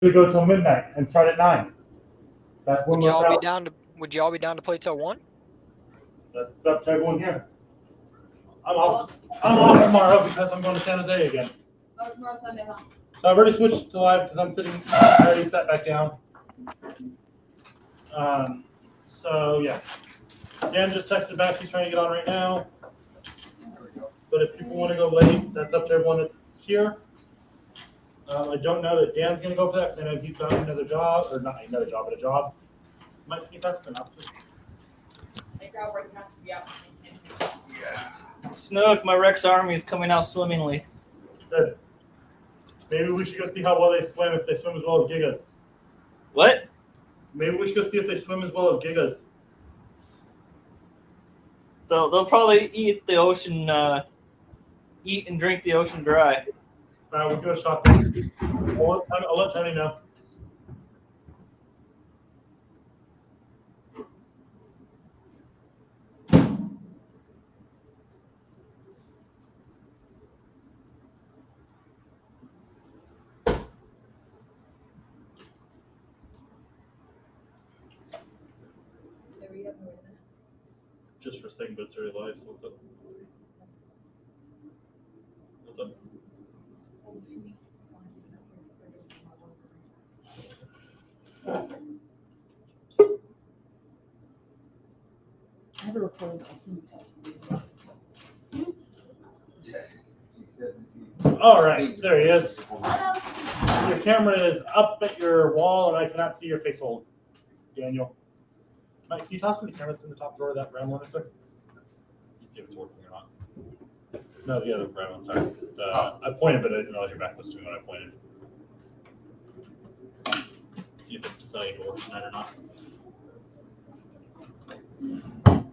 We go till midnight and start at 9. That's when Would we're y'all be out. down to? Would y'all be down to play till 1? That's up to everyone here. I'm off. I'm off tomorrow because I'm going to San Jose again. Oh, tomorrow's Sunday, huh? So I've already switched to live because I'm sitting. I already sat back down. So yeah, Dan just texted back. He's trying to get on right now. But if people want to go late, that's up to everyone that's here. I don't know that Dan's going to go for that because I know he's got another job, or not another job, but a job. Might be best enough. Snook, my Rex army is coming out swimmingly. Good. Maybe we should go see how well they swim, if they swim as well as Gigas. What? Maybe we should go see if they swim as well as Gigas. They'll probably eat the ocean, eat and drink the ocean dry. We'll give it a shot. I'll let Tony know. Just for a second, but it's already live, so what's up? What's up? I have a recording. All right, there he is. Your camera is up at your wall, and I cannot see your face hold, Daniel. Mike, can you toss me the camera that's in the top drawer of that brown one? You see if it's working or not. No, the other brown one, sorry. I pointed, but I didn't realize your back was to me when I pointed. See if it's deciding to work tonight or not.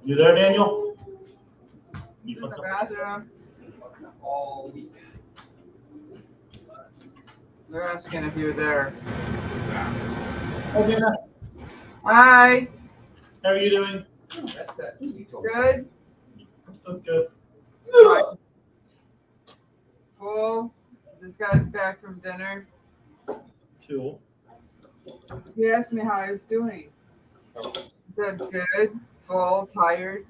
You there, Daniel? In the bathroom. All week. They're asking if you're there. Oh, Dana. Hi. How are you doing? That's that thing you told me. Good. That's good. Full. Just got back from dinner. Cool. He asked me how I was doing. I said good, full, tired.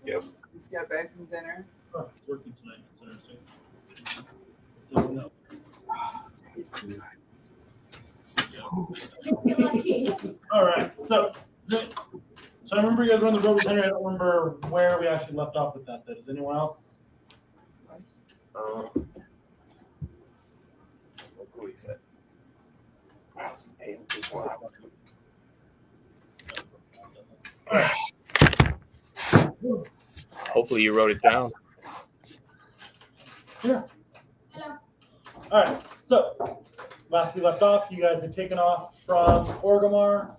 Yep. Just got back from dinner. Oh, it's working tonight. That's interesting. So, no. All right. So I remember you guys were on the road with Henry. I don't remember where we actually left off with that. Does anyone else? What do we say? Hopefully you wrote it down. Yeah. All right. So last we left off, you guys had taken off from Orgrimmar,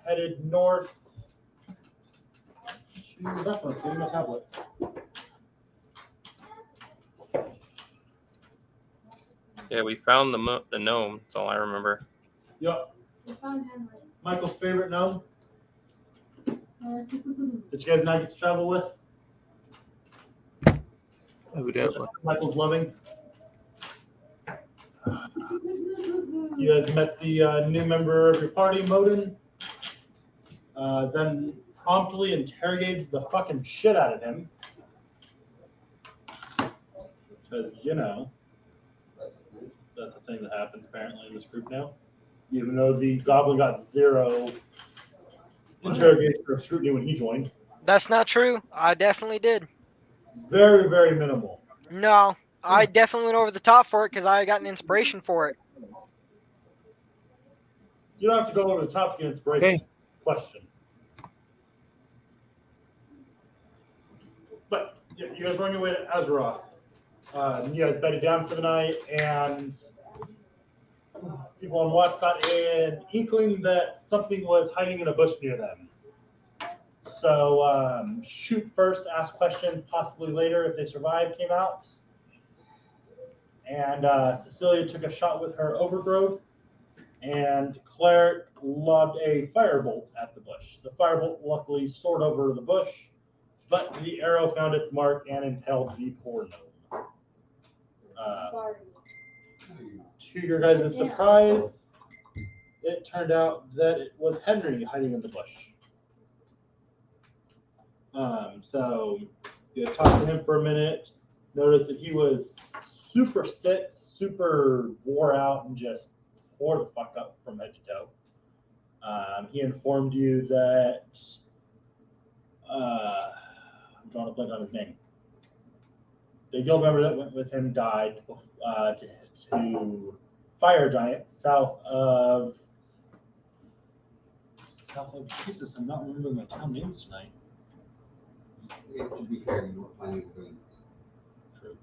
headed north to the restaurant. Give me my tablet. Yeah, we found the gnome. That's all I remember. Yep. Michael's favorite gnome that you guys now get to travel with. Evidently. Michael's loving. You guys met the new member of your party, Modin. Then promptly interrogated the fucking shit out of him. Because, you know, that's a thing that happens apparently in this group now. Even though the goblin got 0 interrogation or scrutiny when he joined. That's not true. I definitely did. Very, very minimal. No, I definitely went over the top for it because I got an inspiration for it. You don't have to go over the top to get inspiration. Okay. Question. But yeah, you guys were on your way to Azeroth. You guys bedded down for the night, and people on watch got an inkling that something was hiding in a bush near them. So shoot first, ask questions, possibly later if they survive, came out. And Cecilia took a shot with her overgrowth, and Cleric lobbed a firebolt at the bush. The firebolt luckily soared over the bush, but the arrow found its mark and impaled the poor gnome. Sorry. To your guys' surprise, it turned out that it was Henry hiding in the bush. So you talked to him for a minute, noticed that he was super sick, super wore out, and just tore the fuck up from head to toe. He informed you that I'm drawing a blank on his name. The guild member that went with him died to fire giants south of Jesus. I'm not remembering my town names tonight. To be fair, you were planning on doing this. True.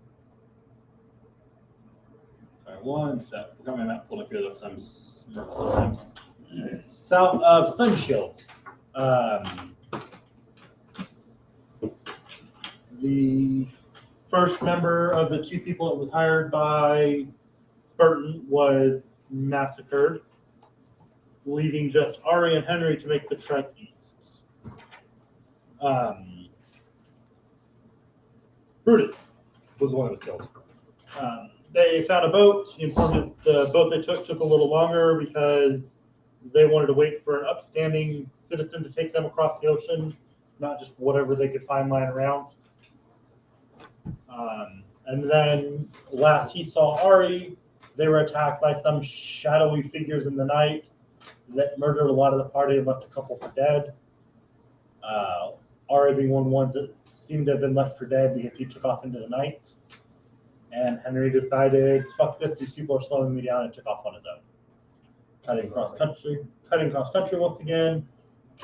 Sorry, one sec. I got my map pulled up here though, sometimes. South of Sunshield. The first member of the two people that was hired by Burton was massacred, leaving just Ari and Henry to make the trek east. Brutus was the one that was killed. They found a boat. He informed that the boat they took a little longer because they wanted to wait for an upstanding citizen to take them across the ocean, not just whatever they could find lying around. And then last he saw Ari, they were attacked by some shadowy figures in the night that murdered a lot of the party and left a couple for dead. Ari being one of the ones that seemed to have been left for dead because he took off into the night. And Henry decided, fuck this, these people are slowing me down, and took off on his own. Cutting cross country once again,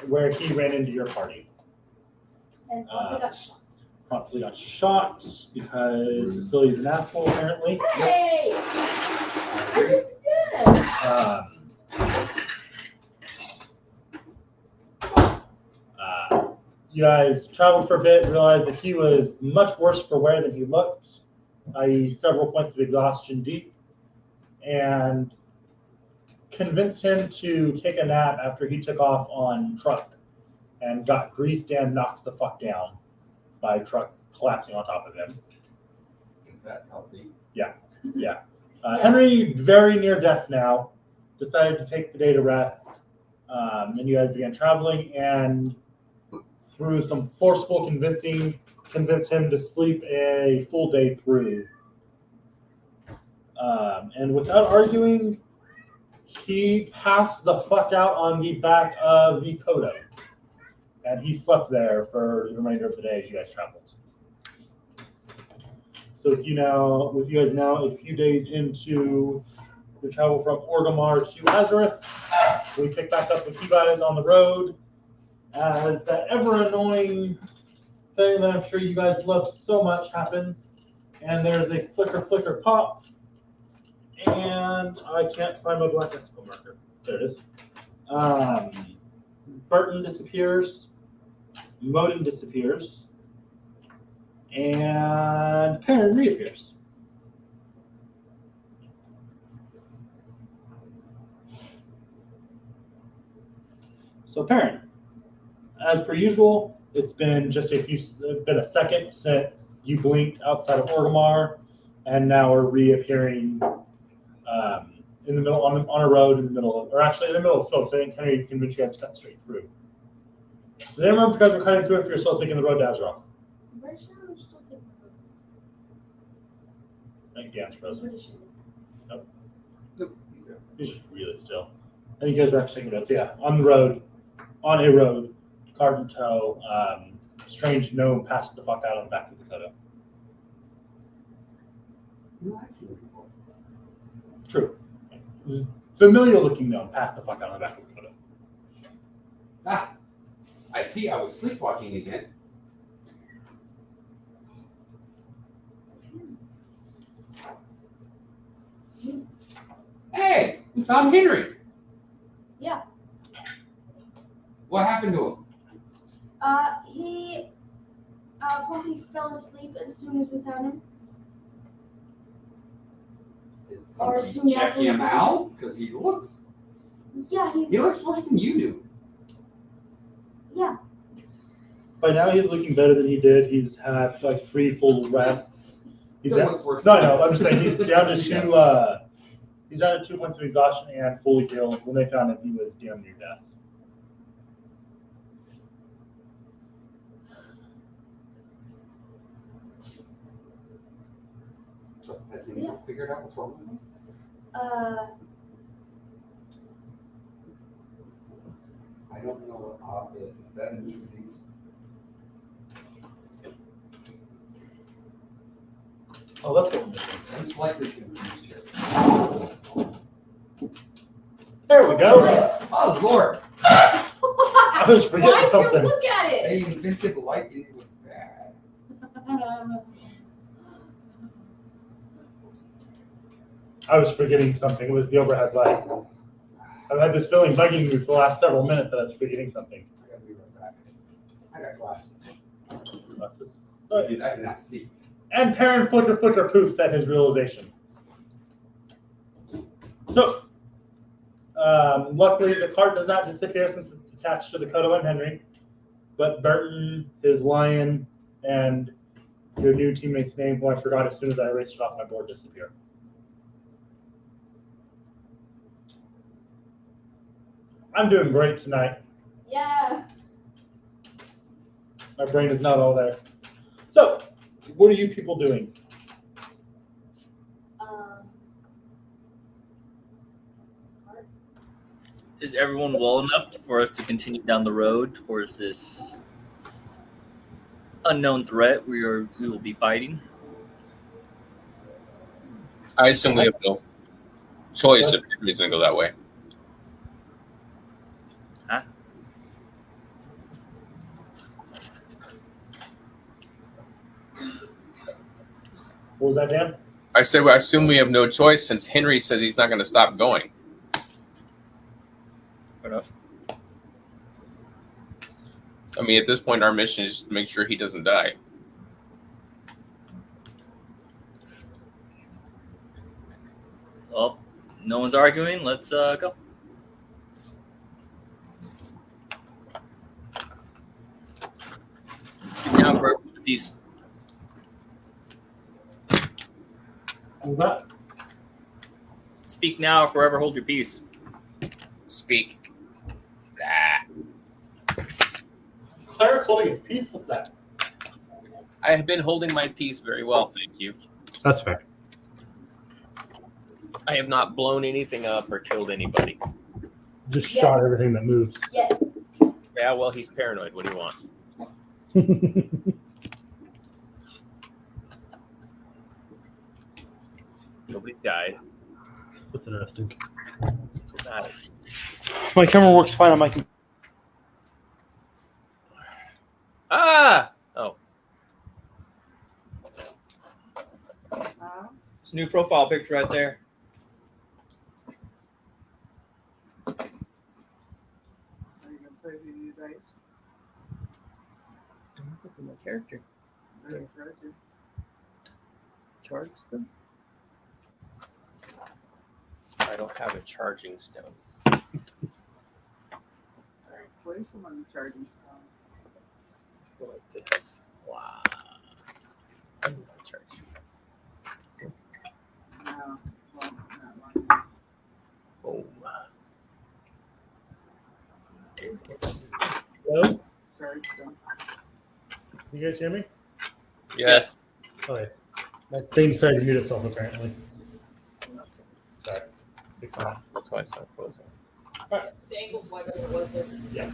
where he ran into your party. And Arthur got shot. Promptly got shot because Cecilia's an asshole, apparently. Hey! I did good. You guys traveled for a bit, realized that he was much worse for wear than he looked, i.e. several points of exhaustion deep, and convinced him to take a nap after he took off on truck and got greased and knocked the fuck down by a truck collapsing on top of him. Because that's healthy. Yeah. Henry, very near death now, decided to take the day to rest. Then you guys began traveling, and through some forceful convincing, convinced him to sleep a full day through. And without arguing, he passed the fuck out on the back of the Kodo. And he slept there for the remainder of the day as you guys traveled. So with you guys now a few days into the travel from Orgrimmar to Azareth, we pick back up with you guys on the road as that ever-annoying thing that I'm sure you guys love so much happens. And there's a flicker pop. And I can't find my black expo marker. There it is. Burton disappears. Modin disappears. And Perrin reappears. So Perrin, as per usual, it's been a second since you blinked outside of Orgrimmar, and now we're reappearing in the middle on a road in the middle of, or actually in the middle of Phillips. I think Henry convinced you guys to cut straight through. Do they remember if you guys were cutting through if you're still taking the road to Azeroth? British or still taking the road? I think Dan's frozen. British. Nope, he's there. He's just really still. I think you guys are actually taking notes. Yeah, on a road, cart in tow, strange gnome passed the fuck out on the back of the Kodo. No, I've seen it before. True. Familiar looking gnome passed the fuck out on the back of the Kodo. Ah, I see. I was sleepwalking again. Hey, we found Henry. Yeah. What happened to him? He probably fell asleep as soon as we found him. Did Or somebody soon check after him we- out? Because he looks Yeah, worse than you do. yeah. By now he's looking better than he did. He's had like 3 full rests. He's Still down, looks worse no, than no, you. I'm just saying he's down to Yes. He's down at 2 points of exhaustion and fully healed. When they found him, he was damn near death. So, has anyone figured out what's wrong with me? I don't know if that is a disease. Oh, that's what we're missing. I'm slightly confused here. There we go. Oh, Lord. I was forgetting Why'd something. you look at it? They invented light and it was bad. I was forgetting something. It was the overhead light. I've had this feeling bugging me for the last several minutes that I was forgetting something. I gotta be right back. I got glasses. Glasses. I can now see. And Perrin flicker poofs at his realization. So, luckily the card does not disappear since it's attached to the Kodo and Henry, but Burton, his lion, and your new teammate's name, who I forgot as soon as I erased it off my board, disappear. I'm doing great tonight. Yeah. My brain is not all there. So, what are you people doing? Is everyone well enough for us to continue down the road towards this unknown threat we will be fighting? I assume we have no choice if Henry's going to go that way. Huh? What was that, Dan? I said, well, I assume we have no choice since Henry says he's not going to stop going. Fair enough. I mean, at this point, our mission is just to make sure he doesn't die. Well, no one's arguing. Let's go. Speak now for peace. What was that? Speak now or forever hold your peace. Speak. Blah. Cleric holding his peace? What's that? I have been holding my peace very well, thank you. That's fair. I have not blown anything up or killed anybody. Just shot everything that moves. Yes. Yeah, well, he's paranoid. What do you want? Nobody died. That's interesting. That's what matters. My camera works fine on my computer. Ah! Oh. It's a new profile picture right there. Are you gonna play the new dice? Look at my character. Charge them? I don't have a charging stone. Place them on the charging stone. Go like this. Wow. I need my charging. No, well, not one. Oh. Hello? Charge stone. You guys hear me? Yes. Okay. My thing decided to mute itself apparently. Sorry. Fix that. That's why I started closing. The angle's like it was there. Yeah.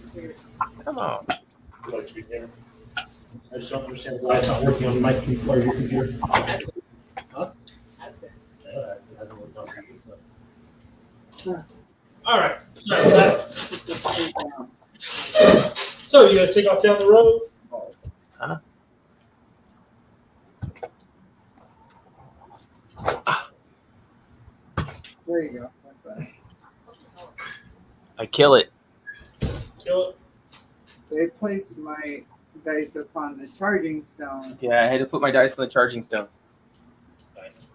That's weird. Come on. Like to be there. I just don't understand why it's not working on my computer or your computer. Huh? That's good. Yeah, it hasn't worked on my stuff. All right. Sorry about that. So you guys take off down the road. Huh? There you go. That's better. I kill it. Kill it. So I placed my dice upon the charging stone. Yeah, I had to put my dice on the charging stone. Nice.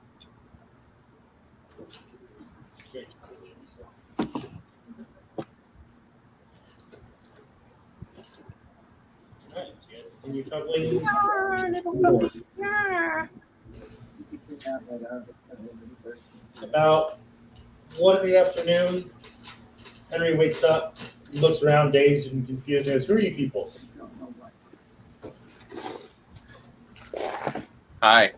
Alright, so you guys continue traveling north. You can see that right out. About 1 in the afternoon, Henry wakes up, looks around, dazed and confused, and goes, "Who are you people?" Hi.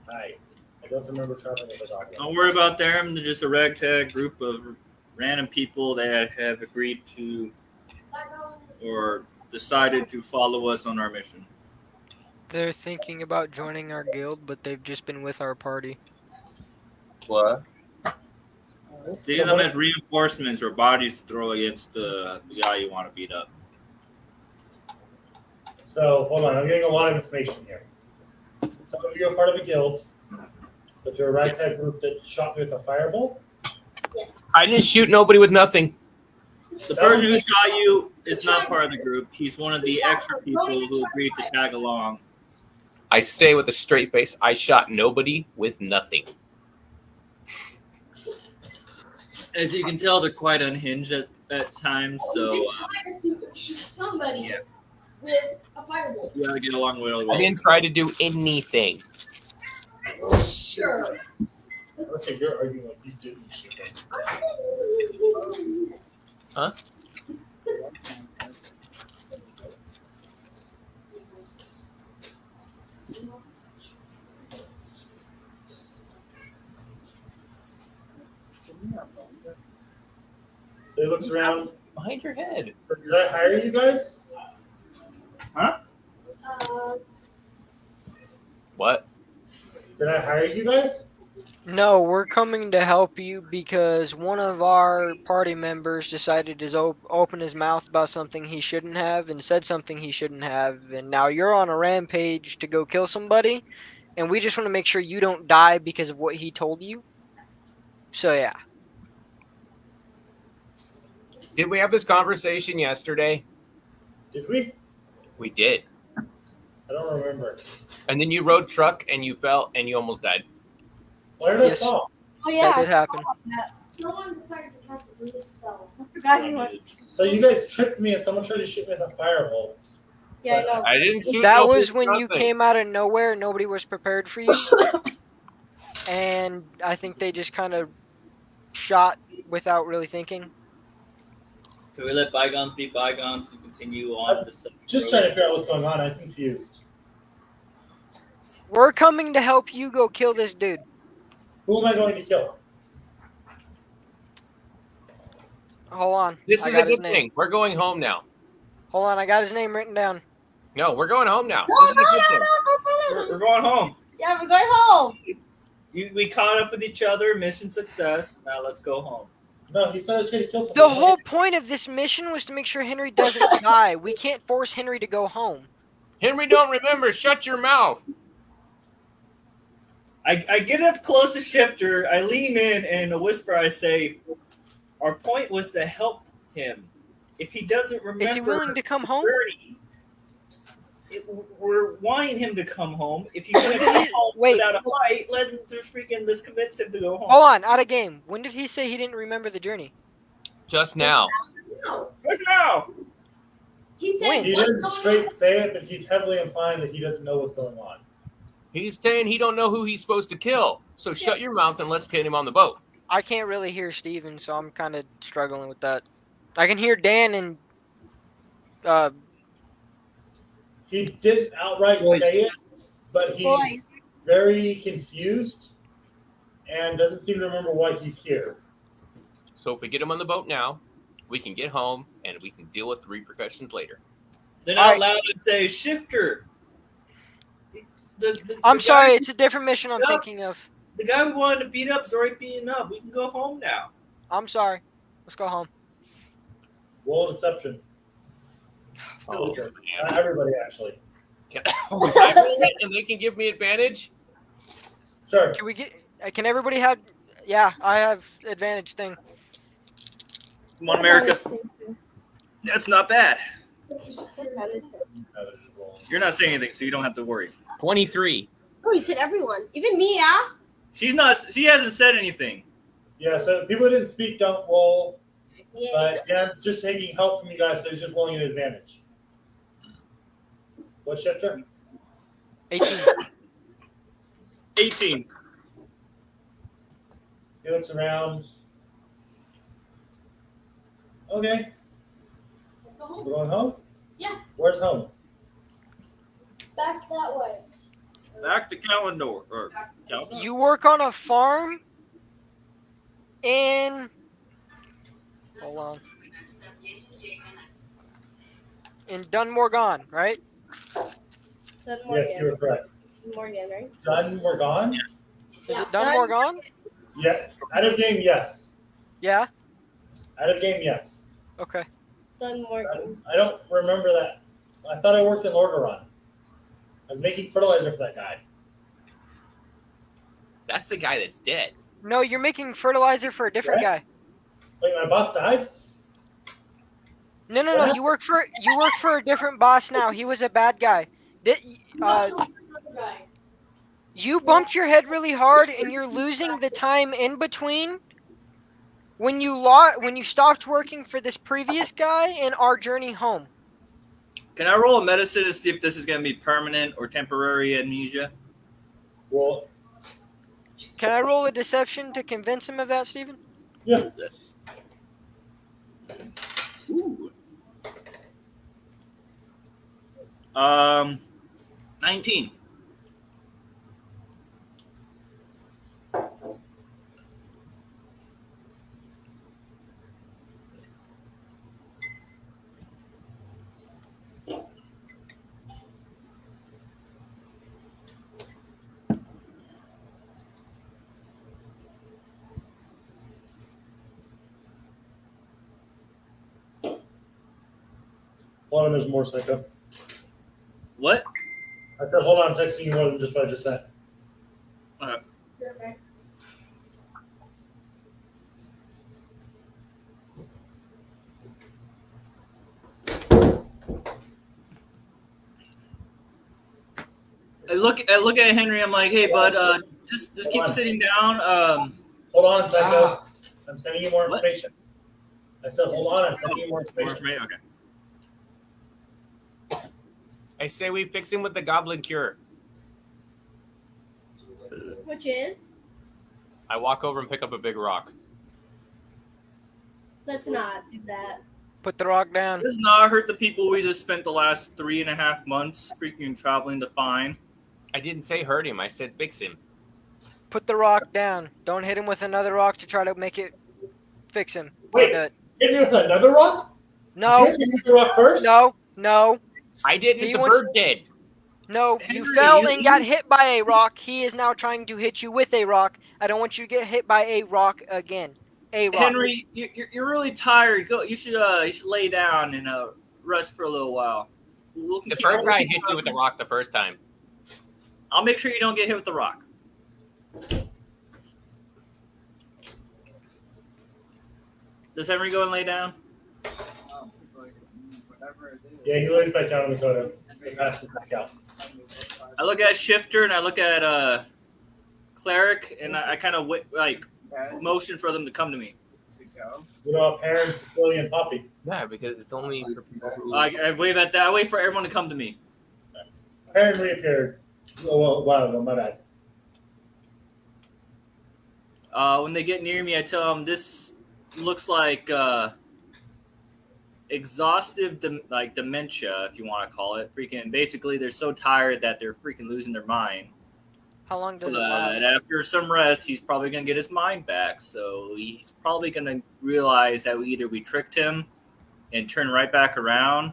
Hi. I don't remember traveling with a dog. Don't worry about them. They're just a ragtag group of random people that have agreed to or decided to follow us on our mission. They're thinking about joining our guild, but they've just been with our party. What? See them as reinforcements or bodies to throw against the guy you want to beat up. So, hold on, I'm getting a lot of information here. Some of you are part of a guild, but you're a ragtag group that shot me with a fireball? Yes. I didn't shoot nobody with nothing. The person who shot you is not part of the group. He's one of the extra people who agreed to tag along. I say with a straight face, I shot nobody with nothing. As you can tell, they're quite unhinged at times, so You tried to shoot somebody with a fireball. you gotta get along with I it. didn't try to do anything. Sure. Okay, you're arguing like you didn't shoot him. Huh? So he looks around. Behind your head. Did I hire you guys? What? Did I hire you guys? No, we're coming to help you because one of our party members decided to open his mouth about something he shouldn't have and said something he shouldn't have, and now you're on a rampage to go kill somebody, and we just want to make sure you don't die because of what he told you. So yeah. Did we have this conversation yesterday? Did we? We did. I don't remember. And then you rode truck and you fell and you almost died. Why did I Yes. fall? Oh That did happen. Someone decided to cast a police spell. I forgot he went. So you guys tricked me and someone tried to shoot me with a fireball. Yeah, I know. I didn't shoot That nobody was with when you nothing. came out of nowhere, nobody was prepared for you. And I think they just kind of shot without really thinking. Can we let bygones be bygones and continue on the subject? Just trying to figure out what's going on. I'm confused. We're coming to help you go kill this dude. Who am I going to kill? Hold on. This I is got a his good name. thing. We're going home now. Hold on, I got his name written down. No, we're going home now. No, This is a good thing. We're going home. Yeah, we're going home. We caught up with each other. Mission success. Now let's go home. No, he said I was going to kill somebody. The whole point of this mission was to make sure Henry doesn't die. We can't force Henry to go home. Henry, don't remember. Shut your mouth. I get up close to Shifter. I lean in, and in a whisper I say, "Our point was to help him. If he doesn't remember, Is he willing to come home? We're wanting him to come home. If he's going to come home Wait. without a fight, let's convince him to go home. Hold on, out of game. When did he say he didn't remember the journey? Just now. No. Right now. He said, When? He what's didn't going straight on? say it, but he's heavily implying that he doesn't know what's going on. He's saying he don't know who he's supposed to kill. So shut your mouth and let's get him on the boat. I can't really hear Steven, so I'm kind of struggling with that. I can hear Dan and He didn't outright Boys. say it, but he's Boys. very confused and doesn't seem to remember why he's here. So if we get him on the boat now, we can get home and we can deal with the repercussions later. Then All out right. loud and say, "Shifter." I'm the sorry, guy- it's a different mission I'm No. thinking of. The guy we wanted to beat up is already beaten up. We can go home now. I'm sorry. Let's go home. Roll deception. Oh, Okay. man. Everybody, actually. Can I roll it and they can give me advantage? Sure. Can we get? Can everybody have? Yeah, I have advantage thing. Come on, America. That's not bad. You're not saying anything, so you don't have to worry. 23. Oh, he said everyone, even me, yeah. She hasn't said anything. Yeah, so people who didn't speak don't roll, Yeah. but Dan's just taking help from you guys, so he's just rolling an advantage. What shifter? 18. 18. He looks around. Okay, Let's go home. we're going home? Yeah. Where's home? Back that way. Back to Calendar. Or Calendar? You work on a farm in. Hold on. In Dunmorgan, right? Yes, you were correct. Morgan, right? Done, we're gone? Is it Dunmorgan? Yes. Out of game, yes. Yeah. Out of game, yes. Okay. Morgan. I don't remember that. I thought I worked in Lordaeron. I was making fertilizer for that guy. That's the guy that's dead. No, you're making fertilizer for a different guy. Wait, my boss died? No, no, no. You work for a different boss now. He was a bad guy. You bumped your head really hard, and you're losing the time in between when you stopped working for this previous guy and our journey home. Can I roll a medicine to see if this is going to be permanent or temporary amnesia? Well, Can I roll a deception to convince him of that, Steven? yeah. Ooh. 19. Hold on, there's more psycho. What? I said, hold on, I'm texting you more than just what I just sent. I look at Henry. I'm like, hey, bud, just keep sitting down. Hold on, psycho. Ah. I'm sending you more What? information. I said, hold on, I'm sending you more information. Okay. I say we fix him with the goblin cure. Which is? I walk over and pick up a big rock. Let's not do that. Put the rock down. Does not hurt the people we just spent the last 3.5 months freaking traveling to find. I didn't say hurt him. I said fix him. Put the rock down. Don't hit him with another rock to try to make it fix him. Wait. Don't do it. Hit me with another rock? No. Hit me with the rock first? No. No. I didn't. He The wants- bird did. No. Henry, You fell you- and got hit by a rock. He is now trying to hit you with a rock. I don't want you to get hit by a rock again. A rock. Henry, you're really tired. Go. You should lay down and rest for a little while. The first guy hit you with the rock the first time. I'll make sure you don't get hit with the rock. Does Henry go and lay down? Yeah, he lays back down on the totem. He passes back out. I look at Shifter and I look at Cleric, and I kind of motion for them to come to me. You know, parents, Silly, and Poppy. Yeah, because it's only for people who... I wave at that. I wait for everyone to come to me. Parent reappeared. Oh, well, a while ago, my bad. When they get near me, I tell them this looks like exhaustive, dementia, if you want to call it. Freaking, basically, they're so tired that they're freaking losing their mind. How long does it But last? after some rest, he's probably gonna get his mind back. So he's probably gonna realize that we tricked him and turn right back around,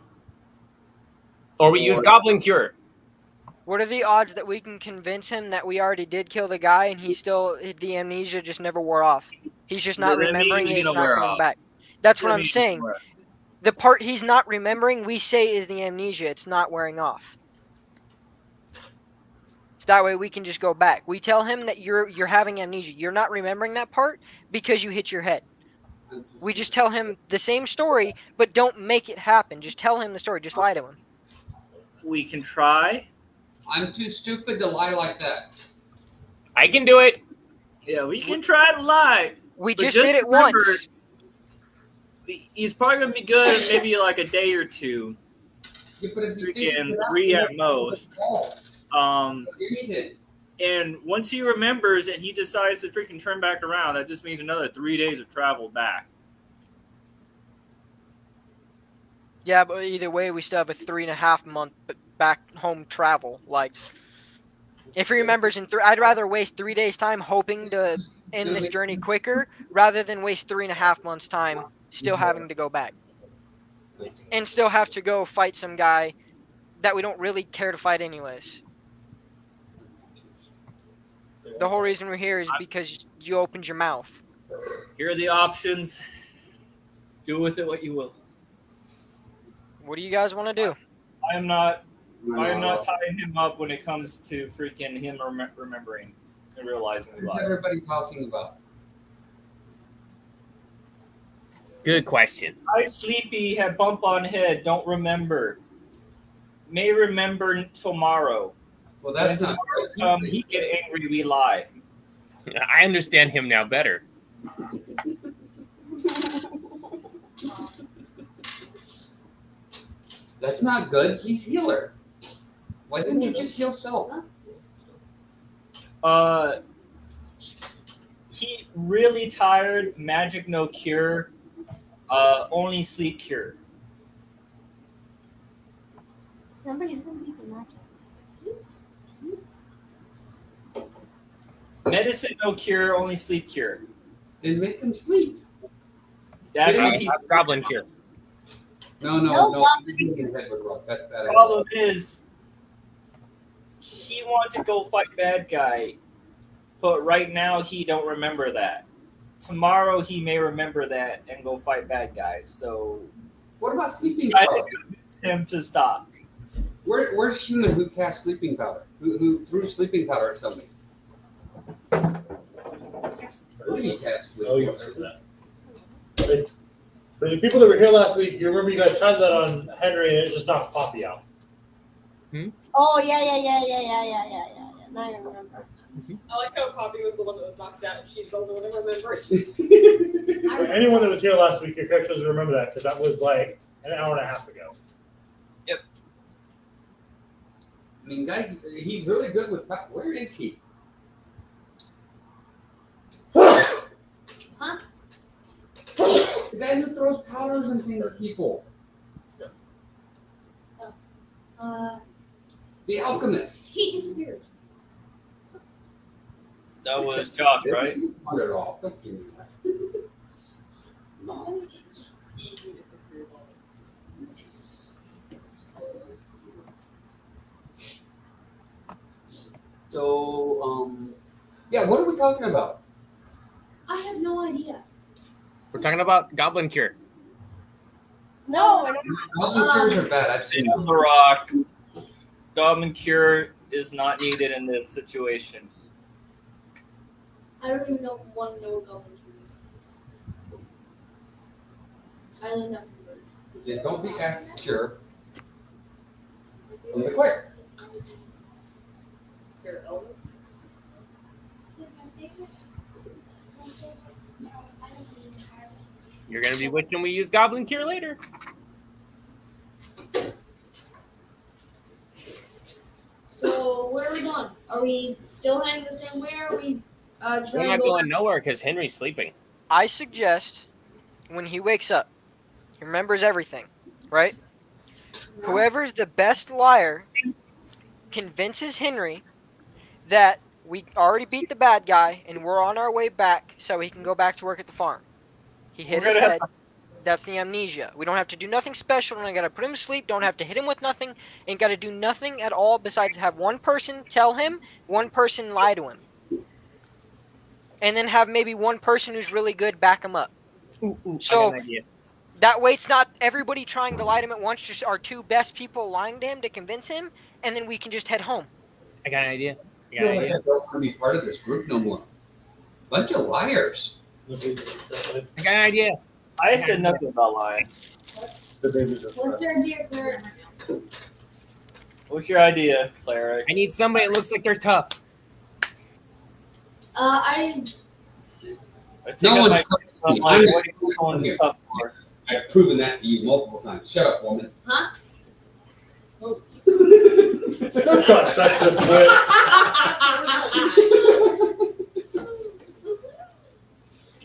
Or we use goblin cure. What are the odds that we can convince him that we already did kill the guy and the amnesia just never wore off? He's just not The remembering amnesia's it, it's gonna not wear coming off. back. That's what I'm saying. The part he's not remembering, we say is the amnesia. It's not wearing off. So that way we can just go back. We tell him that you're having amnesia. You're not remembering that part because you hit your head. We just tell him the same story, but don't make it happen. Just tell him the story. Just lie to him. We can try. I'm too stupid to lie like that. I can do it. Yeah, we can try to lie. We But just just did it remember- once. He's probably gonna be good in maybe like a day or two. Yeah, but if you Freaking figure it out, 3 you at don't know most. the fault. Um, Anything. And once he remembers and he decides to freaking turn back around, that just means another 3 days of travel back. Yeah, but either way, we still have a 3.5 month back home travel. Like, if he remembers I'd rather waste 3 days time hoping to end this journey quicker rather than waste 3.5 months time still having to go back and still have to go fight some guy that we don't really care to fight anyways. The whole reason we're here is because you opened your mouth. Here are the options. Do with it what you will. What do you guys want to do? I am not tying him up when it comes to freaking him remembering and realizing we What's lied. everybody talking about? Good question. I sleepy, had bump on head, don't remember. May remember tomorrow. Well, that's not. He get angry, we lie. I understand him now better. That's not good. He's healer. Why didn't you just heal self? He really tired, magic no cure, only sleep cure. Remember, he doesn't believe in magic. Medicine no cure, only sleep cure. Then make him sleep. That's Yeah, what he's Goblin cure. No. The problem is he wants to go fight bad guy, but right now he don't remember that. Tomorrow he may remember that and go fight bad guys. So What about sleeping I powder? convince him to stop. Where's human who cast sleeping powder? Who threw sleeping powder at somebody? Who did he cast Oh, you sleeping powder? remember that. But the people that were here last week, you remember you guys tried that on Henry and it just knocked Poppy out. Oh yeah. Now I remember. I like how Poppy was the one that was knocked out and she's the only one that remembered. For anyone that was here last week, your characters remember that because that was like an hour and a half ago. I mean, guys, he's really good with powder. Where is he? Huh? The guy who throws powders and things at people. The alchemist. He disappeared. That was Josh, right? Not at all. Don't do that. No. So, yeah, what are we talking about? I have no idea. We're talking about Goblin cure. No, I don't. Goblin cures are bad. I've seen On the rock. Goblin cure is not needed in this situation. I don't even know what goblin is. I learned that from bird. Then don't be asked to cure. I'm the cleric. Your element. You're gonna be wishing we use Goblin cure later. So where are we going? Are we still heading the same way? Or are we We're trying not to go? going nowhere because Henry's sleeping. I suggest when he wakes up, he remembers everything, right? Whoever's the best liar convinces Henry that we already beat the bad guy and we're on our way back so he can go back to work at the farm. He hit We're his gonna head. That's the amnesia. We don't have to do nothing special. We gotta put him to sleep. Don't have to hit him with nothing. Ain't gotta do nothing at all besides have one person tell him, one person lie to him. And then have maybe one person who's really good back him up. So- I got an idea. That way it's not everybody trying to lie to him at once, just our two best people lying to him to convince him, and then we can just head home. I got an idea. I I got an feel like idea. I don't want to be part of this group no more. Bunch of liars. I got an idea. I said nothing about lying. What's their idea, Claire? What's your idea, Cleric? I need somebody that looks like they're tough. I I take No out one's my tough. I'm like, what are you calling Here. tough for? I've proven that to you multiple times. Shut up, woman. huh? Oh, That's not sexist, Whit.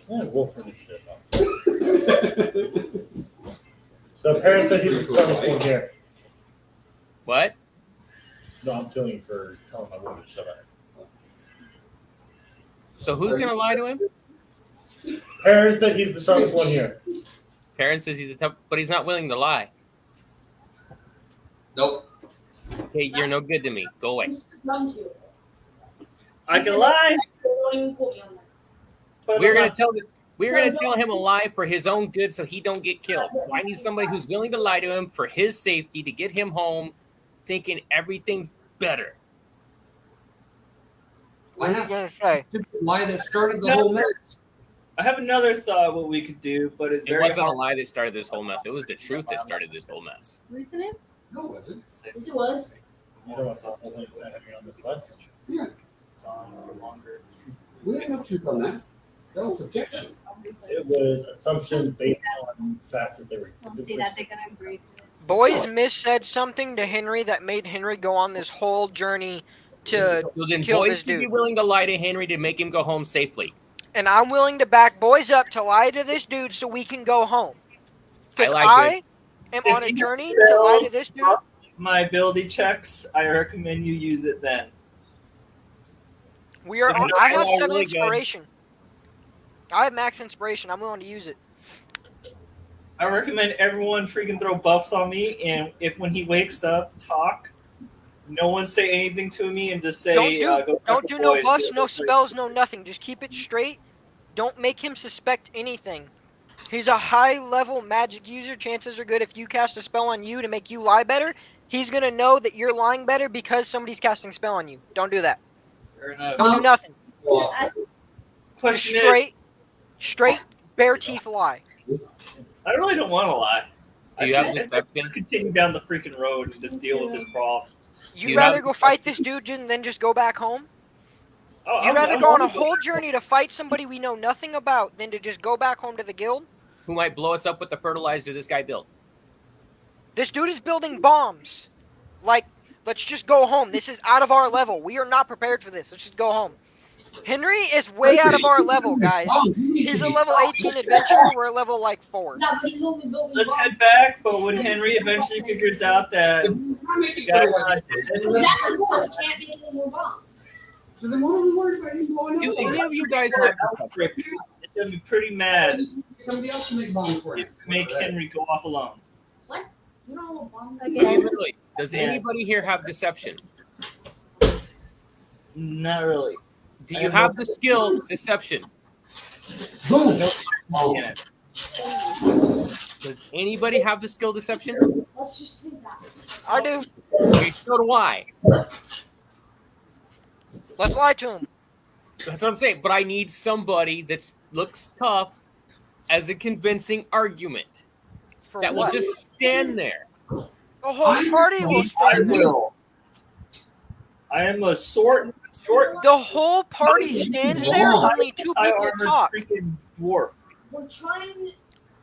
Yeah, wolf for this shit. So parents said he's the smartest one here. What? No, I'm killing you for telling my woman to shut up. So who's gonna lie to him? Parents said he's the smartest one here. Parents says he's a tough, but he's not willing to lie. Nope. Okay, you're no good to me. Go away. I can lie. We're gonna tell him a lie for his own good, so he don't get killed. So I need somebody who's willing to lie to him for his safety, to get him home, thinking everything's better. What are you gonna say? The lie that started the whole mess. I have another thought what we could do, but it's It very wasn't a hard. lie that started this whole mess. It was the truth that started this whole mess. No, it wasn't. Yes, it was. You know what's awful thing saying on this bus? Yeah. It's on longer. We have no truth on that. That was subjection. It was assumptions based on facts that they were. See that they're gonna embrace it. Boys missaid something to Henry that made Henry go on this whole journey to So then kill boys this should be dude. willing to lie to Henry to make him go home safely. And I'm willing to back boys up to lie to this dude so we can go home. Because like I am If on a you journey to lie to this dude. My ability checks, I recommend you use it then. We are. If I you're have all 7 really good. inspiration. I have max inspiration. I'm willing to use it. I recommend everyone freaking throw buffs on me, and if when he wakes up, talk. No one say anything to me, and just say, Don't do no buffs, no spells, no nothing. Just keep it straight. Don't make him suspect anything. He's a high-level magic user. Chances are good if you cast a spell on you to make you lie better, he's gonna know that you're lying better because somebody's casting a spell on you. Don't do that. Fair enough. Don't do nothing. Well, Question is, Straight, bare teeth lie. I really don't want to lie. Do you have deception? Let's continue down the freaking road and just deal with this problem. You'd You rather have go fight this dude and then just go back home? Oh, You'd rather go on a whole journey to fight somebody we know nothing about than to just go back home to the guild? Who might blow us up with the fertilizer this guy built? This dude is building bombs. Like, let's just go home. This is out of our level. We are not prepared for this. Let's just go home. Henry is way out of our level, guys. He's a level 18 adventurer. We're level like 4. Yeah, but he's only building Let's bombs. head back, but when Henry eventually figures out that the guy Exactly, so he can't make any more bombs. So then what are we worried about him blowing Do up? any of you guys have Rick is gonna be pretty mad Somebody else can make bombs for if him. you make Henry go off alone. You know what bombs Okay, really? Does anybody here have deception? Not really. Do you have the skill deception? Boom! Yeah. Does anybody have the skill deception? Let's just see that. I do. Okay, so do I. Let's lie to him. That's what I'm saying. But I need somebody that looks tough as a convincing argument. For That will what? just stand there. The whole party will I stand there. will. I am a short. The whole party stands there. Only 2 I people armored talk. freaking dwarf. We're trying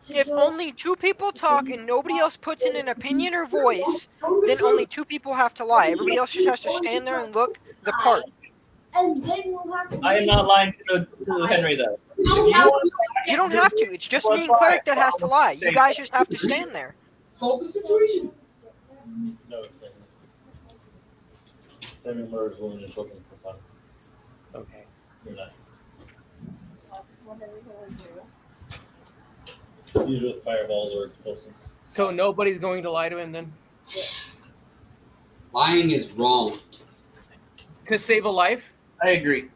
to If go- only 2 people talk and nobody else puts in an opinion or voice, then only 2 people have to lie. Everybody else just has to stand there and look the part. And then we'll have to I am not lying to Henry though. No, have to- You don't have to. It's just me and Cleric that has to lie. You guys just have to stand there. Solve the situation. No, it's saying. Sammy Murray's willing to looking for fun. Okay. You're not. What are we gonna do? Usually with fireballs or explosives. So nobody's going to lie to him then? Lying is wrong. To save a life? I agree.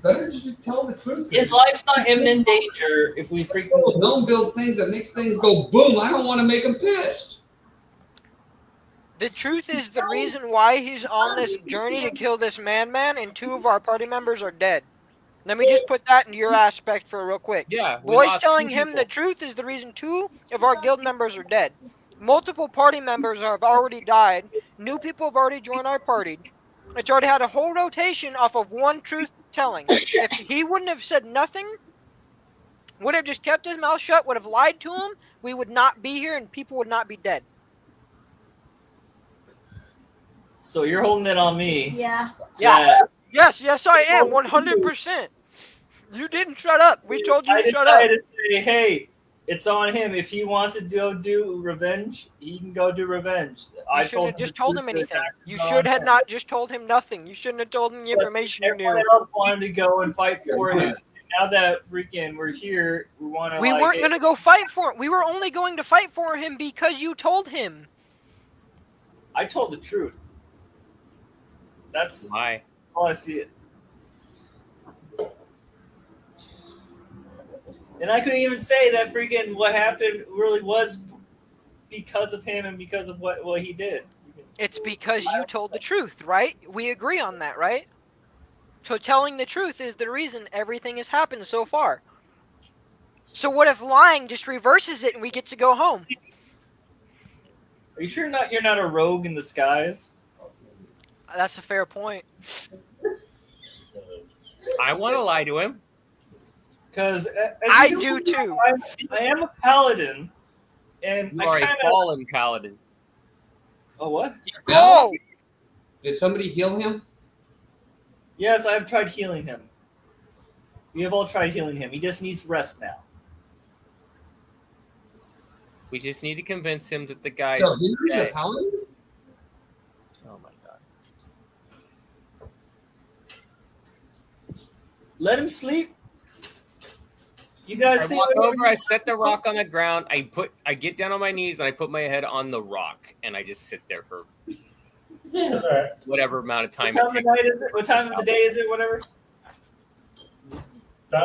Better to just tell the truth. His life's not imminent danger if we freaking. Gnome build things that makes things go boom. I don't want to make him pissed. The truth is the reason why he's on this journey to kill this man, and 2 of our party members are dead. Let me just put that in your aspect for real quick. Yeah. we Boys lost telling 2 him the people. truth is the reason 2 of our guild members are dead. Multiple party members have already died. New people have already joined our party. It's already had a whole rotation off of one truth telling. If he wouldn't have said nothing, would have just kept his mouth shut, would have lied to him, we would not be here and people would not be dead. So you're holding it on me. Yeah. Yeah. Yes, I am, 100%. You didn't shut up. We told you I to shut up. decided to say, hey, it's on him. If he wants to go do revenge, he can go do revenge. You should have just told him anything. You should have not just told him nothing. You shouldn't have told him the information you Everyone knew. else wanted to go and fight for him. Now that freaking we're here, we want to. We weren't going to go fight for him. We were only going to fight for him because you told him. I told the truth. That's Why? all I see it. And I couldn't even say that freaking what happened really was because of him and because of what he did. It's because you told the truth, right? We agree on that, right? So telling the truth is the reason everything has happened so far. So what if lying just reverses it and we get to go home? Are you sure you're not a rogue in disguise? That's a fair point. I want to lie to him. Because I do too. I am a paladin, and You are a fallen paladin. Oh, what? Oh! Did somebody heal him? Yes, I've tried healing him. We have all tried healing him. He just needs rest now. We just need to convince him that the guy. So Henry's a paladin? Oh my god. Let him sleep. You guys I see walk what over, I set the rock on the ground, I get down on my knees and I put my head on the rock and I just sit there for whatever amount of time it takes. What time of the day is it? Whatever.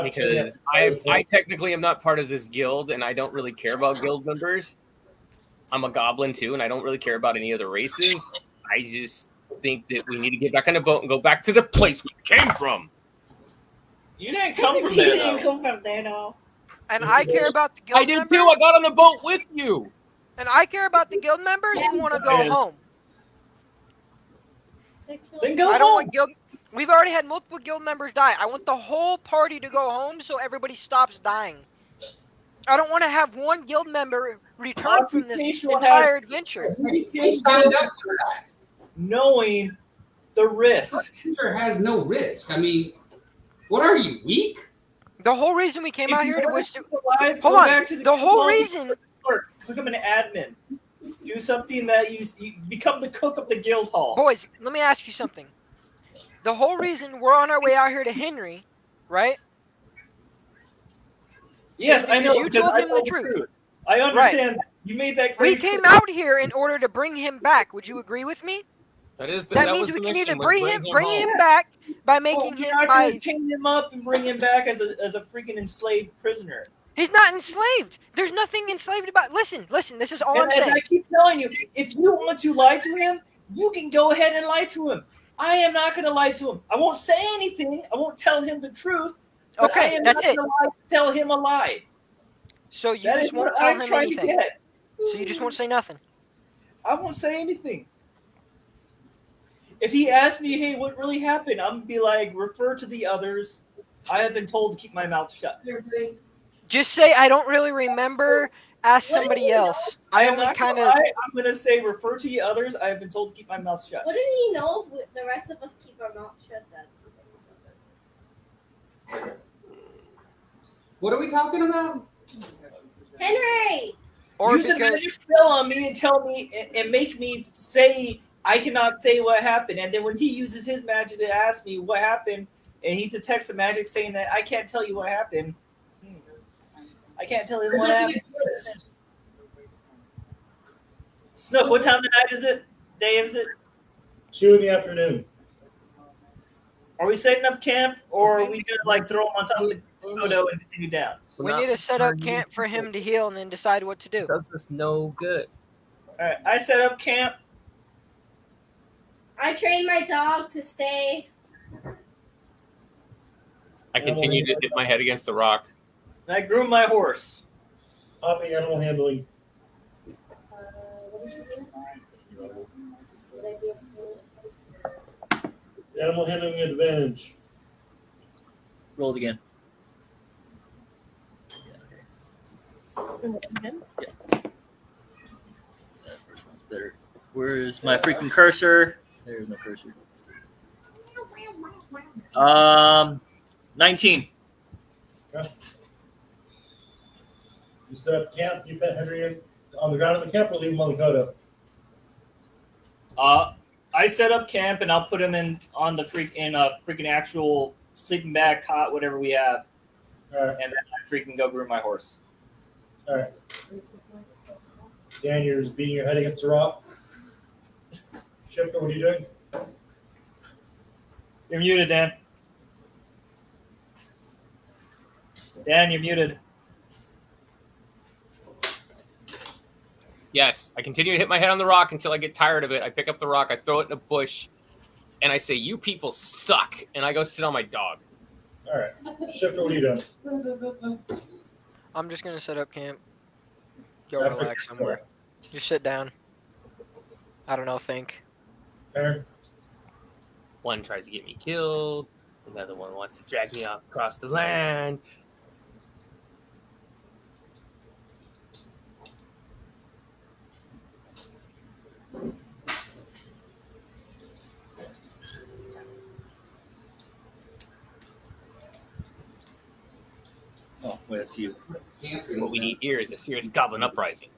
Because I technically am not part of this guild and I don't really care about guild members. I'm a goblin too and I don't really care about any other races. I just think that we need to get back on the boat and go back to the place we came from. You didn't come from there, though. You didn't come from there, though. And I care about the guild I did members. too. I got on the boat with you. And I care about the guild members and want to go home. Then go I don't home. want guild. We've already had multiple guild members die. I want the whole party to go home so everybody stops dying. I don't want to have one guild member return from this entire adventure. We signed up for that. Knowing the risk. Peter has no risk. I mean, what are you, weak? The whole reason we came out here was to... Alive, Hold go on. back to The whole reason... Become an admin. Do something that you become the cook of the guild hall. Boys, let me ask you something. The whole reason we're on our way out here to Henry, right? Yes, I know. You because told I him the truth. I understand. That. You made that We great. came out here in order to bring him back. Would you agree with me? That means we can either bring him back by making him by chain him up and bring him back as a freaking enslaved prisoner. He's not enslaved. There's nothing enslaved about. Listen. This is all I'm saying. As I keep telling you, if you want to lie to him, you can go ahead and lie to him. I am not going to lie to him. I won't say anything. I won't tell him the truth. But Okay, I am that's not it. Gonna tell him a lie. So you That just is won't what tell I'm him trying to anything. get. So you just won't say nothing. I won't say anything. If he asks me, hey, what really happened? I'm going to be like, refer to the others. I have been told to keep my mouth shut. Just say I don't really remember. Ask somebody else. I only kind of. I'm going to say, refer to the others. I have been told to keep my mouth shut. Wouldn't he know if the rest of us keep our mouth shut? That's something. What are we talking about? Henry! Or Use a magic spell on me and tell me and make me say I cannot say what happened. And then when he uses his magic to ask me what happened, and he detects the magic saying that I can't tell you what happened. I can't tell you what happened. Snook, what time of night is it? Day is it? 2 in the afternoon. Are we setting up camp, or are we gonna like throw him on top of the photo and continue down? We need to set up camp for him to heal and then decide what to do. Does this no good? All right, I set up camp. I trained my dog to stay. I continue to hit my head against the rock. And I groom my horse. Hopping animal handling. Animal handling advantage. Rolled again. That first one's better. Where's my freaking cursor? There's my cursor. 19. Okay. You set up camp, you put Henry on the ground of the camp, or leave him on the coda? I set up camp and I'll put him in on the freaking actual sleeping bag, cot, whatever we have. All right. And then I freaking go groom my horse. All right. Dan, you're just beating your head against the rock. Shifter, what are you doing? You're muted, Dan. Dan, you're muted. Yes, I continue to hit my head on the rock until I get tired of it. I pick up the rock, I throw it in a bush, and I say, "You people suck," and I go sit on my dog. All right. Shifter, what are you doing? I'm just gonna set up camp. Go After relax somewhere. Just sit down. I don't know, think. Aaron? One tries to get me killed. Another one wants to drag me off across the land. Oh, wait, that's you. What we need here is a serious goblin uprising.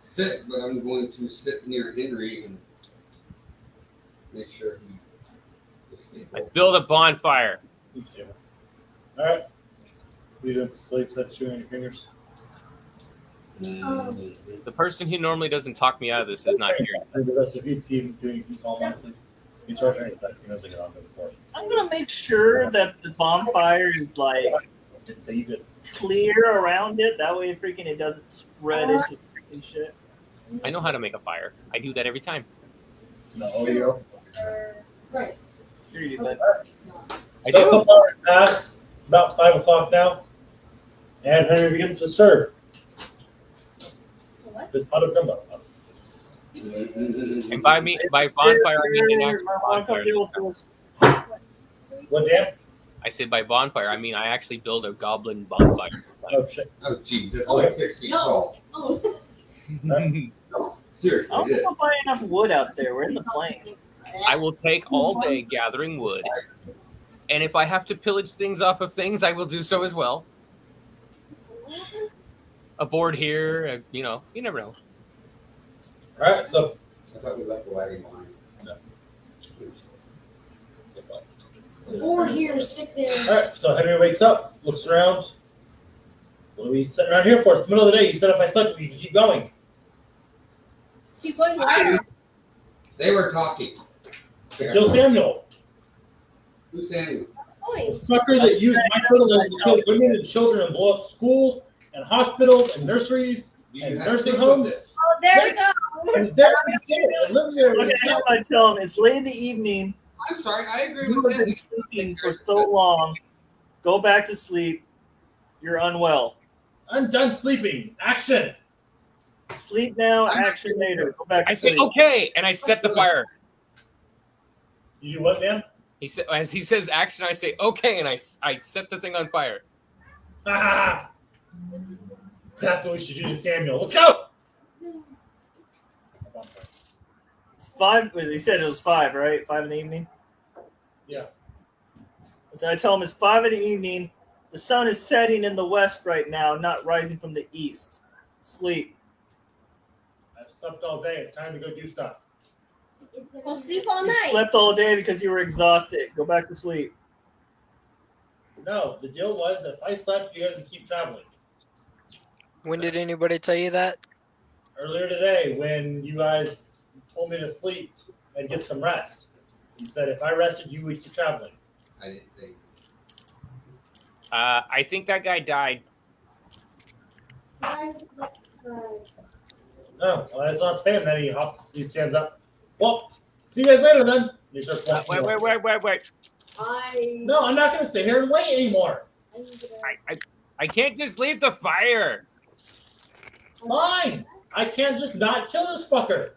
Sit, but I'm going to sit near Henry and make sure he. I build a bonfire. Oops, yeah. All right. You doing sleep? Set chewing on your fingers. The person who normally doesn't talk me out of this is not here. If you'd see him doing, you call him out, please. He's charging his back. He knows I get on before. I'm gonna make sure that the bonfire is like Didn't say you did. clear around it. That way, freaking it doesn't spread into freaking shit. I know how to make a fire. I do that every time. No, you. Right. Here you, bud. I So a do. couple hours pass. It's about 5 o'clock now, and Henry begins to serve. What? This pot of gumbo. And by bonfire, I mean an actual bonfire. What, Dan? I said by bonfire, I mean I actually build a goblin bonfire. Oh shit. Oh, jeez, that's like 6 feet tall. Oh. Seriously, I it don't is. know if I find enough wood out there. We're in the plains. I will take all day gathering wood, and if I have to pillage things off of things, I will do so as well. A board here, you know, you never know. Alright, so I thought we left the wagon behind. The board here, stick there. alright, so Henry wakes up, looks around. What are we sitting around here for? It's the middle of the day. You said if I slept, we could keep going. Keep going live. They were talking. Kill Samuel. Who's Samuel? Going. The fucker that used my fertilizer to kill women and children and blow up schools and hospitals and nurseries Do you and have nursing proof of homes. this? Oh, there we go. And he's there. He lives there. Okay, how I tell him it's late in the evening. I'm sorry, I agree You with have been that. sleeping for so long. Go back to sleep. You're unwell. I'm done sleeping. Action. Sleep now, action later. Go back I to say sleep. okay, and I set the fire. You do what, man? He said, as he says action, I say okay, and I set the thing on fire. Ah! That's what we should do to Samuel. Let's go! It's 5. He said it was 5, right? 5 in the evening. Yeah. So I tell him it's 5 in the evening. The sun is setting in the west right now, not rising from the east. Sleep. I've slept all day. It's time to go do stuff. Well, sleep all You night. slept all day because you were exhausted. Go back to sleep. No, the deal was that if I slept, you guys would keep traveling. When did anybody tell you that? Earlier today, when you guys told me to sleep and get some rest, you said if I rested, you would keep traveling. I didn't say. I think that guy died. Oh, well, that's not fair. Then he stands up. Well, see you guys later then. And he starts walking away. Wait. No, I'm not going to sit here and wait anymore. I can't just leave the fire. Fine. I can't just not kill this fucker.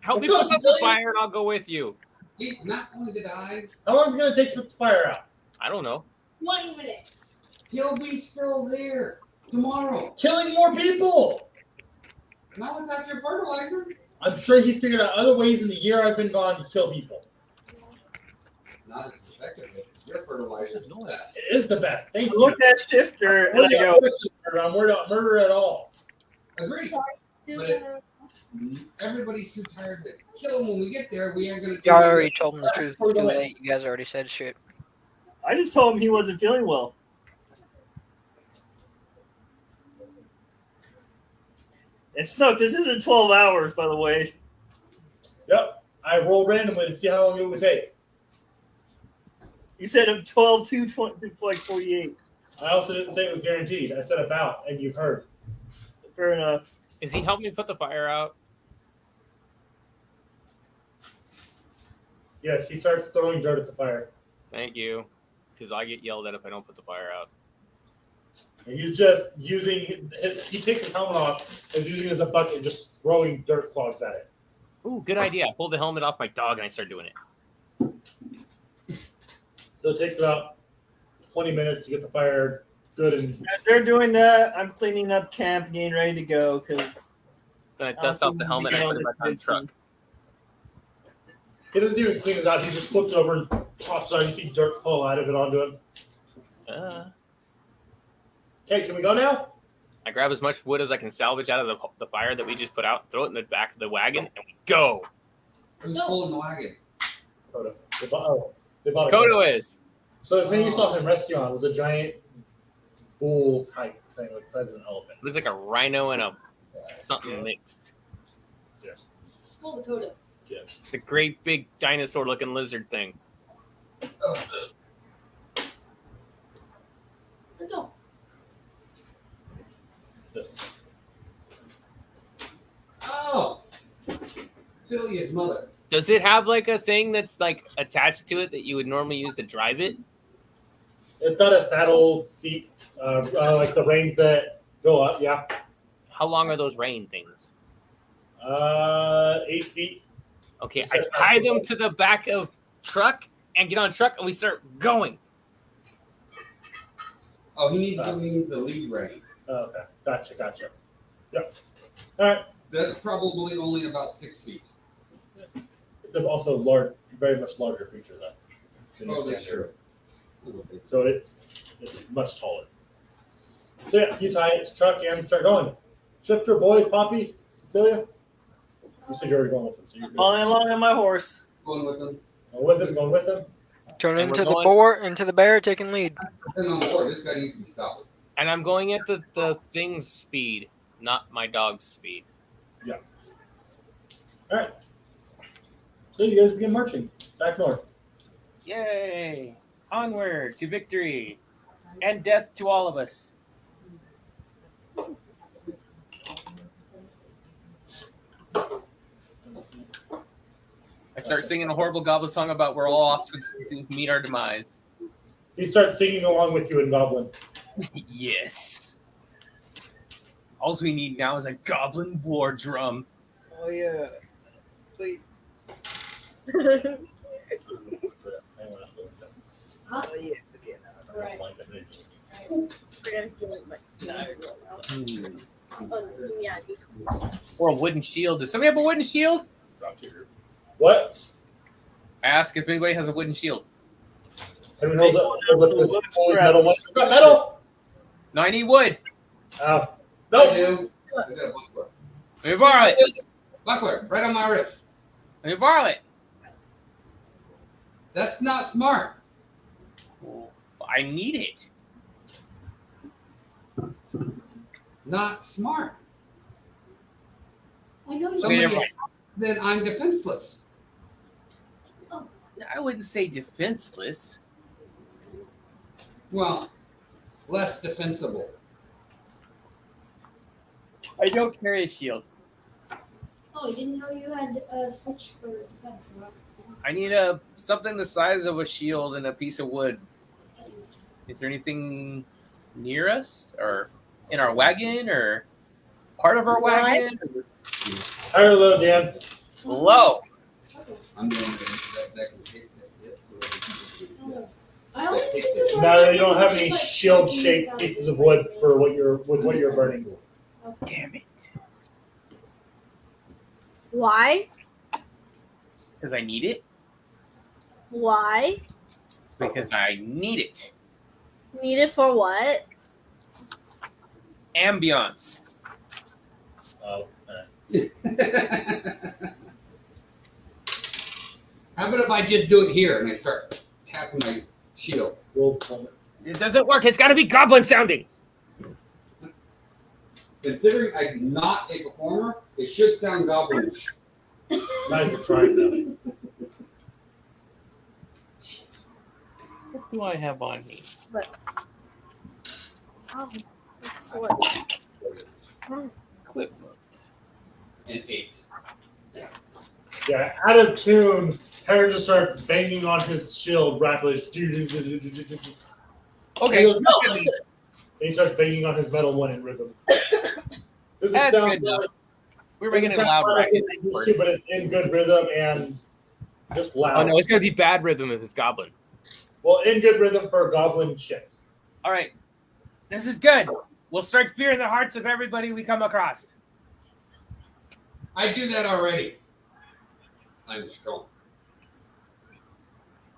Help me It's put so out the silly. fire, and I'll go with you. He's not going to die. How long is it going to take to put the fire out? I don't know. 20 minutes. He'll be still there. Tomorrow. Killing more people. Not without your fertilizer. I'm sure he figured out other ways in the year I've been gone to kill people. Not as effectively. Your fertilizer is the best. It is the best. Thank I you. looked at Shifter and I go, I'm worried about murder at all. Agreed. Sorry. But everybody's too tired to kill him when we get there. We ain't gonna do Y'all it. already told him the truth. It's too late. You guys already said shit. I just told him he wasn't feeling well. And Snook, this isn't 12 hours, by the way. Yep. I rolled randomly to see how long it would take. You said I'm 12 to 20, like 48. I also didn't say it was guaranteed. I said about, and you've heard. Fair enough. Is he helping me put the fire out? Yes, he starts throwing dirt at the fire. Thank you. Because I get yelled at if I don't put the fire out. And he's just using he takes his helmet off and is using it as a bucket and just throwing dirt clods at it. Ooh, good idea. I pulled the helmet off my dog and I started doing it. So it takes about 20 minutes to get the fire good and As they're doing that, I'm cleaning up camp, getting ready to go, because... Then I dust off the helmet and I put it back on the truck. he doesn't even clean it out. He just flips it over and pops it out. You see dirt fall out of it onto him. Okay, can we go now? I grab as much wood as I can salvage out of the fire that we just put out, throw it in the back of the wagon, and we go. Who's pulling the wagon? Kodo. They bought a Kodo is. So the thing you saw him rescue on was a giant bull type thing like the size of an elephant. Looks like a rhino and a something mixed. Let's pull the Coda. Yeah. It's a great big dinosaur looking lizard thing. Let's go. This. Oh! Celia's mother. Does it have like a thing that's like attached to it that you would normally use to drive it? It's got a saddle seat, like the reins that go up. Yeah. How long are those rein things? 8 feet. Okay, I tie them to the back of truck and get on truck and we start going. Oh, he needs to use the lead rein. Okay. Gotcha. Yep. All right. That's probably only about 6 feet. It's also large, very much larger creature though. Oh, that's true. So it's much taller. So yeah, you tie it to truck and start going. Shifter, boys, Poppy, Cecilia. You said you're already going with him, so you're good. Following along on my horse. Going with him. Going with him. Turn And into we're the going- boar, into the bear, taking lead. Depending on board, this guy needs to be stopped. And I'm going at the thing's speed, not my dog's speed. Yeah. All right. So you guys begin marching back north. Yay! Onward to victory and death to all of us. I start singing a horrible goblin song about we're all off to meet our demise. He starts singing along with you in Goblin. Yes. All we need now is a goblin war drum. Oh, yeah. Wait. Huh? Oh, yeah. Okay, no. Right. Or a wooden shield. Does somebody have a wooden shield? What? I ask if anybody has a wooden shield. Henry holds up this fully metal one. You got metal? No, I need wood. I Nope. do. I got a buckler. Let me borrow it. Buckler, right on my wrist. Let me borrow it. That's not smart. I need it. Not smart. I know you. Okay, never Somebody, mind. then I'm defenseless. I wouldn't say defenseless. Well, less defensible. I don't carry a shield. Oh, I didn't know you had a switch for defense. I need something the size of a shield and a piece of wood. Is there anything near us, or in our wagon, or part of our wagon? Higher or low, Dan? Low. I'm going to that can take that hit so that I only take this Now you don't have any shield-shaped pieces of wood for what you're burning. Damn it. Why? Because I need it. Why? Because I need it. Need it for what? Ambiance. Oh, How about if I just do it here and I start tapping my shield? roll comments. It doesn't work. It's got to be goblin sounding. Considering I'm not a performer, it should sound goblinish. Nice to try though. What do I have on me? Oh, it's what? Equipment. An 8. Yeah, out of tune, Harry just starts banging on his shield rapidly. Okay. He goes, no, that's and good. he starts banging on his metal one in rhythm. This That's sounds good enough. like, We're making it loud, like right? it's used to, but it's in good rhythm and just loud. Oh no, it's gonna be bad rhythm if it's goblin. Well, in good rhythm for goblin shit. All right, this is good. We'll strike fear in the hearts of everybody we come across. I do that already. I'm strong.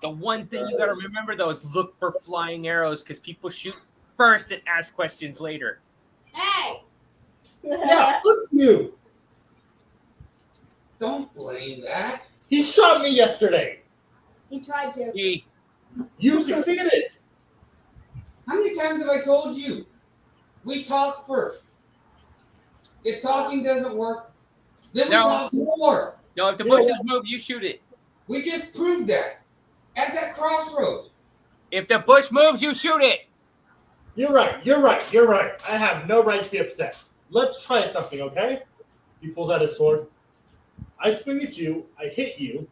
The one thing you gotta remember though is look for flying arrows because people shoot first and ask questions later. Hey! Yeah, look at you. Don't blame that. He shot me yesterday. He tried to. You succeeded. How many times have I told you? We talk first. If talking doesn't work, then we No. talk more. No, if the bushes move, you shoot it. We just proved that. At that crossroads. If the bush moves, you shoot it. You're right. I have no right to be upset. Let's try something, okay? He pulls out his sword. I swing at you, I hit you,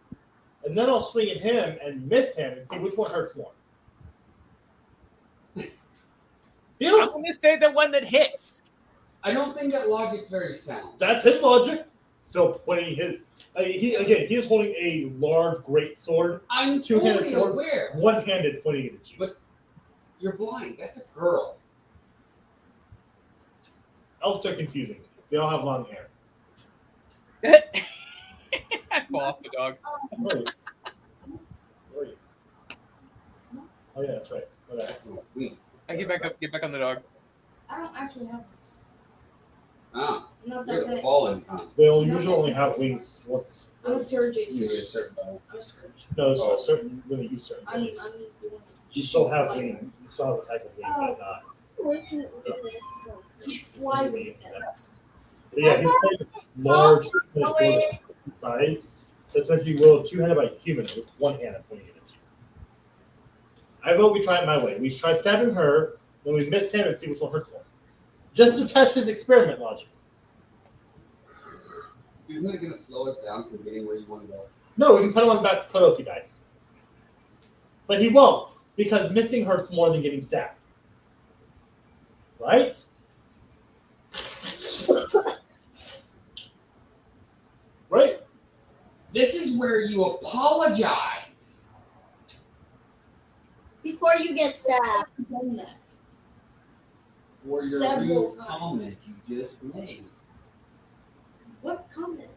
and then I'll swing at him and miss him and see which one hurts more. I'm Deal? gonna say the one that hits. I don't think that logic's very sound. That's his logic. Still pointing his. He is holding a large, great sword, I'm two-handed fully sword, aware. one-handed pointing it at you. But you're blind. That's a girl. Elves are confusing. They all have long hair. I fall off the dog. Where are you? Oh yeah, that's right. Okay. I get back up. Get back on the dog. I don't actually have wings. Ah, I'm not you're that the good. fallen kind. They'll usually only have wings. What's I'm a surgeon. You get a certain level. I'm a scourge. no? So certain when they use certain I'm things. the one that You still have like, wings. You still have a type of wing, but not. fly with them. But yeah, he's playing large size. That's like you will two-handed by human with one hand pointing at you. I vote we try it my way. We try stabbing her, then we miss him and see which one hurts more. Just to test his experiment logic. Isn't it going to slow us down from getting where you want to go? No, we can put him on the back foot if he dies. But he won't, because missing hurts more than getting stabbed. Right? Right? This is where you apologize. Before you get stabbed. I've done that. For your Several real times. comment you just made. What comment?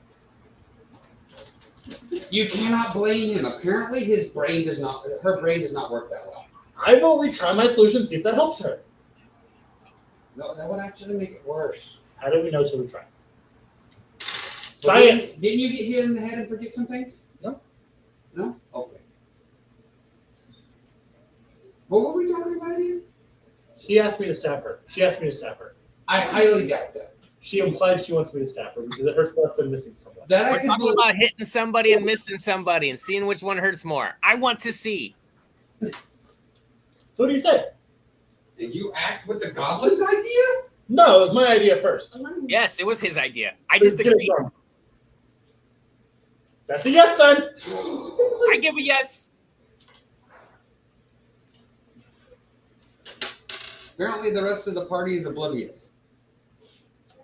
You cannot blame him. Apparently her brain does not work that way. I vote we try my solution, see if that helps her. No, that would actually make it worse. How do we know till we try? Well, Science! Didn't you get hit in the head and forget some things? No. No? Okay. What were we talking about here? She asked me to stab her. She asked me to stab her. I highly doubt that. She implied she wants me to stab her because it hurts less than missing someone. That I We're can talking believe. about hitting somebody and missing somebody and seeing which one hurts more. I want to see. So what do you say? Did you act with the goblin's idea? No, it was my idea first. Yes, it was his idea. I just Get it agreed. done. That's a yes then. I give a yes. Apparently the rest of the party is oblivious.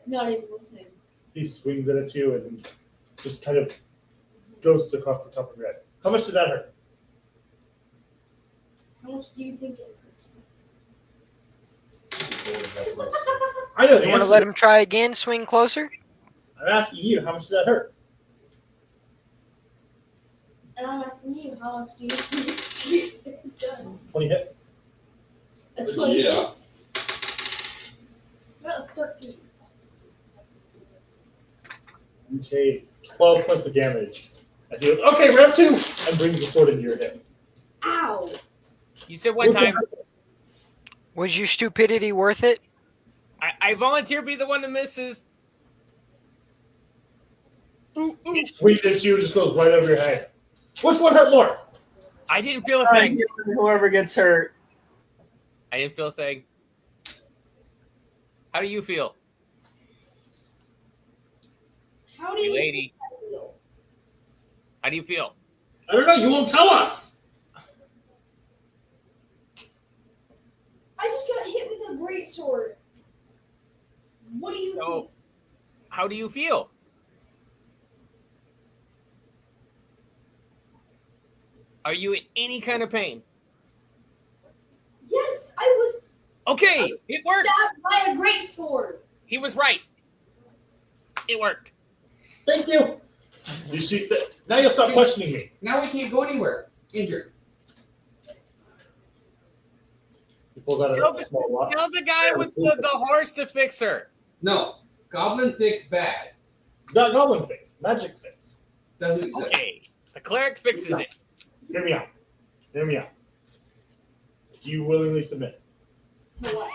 Not even listening. He swings it at you and just kind of ghosts across the top of your head. How much did that hurt? How much do you think it hurts? I know the You want to answer. let him try again? Swing closer. I'm asking you, how much does that hurt? And I'm asking you, how much do you think it does? 20 hit. A 20 Yeah. hits. About 13. You take 12 points of damage. And he goes, okay, round 2! And brings the sword into your hip. Ow! You said one time. Was your stupidity worth it? I volunteer to be the one that misses. Ooh, ooh. He swings at you and just goes right over your head. Which one hurt more? I didn't feel a thing. Whoever gets hurt. I didn't feel a thing. How do you feel? How do Hey, you lady. feel? How do you feel? I don't know, you won't tell us! I just got hit with a greatsword. What do you think? So, how do you feel? Are you in any kind of pain? Yes, I was Okay, it works. stabbed by a greatsword. He was right. It worked. Thank you! She said, now you'll stop questioning me. Now we can't go anywhere. Injured. He pulls out Tell a the, small rock. tell the guy with the horse to fix her. No. Goblin fix bad. Not goblin fix, magic fix. Doesn't exist. Okay, the cleric fixes it. Hear me out. Hear me out. Do you willingly submit? To what?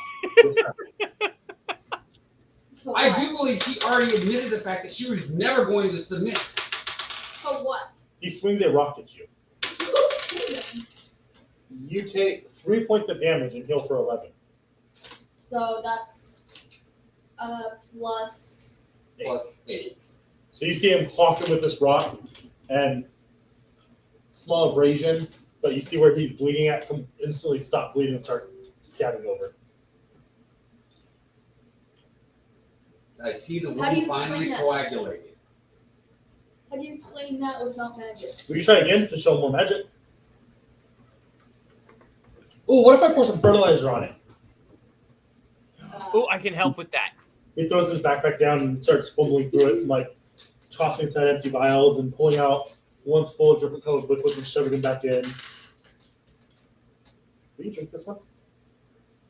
To I what? do believe she already admitted the fact that she was never going to submit. To what? He swings a rock at you. You take 3 points of damage and heal for 11. So that's plus Plus 8. So you see him hawking with this rock, and small abrasion, but you see where he's bleeding at, instantly stop bleeding and start scabbing over. I see the How do you wound finally explain that? coagulated. How do you explain that without magic? Will you try again to show more magic? Oh, what if I pour some fertilizer on it? Oh, I can help with that. He throws his backpack down and starts fumbling through it, and like tossing aside empty vials and pulling out ones full of different colored liquids and shoving them back in. Will you drink this one?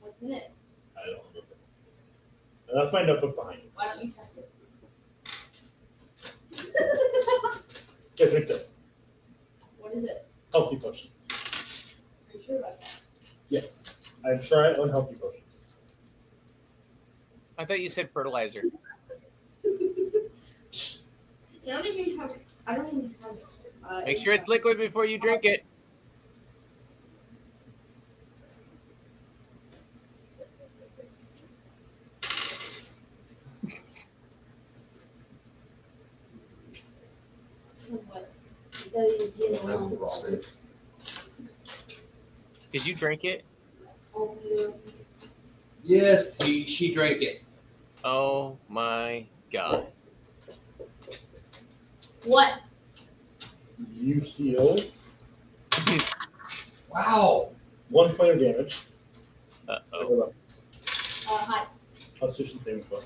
What's in it? I don't remember. That's my notebook behind you. Why don't you test it? Yeah, drink this. What is it? Healthy potions. Are you sure about that? Yes. I'm sure I own healthy potions. I thought you said fertilizer. I don't even have. Make sure it's liquid before you drink it. Did you drink it? Yes, she drank it. Oh my god. What? You heal Wow. 1 point of damage. Uh-oh. Hi. Constitution saving throw.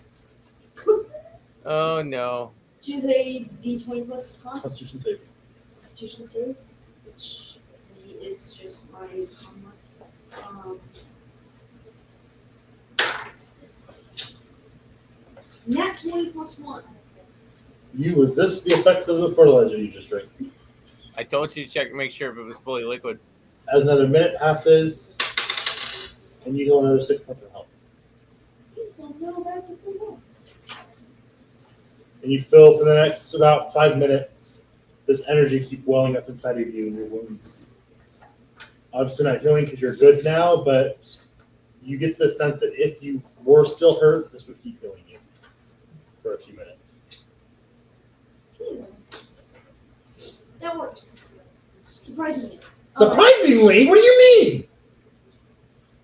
Oh no. Choose a D20 plus con. Constitution saving. Constitution save, which is just my nat 20 plus 1. You resist the effects of the fertilizer you just drank. I told you to check and make sure if it was fully liquid. As another minute passes, and you heal another 6 points of health. So now back to full health. And you feel for the next about 5 minutes this energy keep welling up inside of you and your wounds. Obviously not healing because you're good now, but you get the sense that if you were still hurt, this would keep healing you for a few minutes. That worked. Surprisingly. Surprisingly? What do you mean?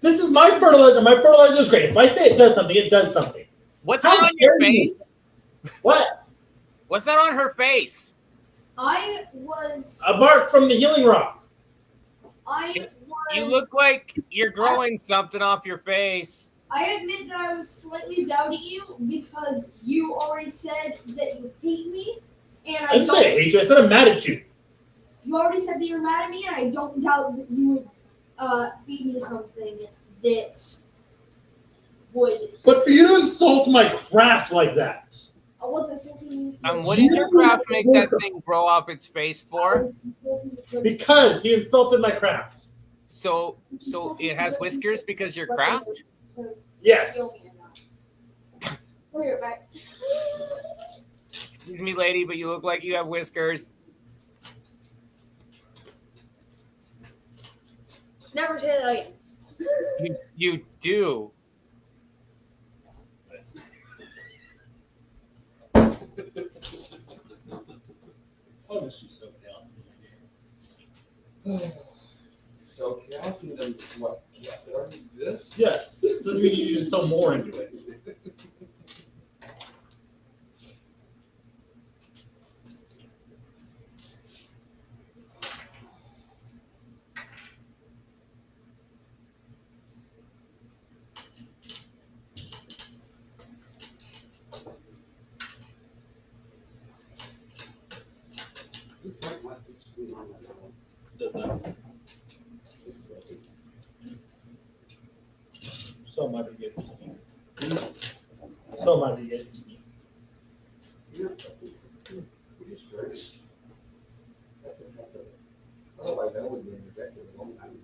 This is my fertilizer. My fertilizer is great. If I say it does something, it does something. What's How that on your dare you? face? What? What's that on her face? I was. A mark from the healing rock. I was. You look like you're growing something off your face. I admit that I was slightly doubting you because you already said that you hate me, and I didn't say I hate you. I said I'm mad at you. You already said that you're mad at me, and I don't doubt that you would feed me something that would. But for you to insult my craft like that. I wasn't insulting you. What did your craft make that thing grow off its face I for? was insulting you. Because he insulted my craft. So it has whiskers because your craft? Yes. We're back. Excuse me, lady, but you look like you have whiskers. Never say that again. You do. Oh, this is so chaos. So chaos and then what? Yes, it already exists? Yes. Doesn't mean you need to sell more into it. Does not. So might be good. So might be good. Otherwise, that would be rejected a long time.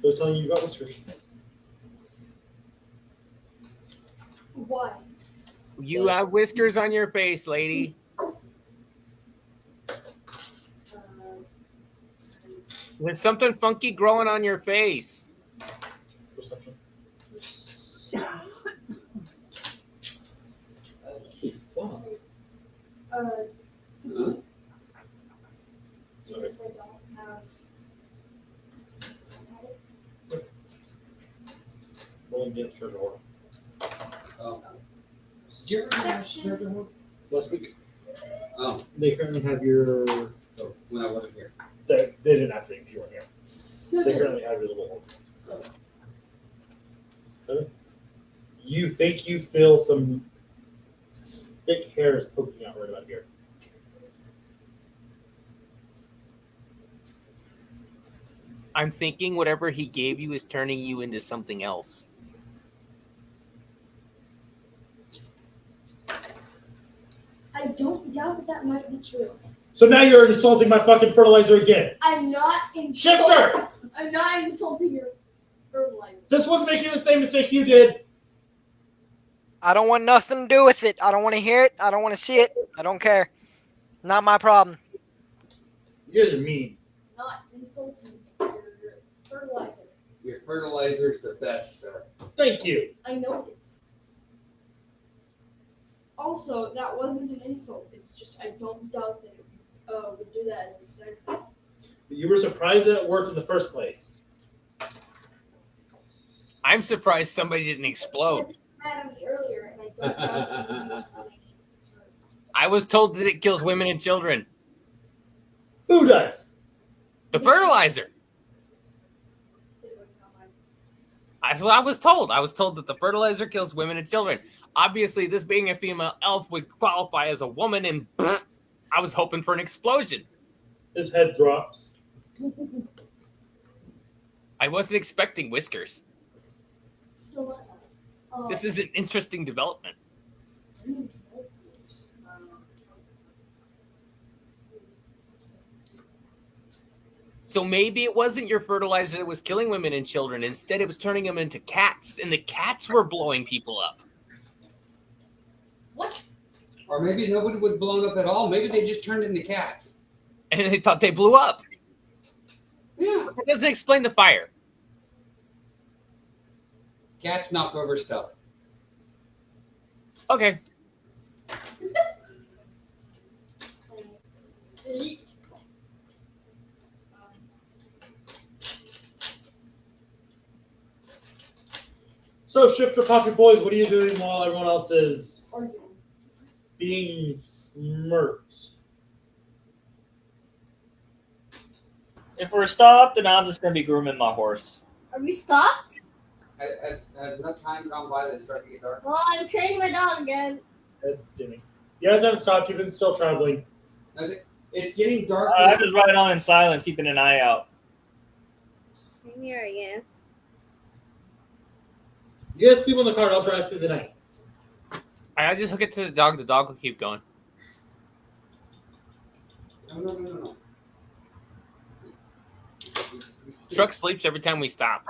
I was telling you about whiskers. Why? You have whiskers on your face, lady. There's something funky growing on your face. Perception. Sorry. Roll against treasure hoard. Oh. Do you ever have treasure hoard? Last week. Oh, They currently have your. so when I wasn't here. They didn't have to because you weren't here. They currently have your little hoard. 7. You think you feel some thick hairs poking out right about here. I'm thinking whatever he gave you is turning you into something else. I don't doubt that that might be true. So now you're insulting my fucking fertilizer again. I'm not insulting. Shifter! I'm not insulting your fertilizer. This one's making the same mistake you did. I don't want nothing to do with it. I don't want to hear it. I don't want to see it. I don't care. Not my problem. You guys are mean. Not insulting your fertilizer. Your fertilizer's the best, sir. Thank you. I know it. Also, that wasn't an insult. It's just I don't doubt that it would do that as a segment. You were surprised that it worked in the first place. I'm surprised somebody didn't explode. Mad at me earlier, and I don't doubt that it was funny. I was told that it kills women and children. Who does? The fertilizer. That's what I was told. I was told that the fertilizer kills women and children. Obviously, this being a female elf would qualify as a woman, and I was hoping for an explosion. His head drops. I wasn't expecting whiskers. Still not. This is an interesting development. So maybe it wasn't your fertilizer that was killing women and children. Instead, it was turning them into cats, and the cats were blowing people up. What? Or maybe nobody was blown up at all. Maybe they just turned into cats. And they thought they blew up. Yeah. That doesn't explain the fire. Cats knock over stuff. Okay. So, Shifter Poppy Boys, what are you doing while everyone else is being smirked? If we're stopped, then I'm just gonna be grooming my horse. Are we stopped? Has enough time gone by that it's starting to get dark? Well, I'm training my dog again. It's dimming. You guys haven't stopped. You've been still traveling. It's getting dark. I'm just riding on in silence, keeping an eye out. Same here, I guess. You guys sleep on the cart. I'll drive through the night. I just hook it to the dog. The dog will keep going. No. Truck sleeps every time we stop.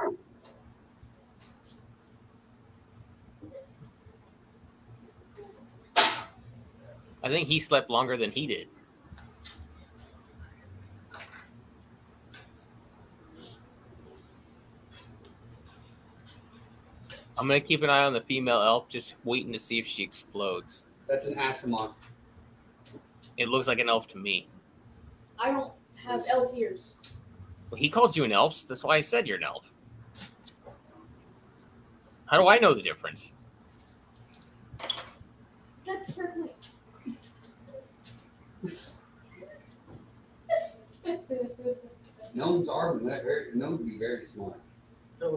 I think he slept longer than he did. I'm going to keep an eye on the female elf, just waiting to see if she explodes. That's an Asimov. It looks like an elf to me. I don't have elf ears. Well, he called you an elf, that's why I said you're an elf. How do I know the difference? That's perfect. Gnomes are known to be very smart. I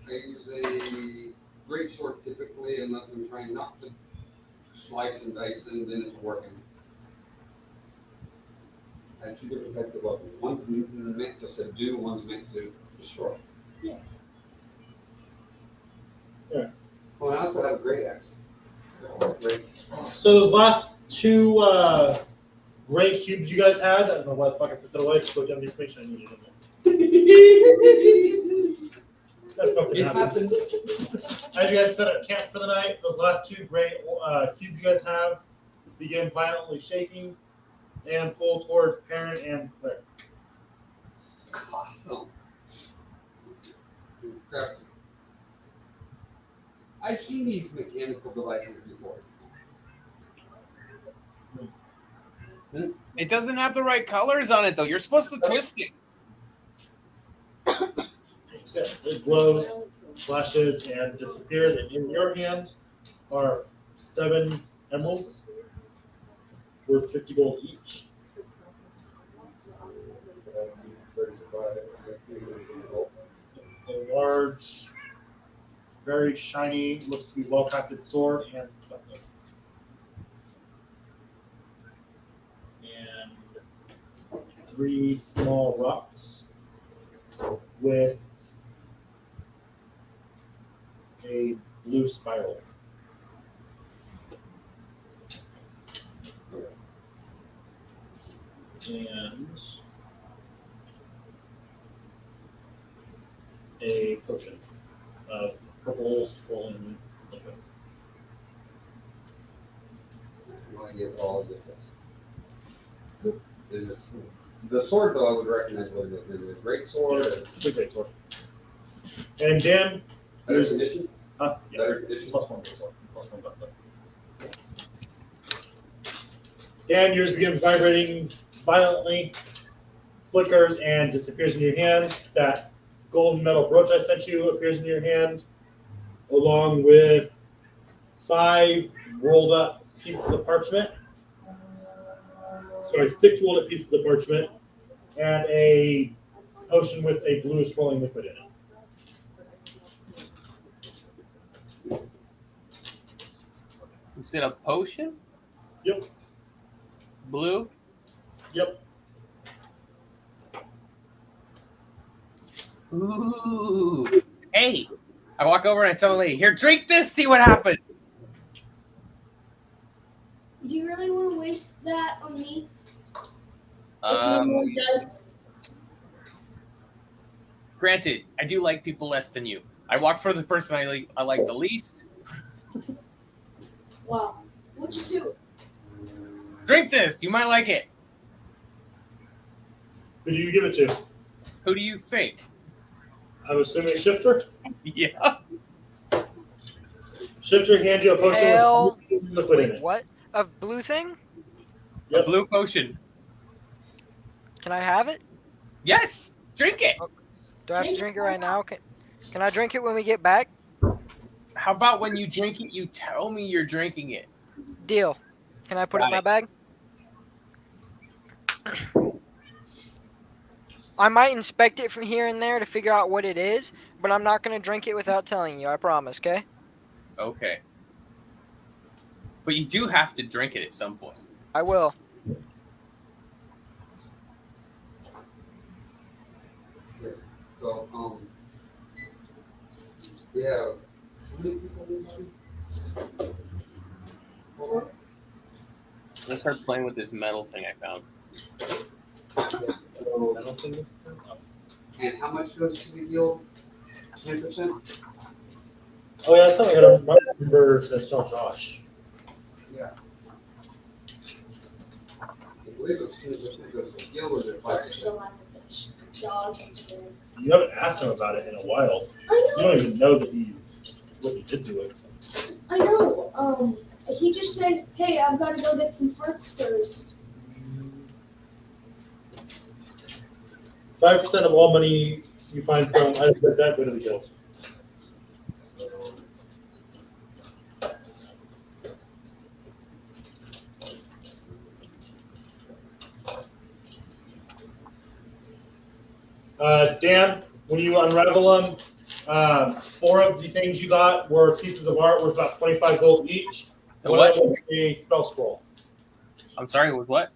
use a great sword typically, unless I'm trying not to slice and dice them, then it's working. I have two different types of weapons. One's meant to subdue, one's meant to destroy. Yeah. Well, I also have a great axe. Great. So those last two gray cubes you guys had, I don't know why the fuck I put that away. Just go down the information I needed in there. That fucking It happens. As you guys set up camp for the night, those last two gray cubes you guys have begin violently shaking and pull towards Perrin and Claire. Awesome. Crap. I've seen these mechanical devices before. It doesn't have the right colors on it, though. You're supposed to twist it. It glows, flashes, and disappears. And in your hand are 7 emeralds worth 50 gold each. A large, very shiny, looks to be well-crafted sword and buckler. And 3 small rocks with a blue spiral. And a potion of purple swollen liquid. I want to get all of this. Is this the sword though? I would recognize what it is. Is it a great sword? It's a great sword. And Dan, Better there's condition? yeah, Better condition? +1 great sword, +1 buckler. Dan, yours begins vibrating violently, flickers, and disappears in your hand. That golden metal brooch I sent you appears in your hand, along with 5 rolled up pieces of parchment. Sorry, 6 rolled up pieces of parchment, and a potion with a blue swirling liquid in it. You said a potion? Yep. Blue? Yep. Ooh. Hey! I walk over and I tell the lady, here, drink this, see what happens. Do you really want to waste that on me? If no one does. Granted, I do like people less than you. I walk for the person I like the least. Wow. Which is who? Drink this, you might like it. Who do you give it to? Who do you think? I'm assuming Shifter. Yeah. Shifter hands you a potion Hell. with liquid in Wait, it. what? A blue thing? A blue potion. Can I have it? Yes, drink it. Do I have to drink it right now? Can I drink it when we get back? How about when you drink it, you tell me you're drinking it? Deal. Can I put it in my bag? I might inspect it from here and there to figure out what it is, but I'm not going to drink it without telling you. I promise, okay? Okay. But you do have to drink it at some point. I will. So, we have how many people in the party? 4? Let's start playing with this metal thing I found. So, and how much goes to the guild? 10%? Oh yeah, that's something I gotta remember to tell Josh. Yeah. I believe it was 10% goes to the guild, or is it 5%? You haven't asked him about it in a while. I You know. don't even know that he's what he did to it. I know. He just said, "Hey, I've got to go get some parts first." 5% of all money you find from items like that go to the guild. Dan, when you unravel them, 4 of the things you got were pieces of art worth about 25 gold each. The One what? of them was a spell scroll. I'm sorry, it was what?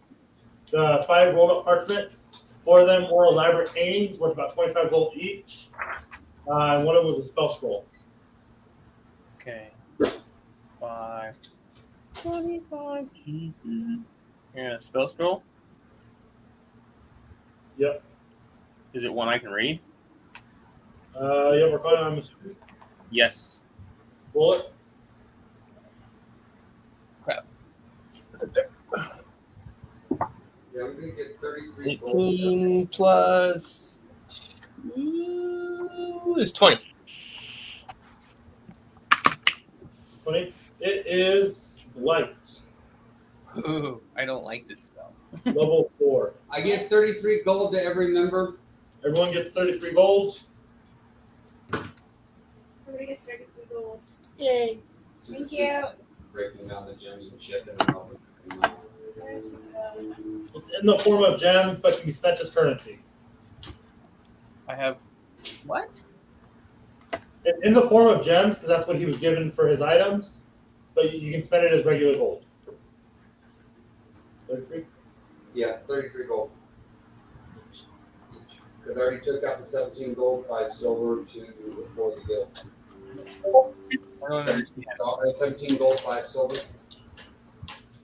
The 5 rolled up parchments, 4 of them were elaborate paintings worth about 25 gold each. And one of them was a spell scroll. Okay. 5. 25. Yeah, spell scroll? Yep. Is it one I can read? Yeah, we're calling on Mr. Yes. Roll it. Crap. Yeah, I'm gonna get 33 gold. 18 plus 2 is 20. 20. It is light. Ooh, I don't like this spell. Level 4. I give 33 gold to every member. Everyone gets 33 gold. Everybody gets 33 gold. Yay. Thank you. Breaking down the gems and shit. And all that. It's in the form of gems, but can be spent as currency. I have what? It's in the form of gems, because that's what he was given for his items, but you can spend it as regular gold. 33? Yeah, 33 gold. Because I already took out the 17 gold, 5 silver for the guild. I don't understand. 17 gold, 5 silver.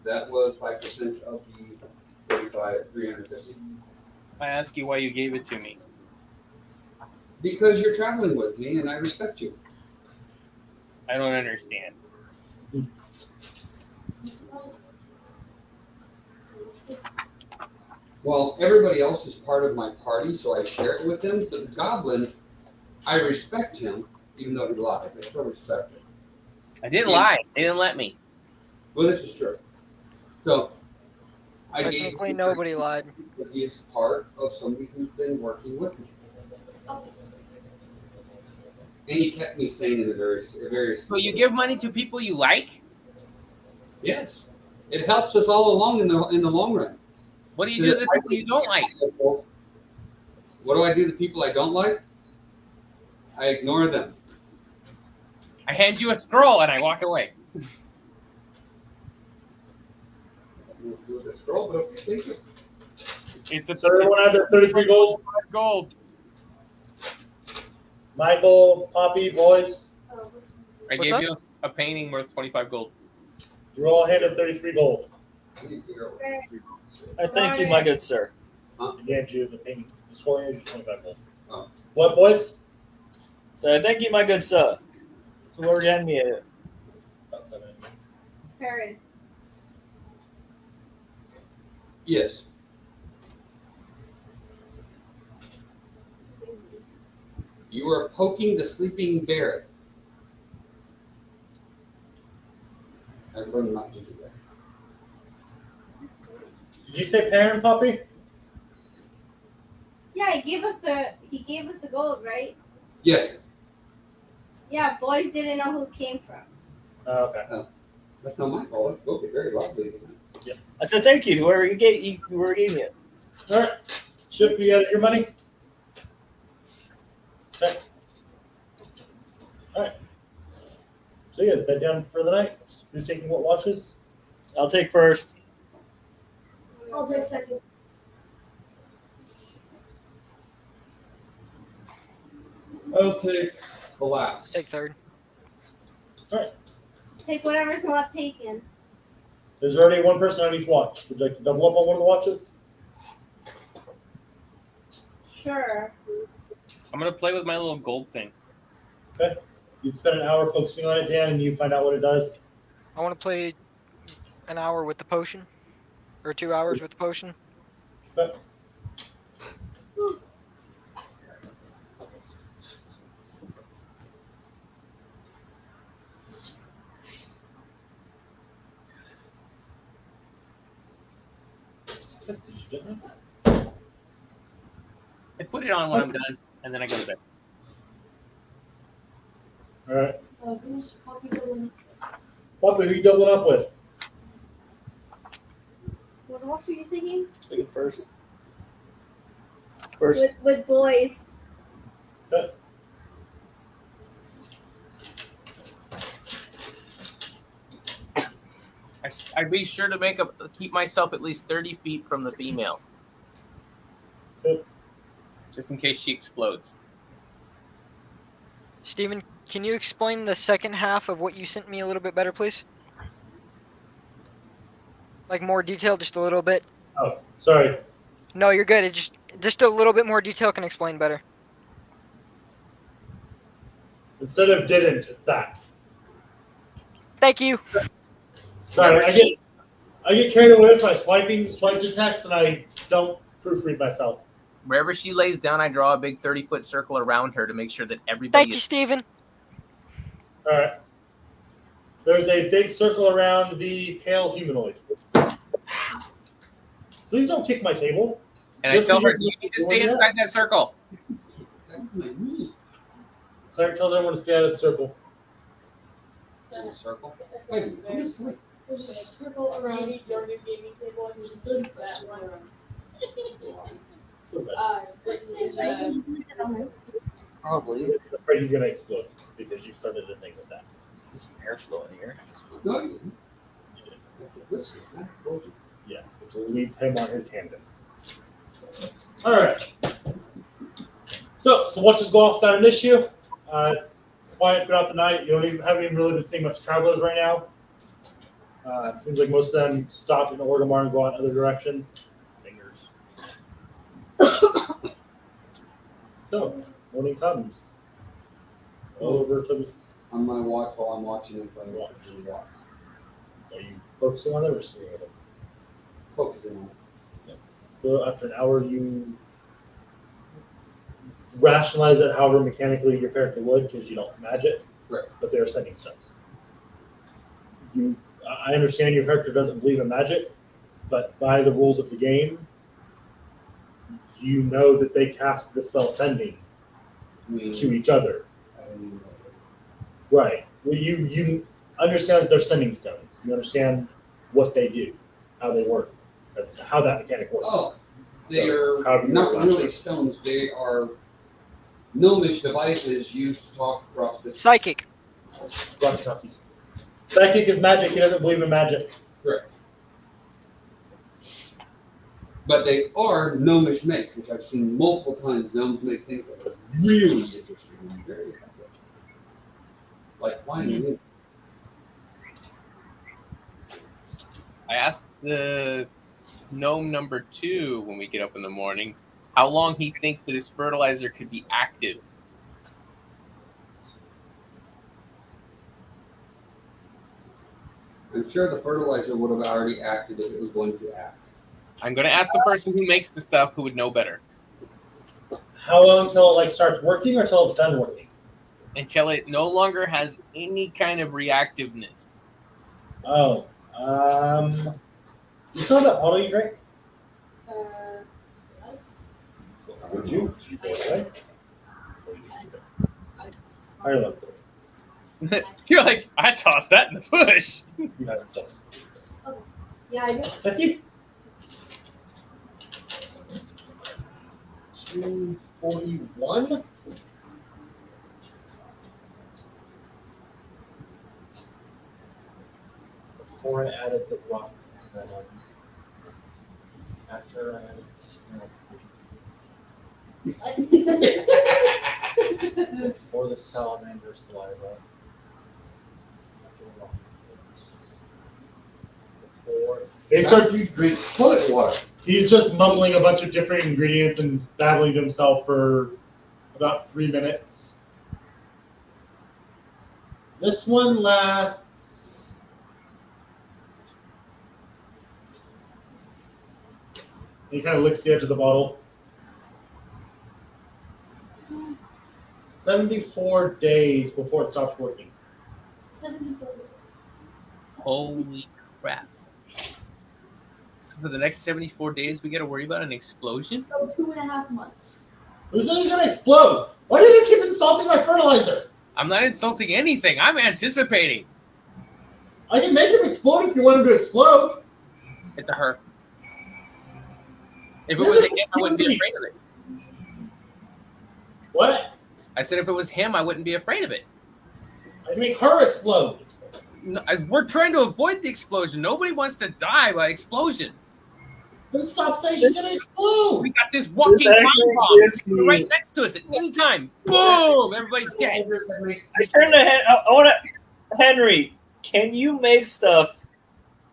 That was 5% of the 350. I ask you why you gave it to me. Because you're traveling with me and I respect you. I don't understand. Well, everybody else is part of my party, so I share it with them. But the goblin, I respect him, even though he lied. I still respect him. I didn't lie. They didn't let me. Well, this is true. So, I gave Technically, nobody lied. because he is part of somebody who's been working with me. And he kept me sane in a very. So you give money to people you like? Yes, it helps us all along in the long run. What do you do to the people you don't like? What do I do to people I don't like? I ignore them. I hand you a scroll and I walk away. Do the scroll, but okay, thank you. It's a So everyone have their 33 gold? gold. Michael, Poppy, boys, I What's gave that? you a painting worth 25 gold. you're all handed 33 gold. I thank you, my good sir. He handed you the painting. The story is 25 gold. Oh. What, boys? So I thank you, my good sir. So where hand me it? About 7. Perrin. Yes. You are poking the sleeping bear. I've learned not to do that. Did you say parent, Poppy? Yeah, he gave us the gold, right? Yes. Yeah, boys didn't know who it came from. Okay. That's not my fault. It's okay. Very lovely. I said thank you to whoever you gave me it. All right. Ship, you got your money? Okay. All right. So you guys bed down for the night. Who's taking what watches? I'll take first. I'll take second. I'll take the last. Take third. All right. Take whatever's not taken. There's already one person on each watch. Would you like to double up on one of the watches? Sure. I'm gonna play with my little gold thing. Okay. You'd spend an hour focusing on it, Dan, and you find out what it does. I want to play an hour with the potion, or 2 hours with the potion. Okay. I put it on when I'm done, and then I go to bed. All right. Who's Poppy doing? Poppy, who you doubling up with? What else were you thinking? Taking first. First. With boys. Okay. I'd be sure to keep myself at least 30 feet from the female. Good. Just in case she explodes. Steven, can you explain the second half of what you sent me a little bit better, please? Like more detail, just a little bit. Oh, sorry. No, you're good. It just a little bit more detail can explain better. Instead of didn't, it's that. Thank you. Sorry, I get carried away with my swipe to text, and I don't proofread myself. Wherever she lays down, I draw a big 30-foot circle around her to make sure that everybody Thank you, Steven. All right. There's a big circle around the pale humanoid. Please don't kick my table. And I tell her, you need to stay inside that circle. Claire tells everyone to stay out of the circle. Circle. Wait, I'm asleep. There's a circle around Maybe your new gaming table and There's a just 30-foot that circle one. around. Written in the Probably. I'm afraid he's going to explode because you started the thing with that. There's some airflow in here. No, you didn't. That's a whiskey. I told you. Yes, which leads him on his tangent. All right. So the watches go off without an issue. It's quiet throughout the night. You haven't even really been seeing much travelers right now. It seems like most of them stop in Orgrimmar and go out other directions. Fingers. So morning comes. Over to the. On my watch while I'm watching it, but I watch. Are you focusing on it or seeing it? Focusing on it. So after an hour, you rationalize it however mechanically your character would because you don't magic, Right. but they're sending stones. I understand your character doesn't believe in magic, but by the rules of the game, you know that they cast the spell sending to each other. I don't even know. Right. Well, you understand that they're sending stones. You understand what they do, how they work. That's how that mechanic works. Oh, they So are it's not how really you- stones. They are gnomish devices used to talk across the Psychic. Rocky Talkies. Psychic is magic. He doesn't believe in magic. Correct. But they are gnomish makes, which I've seen multiple times. Gnomes make things that are really interesting and very effective. Like flying. I asked the gnome number 2 when we get up in the morning how long he thinks that his fertilizer could be active. I'm sure the fertilizer would have already acted if it was going to act. I'm going to ask the person who makes the stuff who would know better. How long until it starts working or until it's done working? Until it no longer has any kind of reactiveness. Oh. You still have that bottle you drank? Would you? Did you throw it away? Or did you keep it? I love it. You're like, I tossed that in the bush. You have it stuff. Yeah, I do. Let's see. 241. Before I added the rock, and then after I added snow. Before the salamander saliva. After the rock. Before. They start. You drink toilet water. He's just mumbling a bunch of different ingredients and babbling to himself for about 3 minutes. This one lasts. He kind of licks the edge of the bottle. 74 days before it stops working. 74. Holy crap. So for the next 74 days, we got to worry about an explosion? So 2.5 months. Who's going to explode? Why do you guys keep insulting my fertilizer? I'm not insulting anything. I'm anticipating. I can make him explode if you want him to explode. It's a her. If it was a him, I wouldn't be afraid of it. What? I said if it was him, I wouldn't be afraid of it. I'd make her explode. No, we're trying to avoid the explosion. Nobody wants to die by explosion. Then stop saying she's going to explode. We got this walking time bomb right next to us at any time. Boom! Everybody's dead. I turn to I want to Henry. Can you make stuff?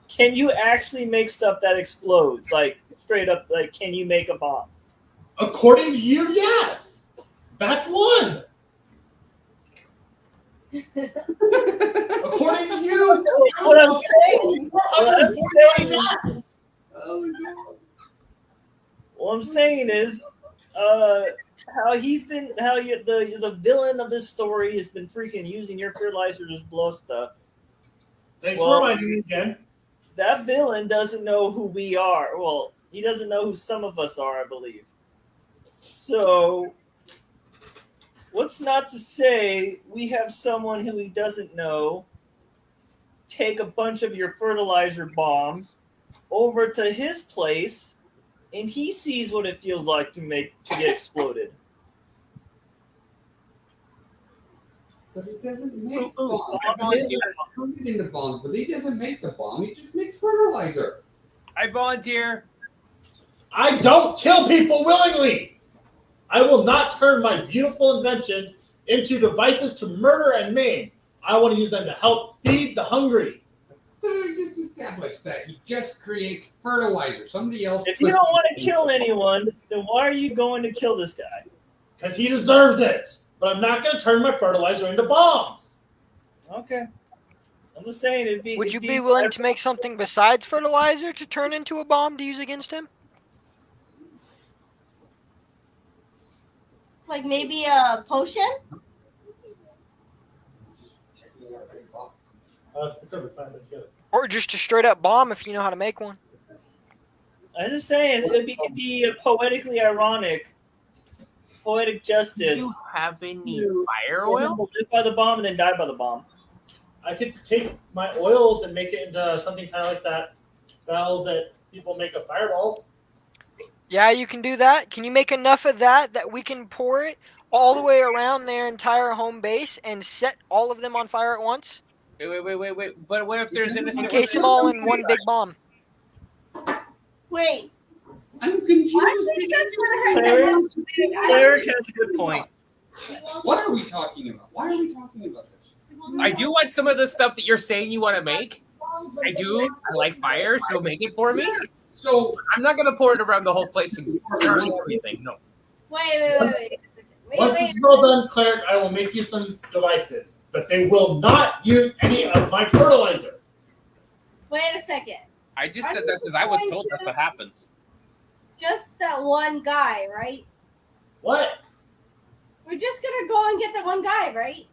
Can you actually make stuff that explodes? Like straight up, like can you make a bomb? According to you, yes. That's one. According to you, What I'm saying. yes. What I'm saying is, how the villain of this story has been freaking using your fertilizer to blow stuff. Thanks for reminding me again. That villain doesn't know who we are. Well, he doesn't know who some of us are, I believe. So, what's not to say we have someone who he doesn't know take a bunch of your fertilizer bombs over to his place, and he sees what it feels like to get exploded. But he doesn't make bombs. He's in the bomb, but he doesn't make the bomb. He just makes fertilizer. I volunteer. I don't kill people willingly. I will not turn my beautiful inventions into devices to murder and maim. I want to use them to help feed the hungry. We just established that. He just creates fertilizer. Somebody else. If you don't want to kill anyone, then why are you going to kill this guy? Because he deserves it. But I'm not going to turn my fertilizer into bombs. Okay. I'm just saying it'd be. Would you be willing to make something besides fertilizer to turn into a bomb to use against him? Like maybe a potion? Or just a straight up bomb if you know how to make one. I'm just saying it'd be poetically ironic, poetic justice. Do you have any fire for him oil? to live by the bomb and then die by the bomb. I could take my oils and make it into something kind of like that spell that people make of fireballs. Yeah, you can do that. Can you make enough of that we can pour it all the way around their entire home base and set all of them on fire at once? Wait. But what if there's innocent? Encase them all in one big bomb. Wait. I'm confused. Cleric has a good point. What are we talking about? Why are we talking about this? I do want some of the stuff that you're saying you want to make. I do. I like fire, so make it for me. So I'm not gonna pour it around the whole place and burn everything. No. Wait. Once this is all done, Cleric, I will make you some devices, but they will not use any of my fertilizer. Wait a second. I just said that because I was told that's what happens. Just that one guy, right? What? We're just gonna go and get that one guy, right?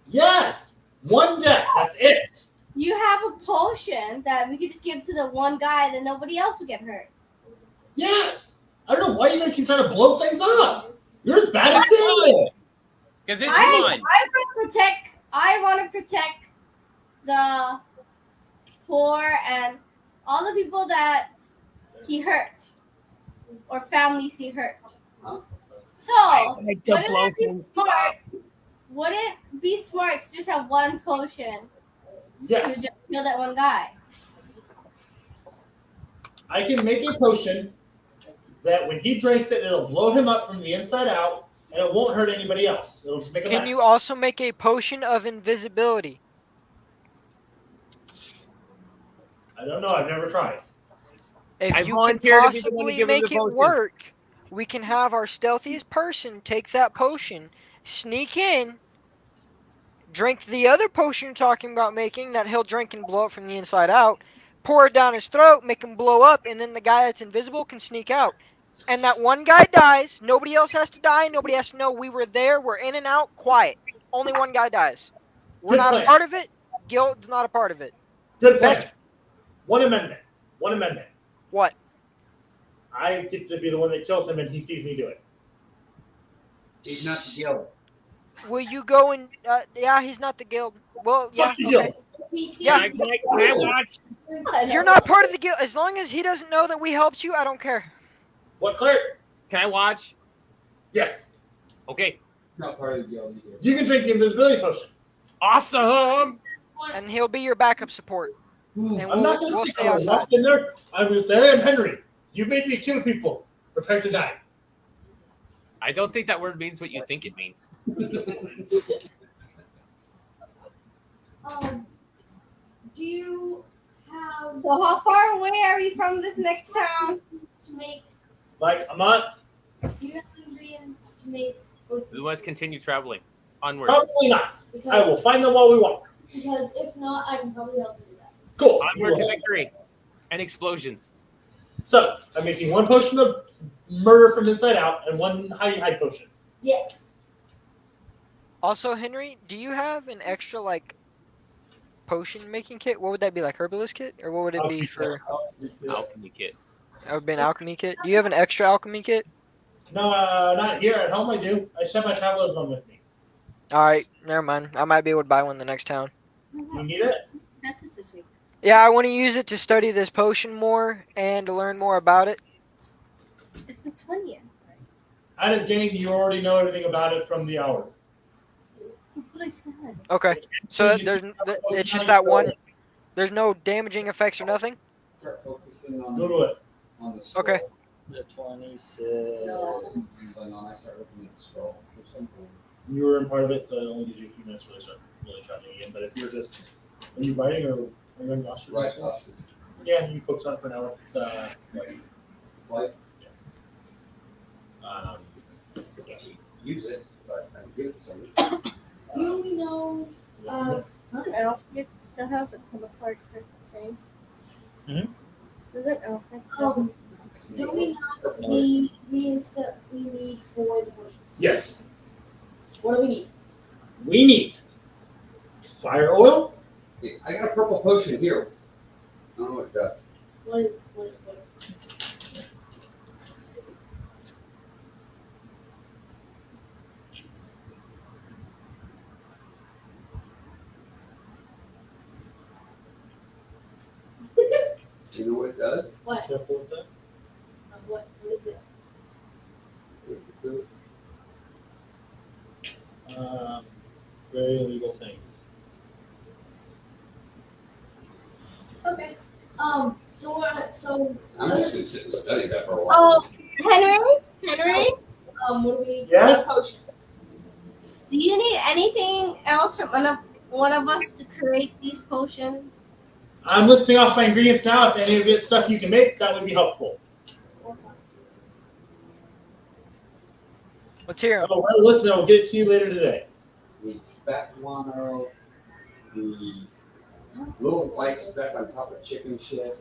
Yes! One death, that's it! You have a potion that we could just give to the one guy, then nobody else will get hurt. Yes! I don't know why you guys keep trying to blow things up. You're as bad as Samuel. Because it's I fun. want to protect the poor and all the people that he hurt or families he hurt. So like to wouldn't blow it be things smart? Wouldn't it be smart to just have one potion Yes. to just kill that one guy? I can make a potion that when he drinks it, it'll blow him up from the inside out, and it won't hurt anybody else. It'll just make a Can mess. you also make a potion of invisibility? I don't know. I've never tried. If I you can volunteer to be the one to possibly give him make the it potion. work, we can have our stealthiest person take that potion, sneak in, drink the other potion you're talking about making that he'll drink and blow up from the inside out, pour it down his throat, make him blow up, and then the guy that's invisible can sneak out. And that one guy dies. Nobody else has to die. Nobody has to know we were there. We're in and out. Quiet. Only one guy dies. We're Good not plan. a part of it. Guild's not a part of it. Good plan. Best- One amendment. One amendment. What? I get to be the one that kills him, and he sees me do it. He's not the guild. Will you go and? Yeah, he's not the guild. Well, yeah. Fuck the Okay. guild. Yeah. Can I watch? You're not part of the guild. As long as he doesn't know that we helped you, I don't care. What, Claire? Can I watch? Yes. Okay. Not part of the guild either. You can drink the invisibility potion. Awesome. And he'll be your backup support. And I'm not going to we'll stick stay on outside. walk in there. I'm going to say, hey, I'm Henry. You made me kill people. Prepare to die. I don't think that word means what you think it means. Do you have So how far away are we from this next town? to make? Like a month? Do you have ingredients to make? We must continue traveling onward. Probably not. Because, I will find them while we walk. because if not, I can probably help you do that. Cool. Onward to victory and explosions. So, I'm making one potion of murder from inside out and one hide potion. Yes. Also, Henry, do you have an extra like potion making kit? What would that be, like herbalist kit, or what would it be for? Alchemy kit. That would be an alchemy kit. Do you have an extra alchemy kit? No, not here. At home I do. I just have my traveler's one with me. All right, never mind. I might be able to buy one the next town. You need it? That's this week. Yeah, I want to use it to study this potion more and to learn more about it. It's the 20th. Out of game, you already know everything about it from the hour. That's what I said. Okay, so it's just that one. There's no damaging effects or nothing. Start focusing on Go to it. on the scroll. Okay. The 26. And then I start looking at the scroll for something. You were in part of it, so it only gives you a few minutes to really start tracking again. But if you're just, are you writing or are you writing ostrich? Right, ostrich. Yeah, you focus on it for an hour. It's Like, yeah. use it, but I give it to somebody. Do we know? I don't think it still has a come apart or something. Does it? Do we not need these that we need for the potions? Yes, What do we need? we need fire oil. Hey, I got a purple potion here. I don't know what it does. What? Do you know what it does? What? Careful with that. What is it? It's a food. Very illegal thing. Okay. So. I'm just gonna sit and study that for a while. So, Henry, What do we need? Yes? For the potion? do you need anything else from one of us to create these potions? I'm listing off my ingredients now. If any of it stuff you can make, that would be helpful. Let's hear 'em. Oh, well, listen, I'll get it to you later today. The fat guano, the little white speck on top of chicken shit.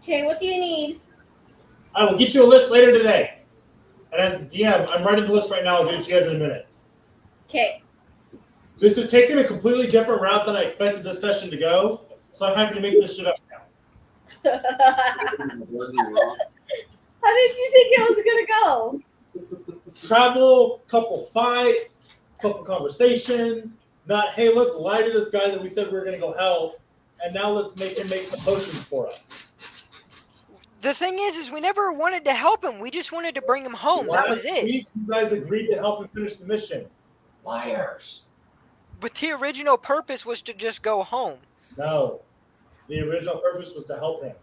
Okay, what do you need? I will get you a list later today. And as the DM, I'm writing the list right now. I'll give it to you guys in a minute. Okay. This is taking a completely different route than I expected this session to go, so I'm happy to make this shit up now. How did you think it was gonna go? Travel, couple fights, couple conversations. Not, hey, let's lie to this guy that we said we were going to go help, and now let's make him make some potions for us. The thing is we never wanted to help him. We just wanted to bring him home. That was Last it. week, you guys agreed to help him finish the mission. Liars. But the original purpose was to just go home. No. The original purpose was to help him.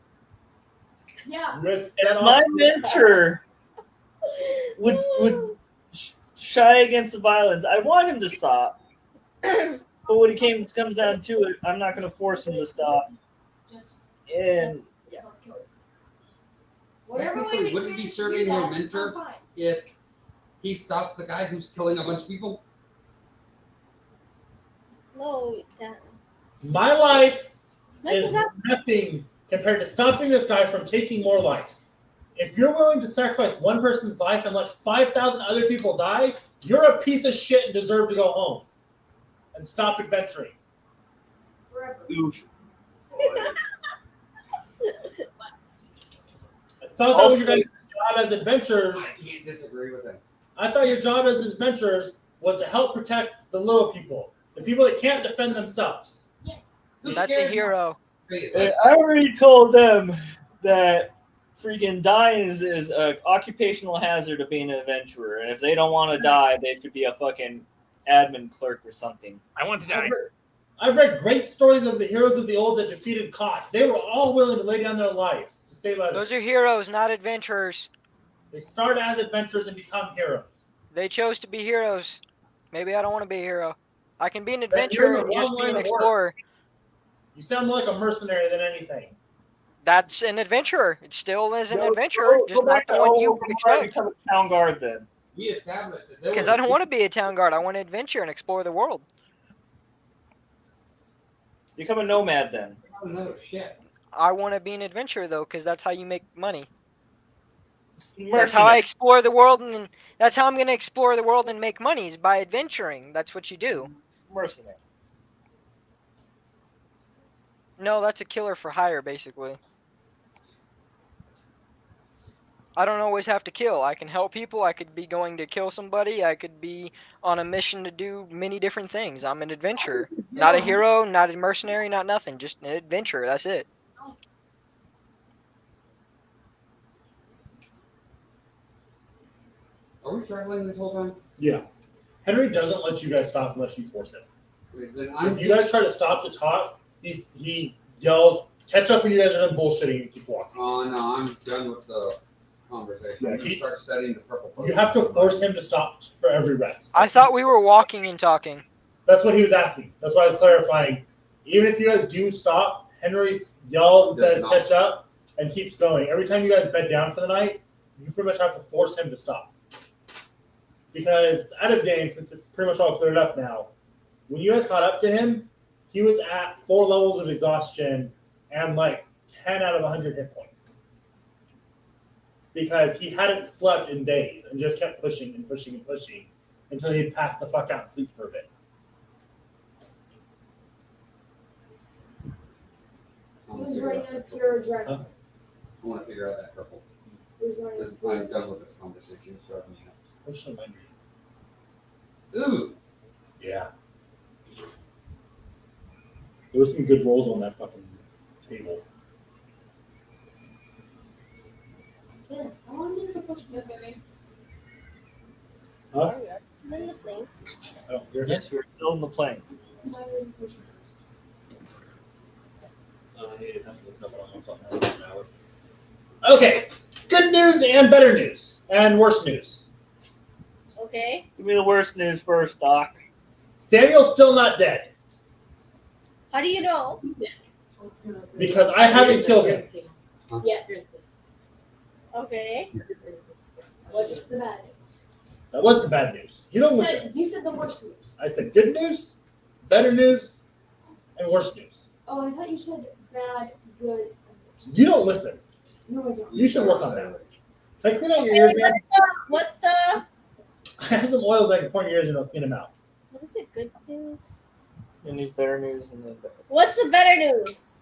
Yeah. If my mentor would shy against the violence, I want him to stop. But when it comes down to it, I'm not going to force him to stop. And yeah. Technically, wouldn't it be serving your mentor if he stops the guy who's killing a bunch of people? No, that. My life is nothing compared to stopping this guy from taking more lives. If you're willing to sacrifice one person's life and let 5,000 other people die, you're a piece of shit and deserve to go home and stop adventuring. Forever. Oof. I thought that was your guys' job as adventurers. I can't disagree with him. I thought your job as adventurers was to help protect the little people, the people that can't defend themselves. That's a hero. I already told them that freaking dying is an occupational hazard of being an adventurer, and if they don't want to die, they should be a fucking admin clerk or something. I want to die. I've read great stories of the heroes of the old that defeated costs. They were all willing to lay down their lives to save others. Those are heroes, not adventurers. They start as adventurers and become heroes. They chose to be heroes. Maybe I don't want to be a hero. I can be an You're adventurer in and the just wrong be line an of work. explorer. You sound more like a mercenary than anything. That's an adventurer. It still is an adventurer, just not the one you expect. Become a town guard then. We established that there Because was I don't want to be a town guard. I want to adventure and explore the world. Become a nomad then. Oh, no shit. I want to be an adventurer though, because that's how you make money. That's Mercenary. how I explore the world, and that's how I'm going to explore the world and make money is by adventuring. That's what you do. Mercenary. No, that's a killer for hire, basically. I don't always have to kill. I can help people. I could be going to kill somebody. I could be on a mission to do many different things. I'm an adventurer. Not a hero, not a mercenary, not nothing. Just an adventurer. That's it. Are we traveling this whole time? Yeah. Henry doesn't let you guys stop unless you force him. Wait, then If you guys try to stop to talk, he yells, catch up when you guys are done bullshitting and keep walking. Oh, no, I'm done with the conversation. Yeah, I'm going to start studying the purple potion. You have to force him to stop for every rest. I thought we were walking and talking. That's what he was asking. That's why I was clarifying. Even if you guys do stop, Henry yells and Does says not. catch up and keeps going. Every time you guys bed down for the night, you pretty much have to force him to stop. Because out of game, since it's pretty much all cleared up now, when you guys caught up to him, he was at 4 levels of exhaustion and like 10 out of 100 hit points. Because he hadn't slept in days and just kept pushing and pushing and pushing until he'd passed the fuck out and sleep for a bit. He was running on pure adrenaline. Huh? I want to figure out that purple. He was running on I'm pure done with this conversation. It's driving me nuts. Push him under. Ooh. Yeah. There was some good rolls on that fucking table. Yeah. How long does the push go, baby? Huh? In the plane. I don't hear Yes, we're still in the plane. Okay. Good news and better news. And worse news. Okay. Give me the worst news first, Doc. Samuel's still not dead. How do you know? Because I haven't killed him. Yeah. Okay. What's the bad news? That was the bad news. You don't listen. You said the worst news. I said good news, better news, and worse news. Oh, I thought you said bad, good, and worse. You don't listen. No, I don't. You should work on that. Can I clean out your ears, man? What's the I have some oils I can pour in your ears and I'll clean them out. what is the good news? And news, better news, and then better. What's the better news?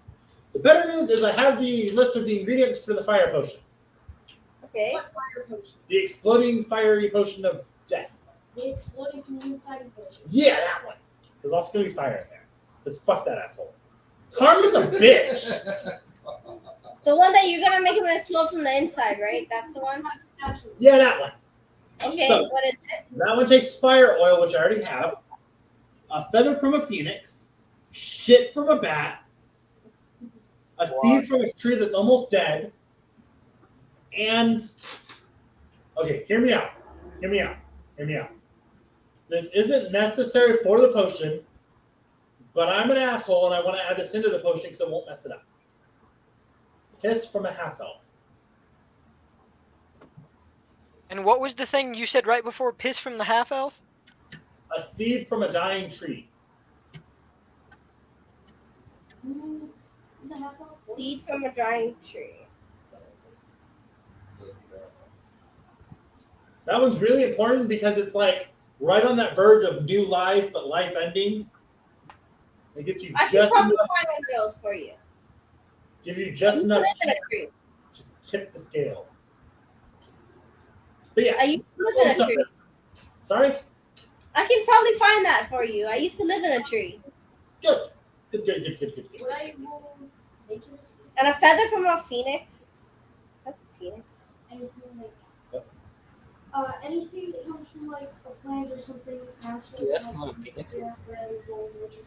The better news is I have the list of the ingredients for the fire potion. Okay. What fire potion? The exploding fiery potion of death. The exploding from the inside of the potion. Yeah, that one. There's also going to be fire in there. Because fuck that asshole. Karma's a bitch. The one that you're gonna make him explode from the inside, right? That's the one? Absolutely. Yeah, that one. Okay, So- what is it? That one takes fire oil, which I already have, a feather from a phoenix, shit from a bat, a seed from a tree that's almost dead, and okay, hear me out. Hear me out. Hear me out. This isn't necessary for the potion, but I'm an asshole and I want to add this into the potion because it won't mess it up. Piss from a half elf. And what was the thing you said right before piss from the half elf? A seed from a dying tree. The half elf? Seed from a drying tree. That one's really important because it's like right on that verge of new life, but life ending. It gets you I can just probably enough, find one of those for you. give you just enough live in a tree. to tip the scale. But yeah, I used to live in a tree. sorry? I can probably find that for you. I used to live in a tree. Good. Good. Would I roll accuracy? And a feather from a phoenix. That's a phoenix. Anything like Yep. anything that comes from like a plant or something natural. Yeah, that's like, not a phoenix. yeah, whatever, gold, which is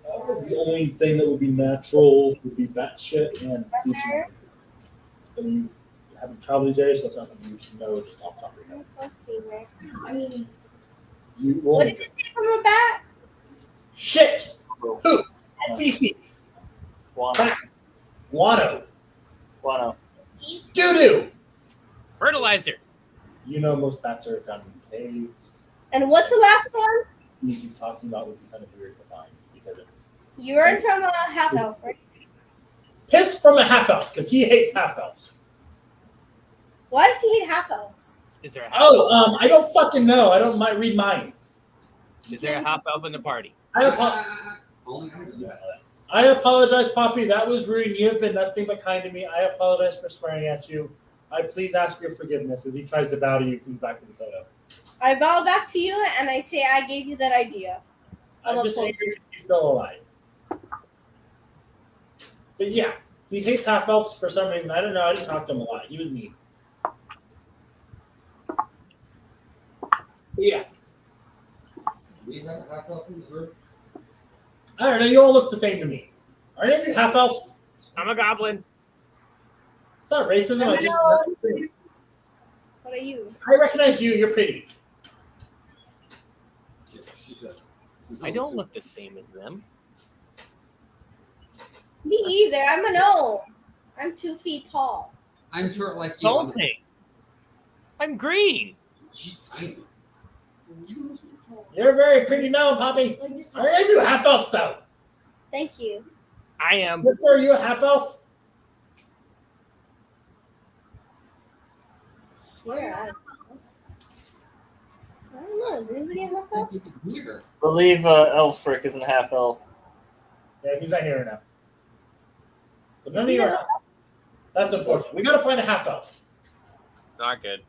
The only thing that would be natural would be bat shit and sea Feather. But you haven't traveled these areas, so that's not something you should know just off the top of your head. Phoenix. I mean, You What roll did you say from a bat? shit, poop, feces, Guano. crap, guano, Guano. doo-doo. Fertilizer. You know most bats are found in caves. And what's the last one? Who he's talking about would be kind of weird to find because it's You earned from a half elf, right? piss from a half elf because he hates half elves. Why does he hate half elves? Is there a half I don't fucking know. I don't might read minds. Is there a half elf in the party? Only I do that. I apologize, Poppy. That was rude. You have been nothing but kind to me. I apologize for swearing at you. I please ask your forgiveness as he tries to bow to you from the back of the photo. I bow back to you and I say I gave you that idea. I'm just angry because he's still alive. But yeah, he hates half elves for some reason. I don't know. I didn't talk to him a lot. He was mean. But yeah, We have a half elf in the group. I don't know. You all look the same to me. Are any of you half elves? I'm a goblin. It's not racism. I just What are you? I recognize you. You're pretty. She said. I don't look the same as them. Me either. I'm a gnome. I'm 2 feet tall. I'm short like you. Salting. I'm green. She's tiny. 2 feet tall. You're very pretty now, Poppy. Like this. Are any of you half elves though? Thank you. I am. Mister, are you a half elf? Yeah. I don't know. Is anybody a half elf? You can hear her. Believe Elfric isn't half elf. Yeah, he's not here now. So none of you are half elf. That's unfortunate. We gotta find a half elf. Not good.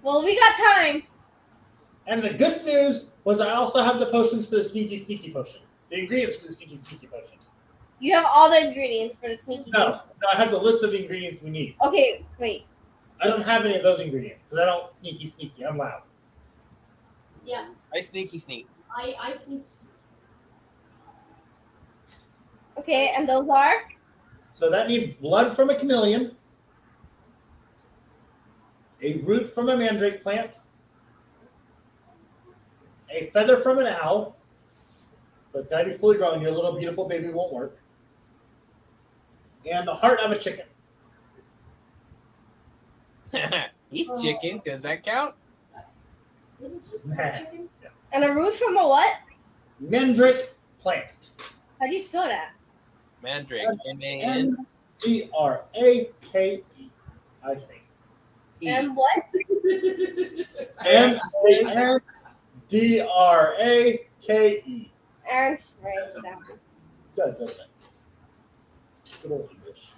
Well, we got time. And the good news was I also have the potions for the sneaky potion. The ingredients for the sneaky potion. You have all the ingredients for the sneaky. No, I have the list of the ingredients we need. Okay, wait. I don't have any of those ingredients because I don't sneaky. I'm loud. Yeah, I sneaky sneak. I sneak. Okay, and those are? So that needs blood from a chameleon, a root from a mandrake plant, a feather from an owl, but it's gotta be fully grown. Your little beautiful baby won't work, and the heart of a chicken. He's chicken. Does that count? And a root from a what? Mandrake plant. How do you spell that? Mandrake. Mandrake, I think. And what? Mandrake. And right down. Does it? Good old English.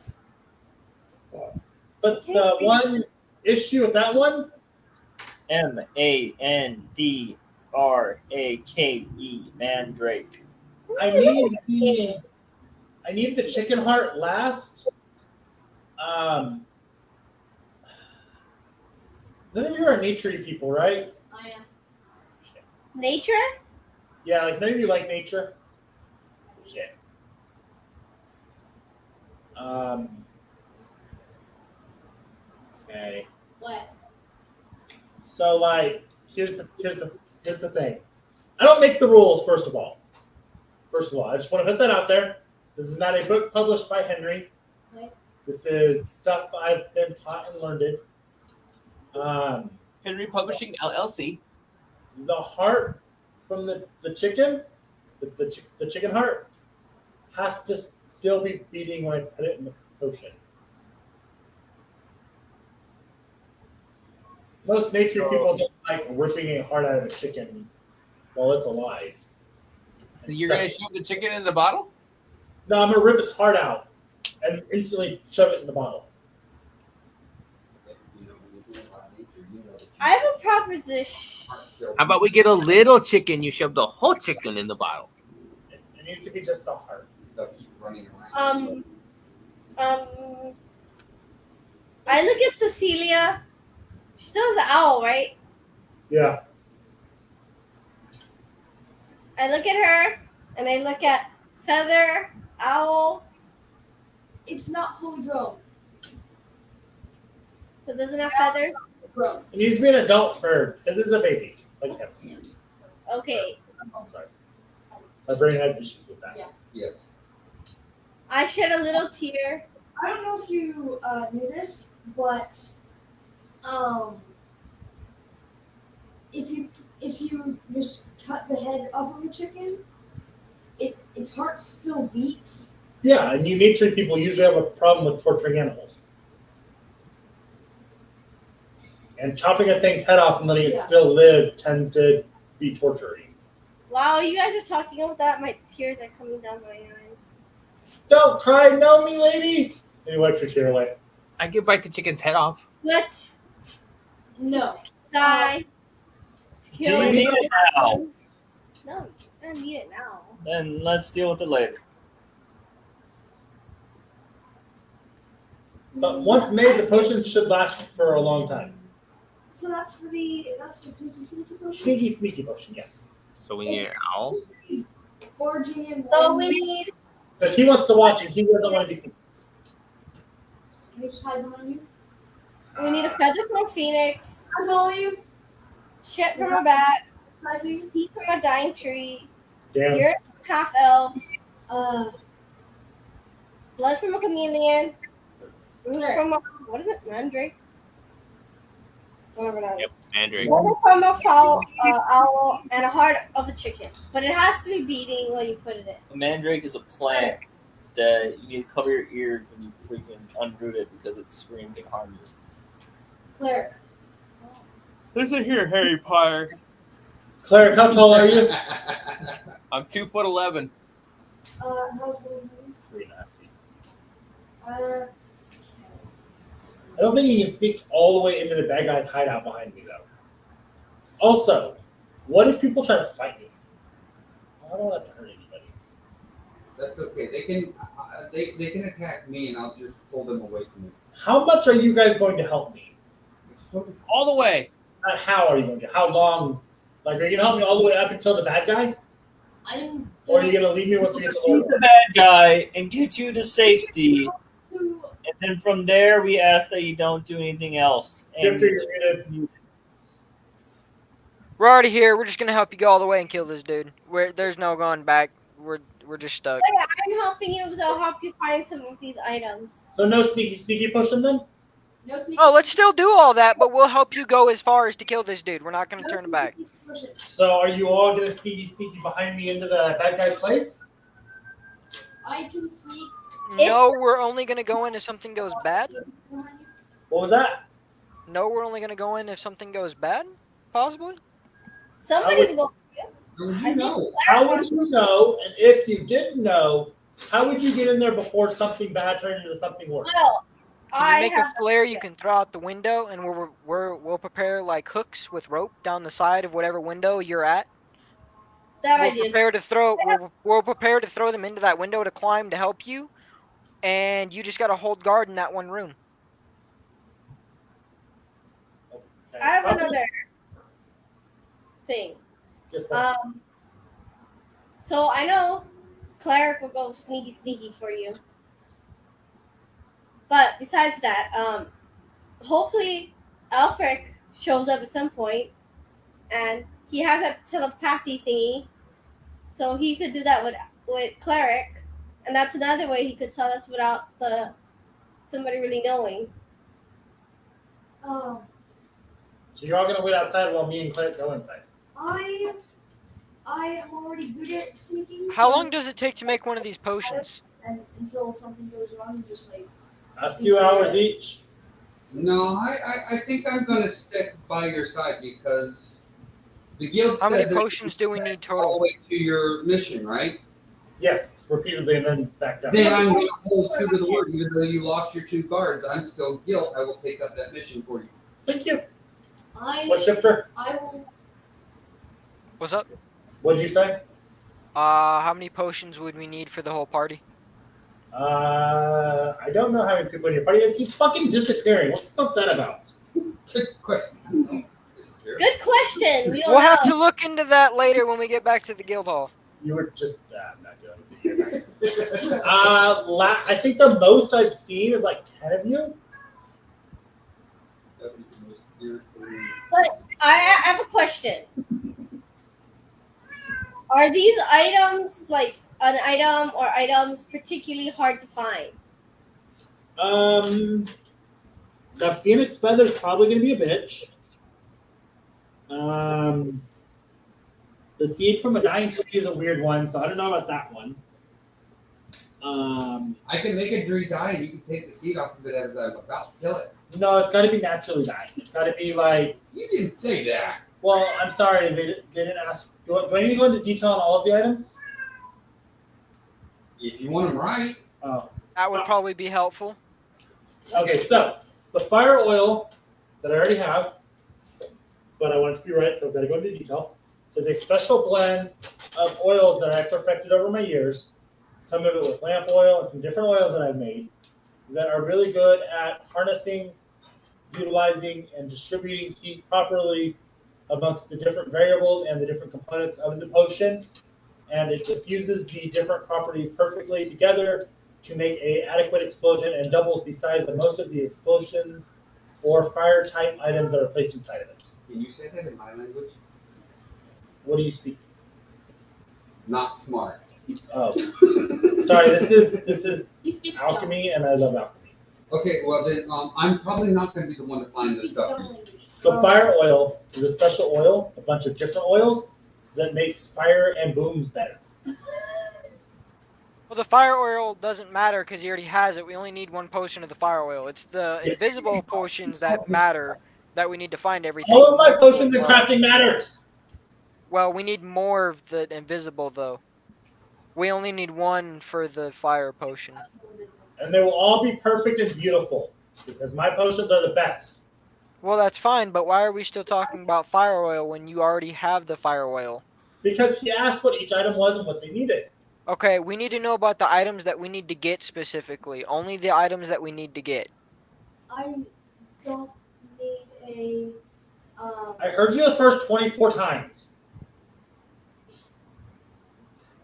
But the one issue with that one, Mandrake, Mandrake. I need the chicken heart last. None of you are nature people, right? I am. Nature? Yeah, like none of you like nature. Shit. Okay. What? So like, here's the thing. I don't make the rules. First of all, I just want to put that out there. This is not a book published by Henry. Right. This is stuff I've been taught and learned it. Henry Publishing LLC. The heart from the chicken, the chicken heart, has to still be beating when I put it in the potion. Most nature people don't like ripping a heart out of a chicken while it's alive. So you're going to shove the chicken in the bottle? No, I'm going to rip its heart out and instantly shove it in the bottle. I have a proposition. How about we get a little chicken? You shove the whole chicken in the bottle. It needs to be just the heart. They'll keep running around. I look at Cecilia. She still has the owl, right? Yeah. I look at her, and I look at Feather, Owl. It's not fully grown. So doesn't have feathers? Grown. It needs to be an adult bird. This is a baby. Like him. Okay. I'm sorry. My brain has issues with that. Yeah. Yes. I shed a little tear. I don't know if you knew this, but if you just cut the head off of a chicken, its heart still beats. Yeah, and you nature people usually have a problem with torturing animals. And chopping a thing's head off and letting it still live tends to be torturing. Wow, you guys are talking about that. My tears are coming down my eyes. Don't cry, know me, lady! And you wipe your tear away. I could bite the chicken's head off. What? No. Die. Do you need it now? No, I don't need it now. Then let's deal with it later. But once made, the potion should last for a long time. So that's for sneaky potion? Sneaky potion, yes. So we need an owl? Foraging and So we need. Because he wants to watch and he doesn't want to be seen. Can you just hide behind you? We need a feather from a phoenix. I follow you. Shit from a bat. I see you. Seed from a dying tree. Damn. You're half elf. Blood from a chameleon. Root There. from a what is it? Mandrake. Whatever that is. Yep, Mandrake. Water from a fowl, owl, and a heart of a chicken. But it has to be beating when you put it in. A mandrake is a plant that you need to cover your ears when you freaking unroot it because its scream can harm you. Claire. Listen here, Harry Potter. Cleric, how tall are you? I'm 2'11". How old are you? 3.5 feet. Uh, I don't think you can sneak all the way into the bad guy's hideout behind me, though. Also, what if people try to fight me? I don't want to hurt anybody. That's okay. They can attack me, and I'll just pull them away from you. How much are you guys going to help me? All the way. Not how are you going to? How long? Like, are you going to help me all the way up until the bad guy? Or are you going to leave me once we get to Shoot the bad guy and get you to safety. And then from there, we ask that you don't do anything else. And We're already here. We're just gonna help you go all the way and kill this dude. There's no going back. We're just stuck. Yeah, I'm helping you because I'll help you find some of these items. So no sneaky potion then? no sneaky Oh, let's still do all that, but we'll help you go as far as to kill this dude. We're not gonna turn back. potion. So are you all going to sneaky behind me into the bad guy's place? I can sneak No, we're only gonna go in if something goes bad. behind you. What was that? No, we're only gonna go in if something goes bad. Possibly. Somebody go. You know. How would you know? And if you didn't know, How would you get in there before something bad turned into something worse? Well, Can you make a flare you can throw out the window, and we'll prepare like hooks with rope down the side of whatever window you're at. that We'll idea. prepare to throw. We'll prepare to throw them into that window to climb to help you, and you just gotta hold guard in that one room. Okay. I have Probably- another thing. Yes, ma'am. So I know Cleric will go sneaky for you. But besides that, hopefully Alfric shows up at some point, and he has a telepathy thingy, so he could do that with Cleric, and that's another way he could tell us without somebody really knowing. Oh, So you're all gonna wait outside while me and Claire go inside. I am already good at sneaking. How so- long does it take to make one of these potions? And until something goes wrong, just like. A few hours each. No, I think I'm going to stick by your side because the guild How many said that potions do we need all total? the way to your mission, right? Yes, repeatedly and then back down. Then I'm going to hold true to the word. Even though you lost your 2 guards, I'm still guild. I will take up that mission for you. Thank you. I Shifter? will. What's up? What'd you say? How many potions would we need for the whole party? I don't know how many people in your party is. Keep fucking disappearing. What the fuck's that about? Good question. Good question. We don't We'll know. have to look into that later when we get back to the guild hall. You were just. I'm not doing it. I think the most I've seen is like 10 of you. But I have a question. Are these items like an item or items particularly hard to find? The Phoenix Feather's probably going to be a bitch. The Seed from a Dying Tree is a weird one, so I don't know about that one. I can make a tree die and you can take the seed off of it as I'm about to kill it. No, it's got to be naturally dying. It's got to be like. You didn't say that. Well, I'm sorry, they didn't ask. Do I need to go into detail on all of the items? If you want them right. Oh. That would probably be helpful. Okay, so the fire oil that I already have, but I want it to be right, so I've got to go into detail, is a special blend of oils that I perfected over my years. Some of it with lamp oil and some different oils that I've made that are really good at harnessing, utilizing, and distributing heat properly amongst the different variables and the different components of the potion, and it diffuses the different properties perfectly together to make an adequate explosion and doubles the size of most of the explosions or fire type items that are placed inside of it. Can you say that in my language? What do you speak? Not smart. Oh, sorry. This is He speaks alchemy, and I love alchemy. Okay, well then I'm probably not going to be the one to find this stuff. So fire oil is a special oil, a bunch of different oils that makes fire and booms better. Well, the fire oil doesn't matter because he already has it. We only need 1 potion of the fire oil. It's the invisible potions that matter that we need to find everything. All of my potions and crafting matters. Well, we need more of the invisible, though. We only need 1 for the fire potion. And they will all be perfect and beautiful because my potions are the best. Well, that's fine, but why are we still talking about fire oil when you already have the fire oil? Because he asked what each item was and what they needed. Okay, we need to know about the items that we need to get specifically. Only the items that we need to get. I don't need a. I heard you the first 24 times.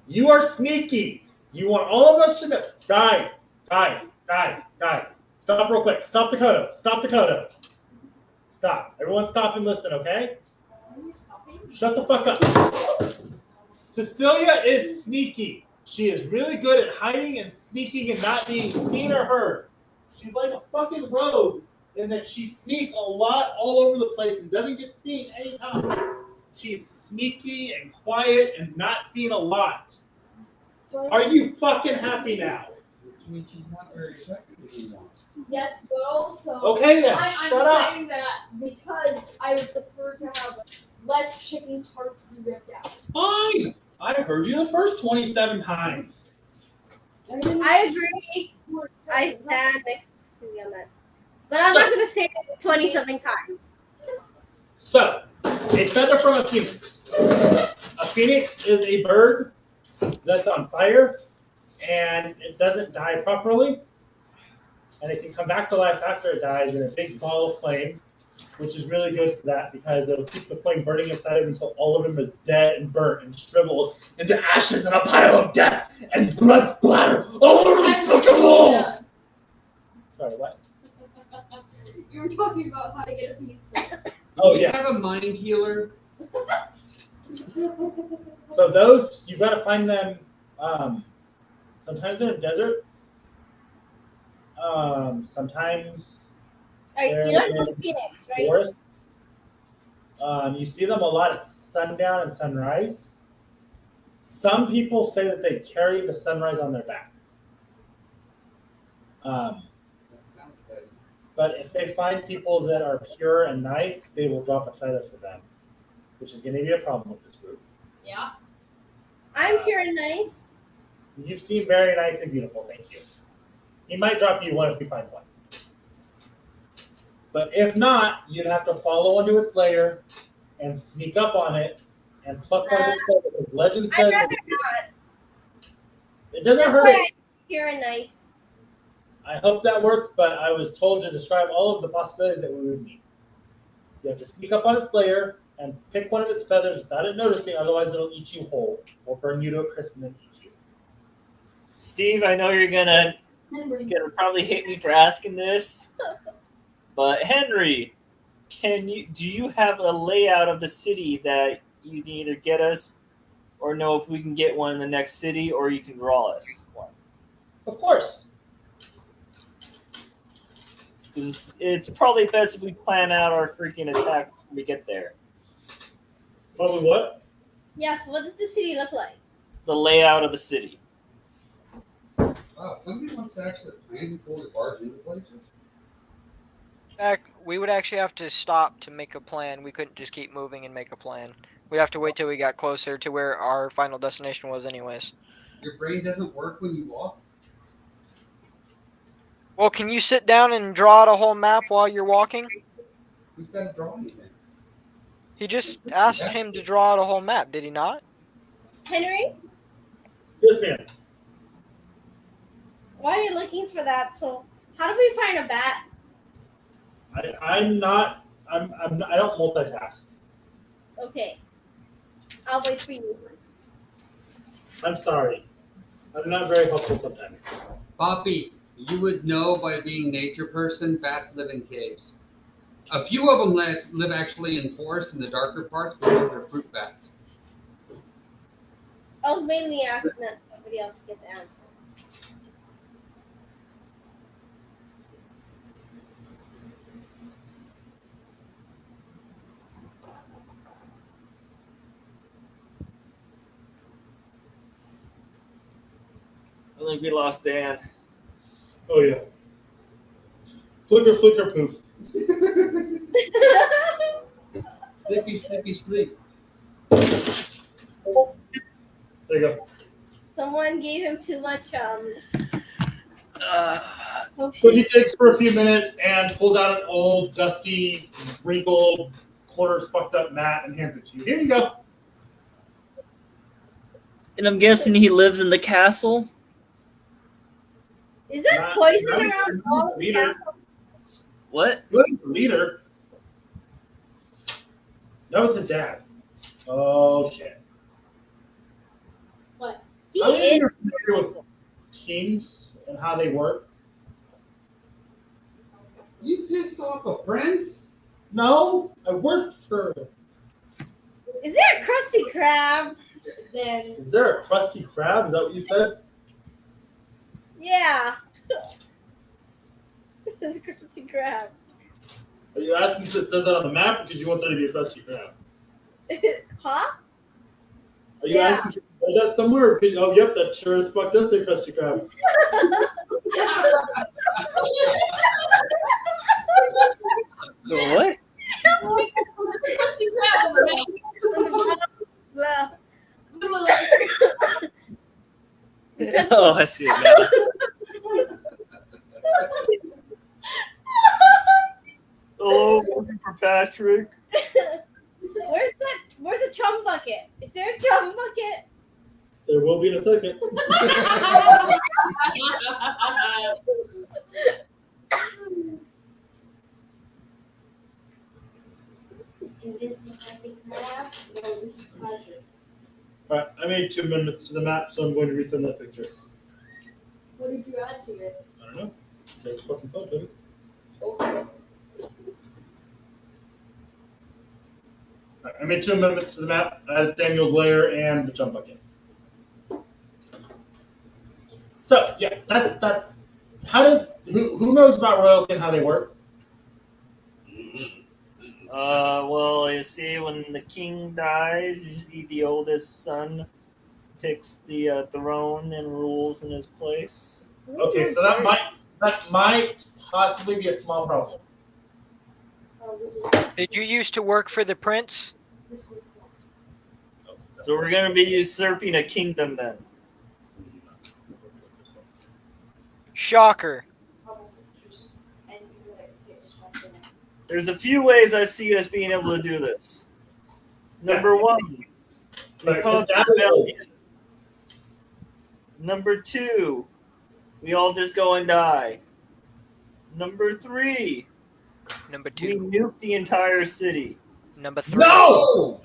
You are sneaky. You want all of us to know. Guys. Stop real quick. Stop the Kodo. Stop. Everyone stop and listen, okay? Are you stopping? Shut the fuck up. Cecilia is sneaky. She is really good at hiding and sneaking and not being seen or heard. She's like a fucking rogue in that she sneaks a lot all over the place and doesn't get seen anytime. She's sneaky and quiet and not seen a lot. Are you fucking happy now? Which means she's not very effective anymore. Yes, but also. Okay then, I'm shut up. saying that because I would prefer to have less chickens' hearts be ripped out. Fine. I heard you the first 27 times. I agree. I stand next to you on that. But I'm not going to say it 20-something times. So, a feather from a phoenix. A phoenix is a bird that's on fire, and it doesn't die properly. And it can come back to life after it dies in a big ball of flame, which is really good for that because it'll keep the flame burning inside of it until all of them is dead and burnt and shriveled into ashes in a pile of death and blood splatter all over the fucking walls. Sorry, what? You were talking about how to get a phoenix. Oh, Do you yeah. have a mind healer? So those, you've got to find them, sometimes they're in deserts, sometimes Alright, they're you don't in know Phoenix, right? forests. You see them a lot at sundown and sunrise. Some people say that they carry the sunrise on their back. That sounds good. But if they find people that are pure and nice, they will drop a feather for them, which is going to be a problem with this group. Yeah. I'm pure and nice. You seem very nice and beautiful, thank you. He might drop you one if we find one. But if not, you'd have to follow into its lair and sneak up on it and pluck one of its feathers. Legend I'd says rather not. it doesn't That's hurt why it. I'm pure and nice. I hope that works, but I was told to describe all of the possibilities that we would need. You have to sneak up on its lair and pick one of its feathers without it noticing, otherwise it'll eat you whole or burn you to a crisp and then eat you. Steve, I know you're gonna probably hate me for asking this, but Henry, do you have a layout of the city that you can either get us or know if we can get one in the next city, or you can draw us one? Of course. Because it's probably best if we plan out our freaking attack when we get there. Probably what? Yes, what does the city look like? The layout of the city. Wow, somebody wants to actually plan before we barge into places? We would actually have to stop to make a plan. We couldn't just keep moving and make a plan. We'd have to wait till we got closer to where our final destination was anyways. Your brain doesn't work when you walk? Well, can you sit down and draw out a whole map while you're walking? We've got to draw anything. He just asked him to draw out a whole map, did he not? Henry, Yes, ma'am. why are you looking for that? So, how do we find a bat? I don't multitask. Okay. I'll wait for you. I'm sorry. I'm not very helpful sometimes. Poppy, you would know by being a nature person, bats live in caves. A few of them live actually in forests in the darker parts because they're fruit bats. I was mainly asking that somebody else get the answer. I think we lost Dan. Oh, yeah. Flicker, flicker, poof. Snippy, snippy, sleep. There you go. Someone gave him too much So he digs for a few minutes and pulls out an old, dusty, wrinkled, corners fucked up mat and hands it to you. Here you go. And I'm guessing he lives in the castle? Is that poison around all of the leader. castle? What? He wasn't the leader. That was his dad. Oh, shit. What? He I'm is. familiar with kings and how they work. You pissed off a prince? No, I worked for. Is there a Krusty Krab? Then Is there a Krusty Krab? Is that what you said? Yeah. This is Krusty Krab. Are you asking if it says that on the map because you want there to be a Krusty Krab? Huh? Are you asking if you read that somewhere? Oh, yep, that sure as fuck does say Krusty Krab. What? Krusty Krab on the map. Left. Literally, Because Oh, I see it now. Hello, looking for Patrick. Where's the chum bucket? Is there a chum bucket? There will be in a second. Is this the magic map? No, this is magic. Alright, I made 2 minutes to the map, so I'm going to resend that picture. What did you add to it? I don't know. Take a fucking photo. Okay. Alright, I made 2 amendments to the map. I added Daniel's lair and the jump bucket. So, yeah, that's... How does... Who knows about royalty and how they work? Well, you see, when the king dies, usually the oldest son takes the throne and rules in his place. Okay, so that might possibly be a small problem. Did you used to work for the prince? So we're going to be usurping a kingdom then. Shocker. There's a few ways I see us being able to do this. Number one, we cause rebellion. Number two, we all just go and die. Number three, Number we 2. nuke the entire city. Number 3. No!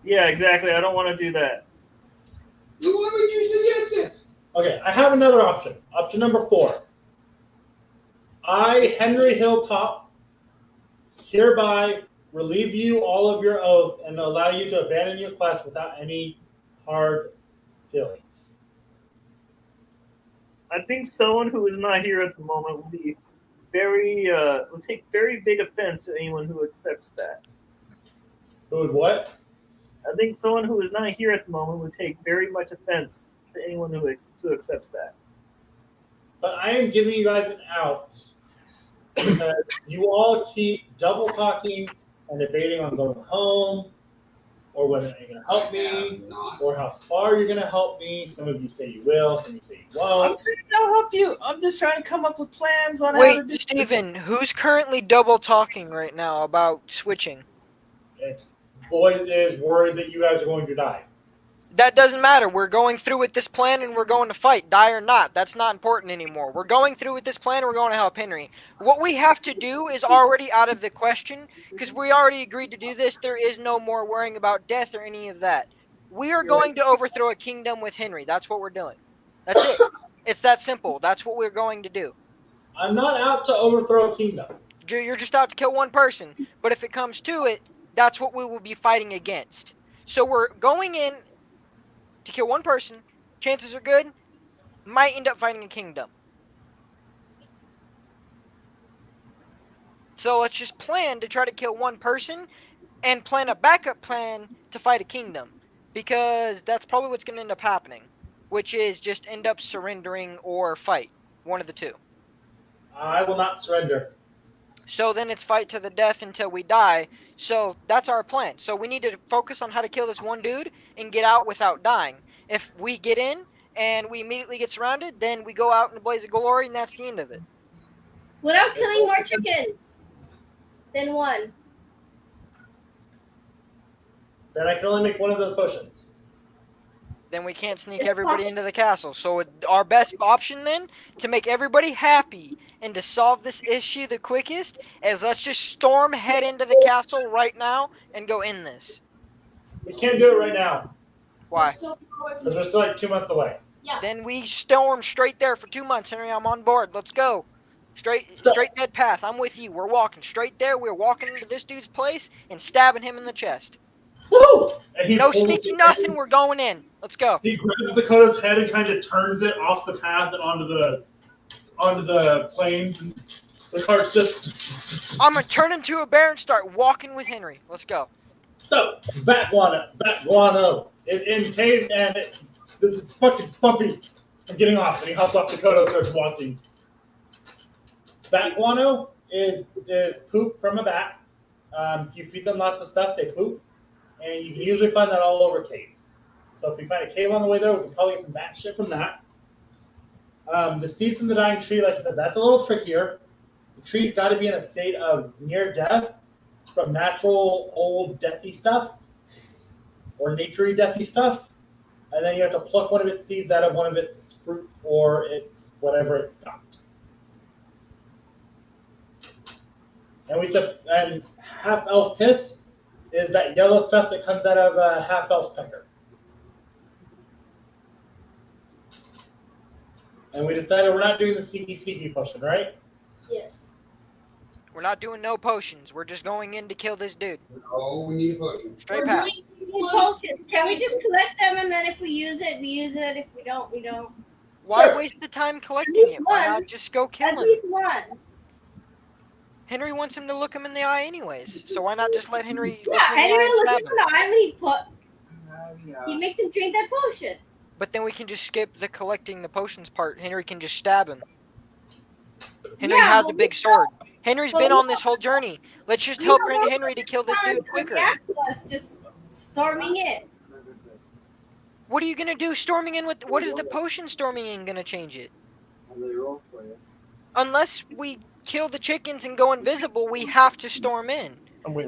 Yeah, exactly. I don't want to do that. Why would you suggest it? Okay, I have another option. Option number 4. I, Henry Hilltop, hereby relieve you all of your oath and allow you to abandon your class without any hard feelings. I think someone who is not here at the moment will be will take very big offense to anyone who accepts that. Who would what? I think someone who is not here at the moment would take very much offense to anyone who accepts that. But I am giving you guys an out because you all keep double talking and debating on going home, or whether you're going to help me, or how far you're going to help me. Some of you say you will, some of you say you won't. I'm saying I'll help you. I'm just trying to come up with plans on how to Wait, do Steven, who's currently double talking right now about switching? It's Boys is worried that you guys are going to die. That doesn't matter. We're going through with this plan and we're going to fight, die or not. That's not important anymore. We're going through with this plan and we're going to help Henry. What we have to do is already out of the question because we already agreed to do this. There is no more worrying about death or any of that. We are going to overthrow a kingdom with Henry. That's what we're doing. That's it. It's that simple. That's what we're going to do. I'm not out to overthrow a kingdom. You're just out to kill one person. But if it comes to it, that's what we will be fighting against. So we're going in to kill one person. Chances are good. Might end up fighting a kingdom. So let's just plan to try to kill one person and plan a backup plan to fight a kingdom. Because that's probably what's going to end up happening. Which is just end up surrendering or fight. One of the two. I will not surrender. So then it's fight to the death until we die. So that's our plan. So we need to focus on how to kill this one dude and get out without dying. If we get in and we immediately get surrounded, then we go out in a blaze of glory and that's the end of it. Without killing more chickens than one. Then I can only make one of those potions. Then we can't sneak everybody into the castle. So our best option then, to make everybody happy and to solve this issue the quickest, is let's just storm head into the castle right now and go in this. We can't do it right now. Why? Because we're still like 2 months away. Yeah. Then we storm straight there for 2 months, Henry. I'm on board. Let's go. Straight dead path. I'm with you. We're walking straight there. We're walking into this dude's place and stabbing him in the chest. Woo! And he No pulls sneaky the nothing. reins. We're going in. Let's go. He grabs Dakota's head and kind of turns it off the path and onto the plains. And the cart's just. I'm gonna turn into a bear and start walking with Henry. Let's go. So, Bat Guano is in cave, and this is fucking bumpy. I'm getting off, and he hops off Dakota and starts walking. Bat Guano is poop from a bat. If you feed them lots of stuff, they poop. And you can usually find that all over caves. So if we find a cave on the way there, we can probably get some bat shit from that. The seed from the dying tree, like I said, that's a little trickier. The tree's got to be in a state of near death from natural old deathy stuff or naturey deathy stuff. And then you have to pluck one of its seeds out of one of its fruit or its whatever it's got. And we said, and half elf piss is that yellow stuff that comes out of a half elf's pecker. And we decided we're not doing the sneaky potion, right? Yes. We're not doing no potions. We're just going in to kill this dude. Oh, we need a potion. Straight path. Potions. Can we just collect them and then if we use it, we use it. If we don't, we don't. Why Sure. waste the time collecting least it? Why one. not just go kill At him? least one. Henry wants him to look him in the eye anyways. So why not just let Henry Yeah, look him in Henry the eye and looks stab him him? in the eye and he makes him drink that potion. But then we can just skip the collecting the potions part. Henry can just stab him. Henry Yeah, has but a big sword. Henry's but been we on this whole journey. Let's just help Henry to kill this dude quicker. React to us just storming in. What are you gonna do storming in with? What is the potion storming in gonna change it? Unless we kill the chickens and go invisible, we have to storm in.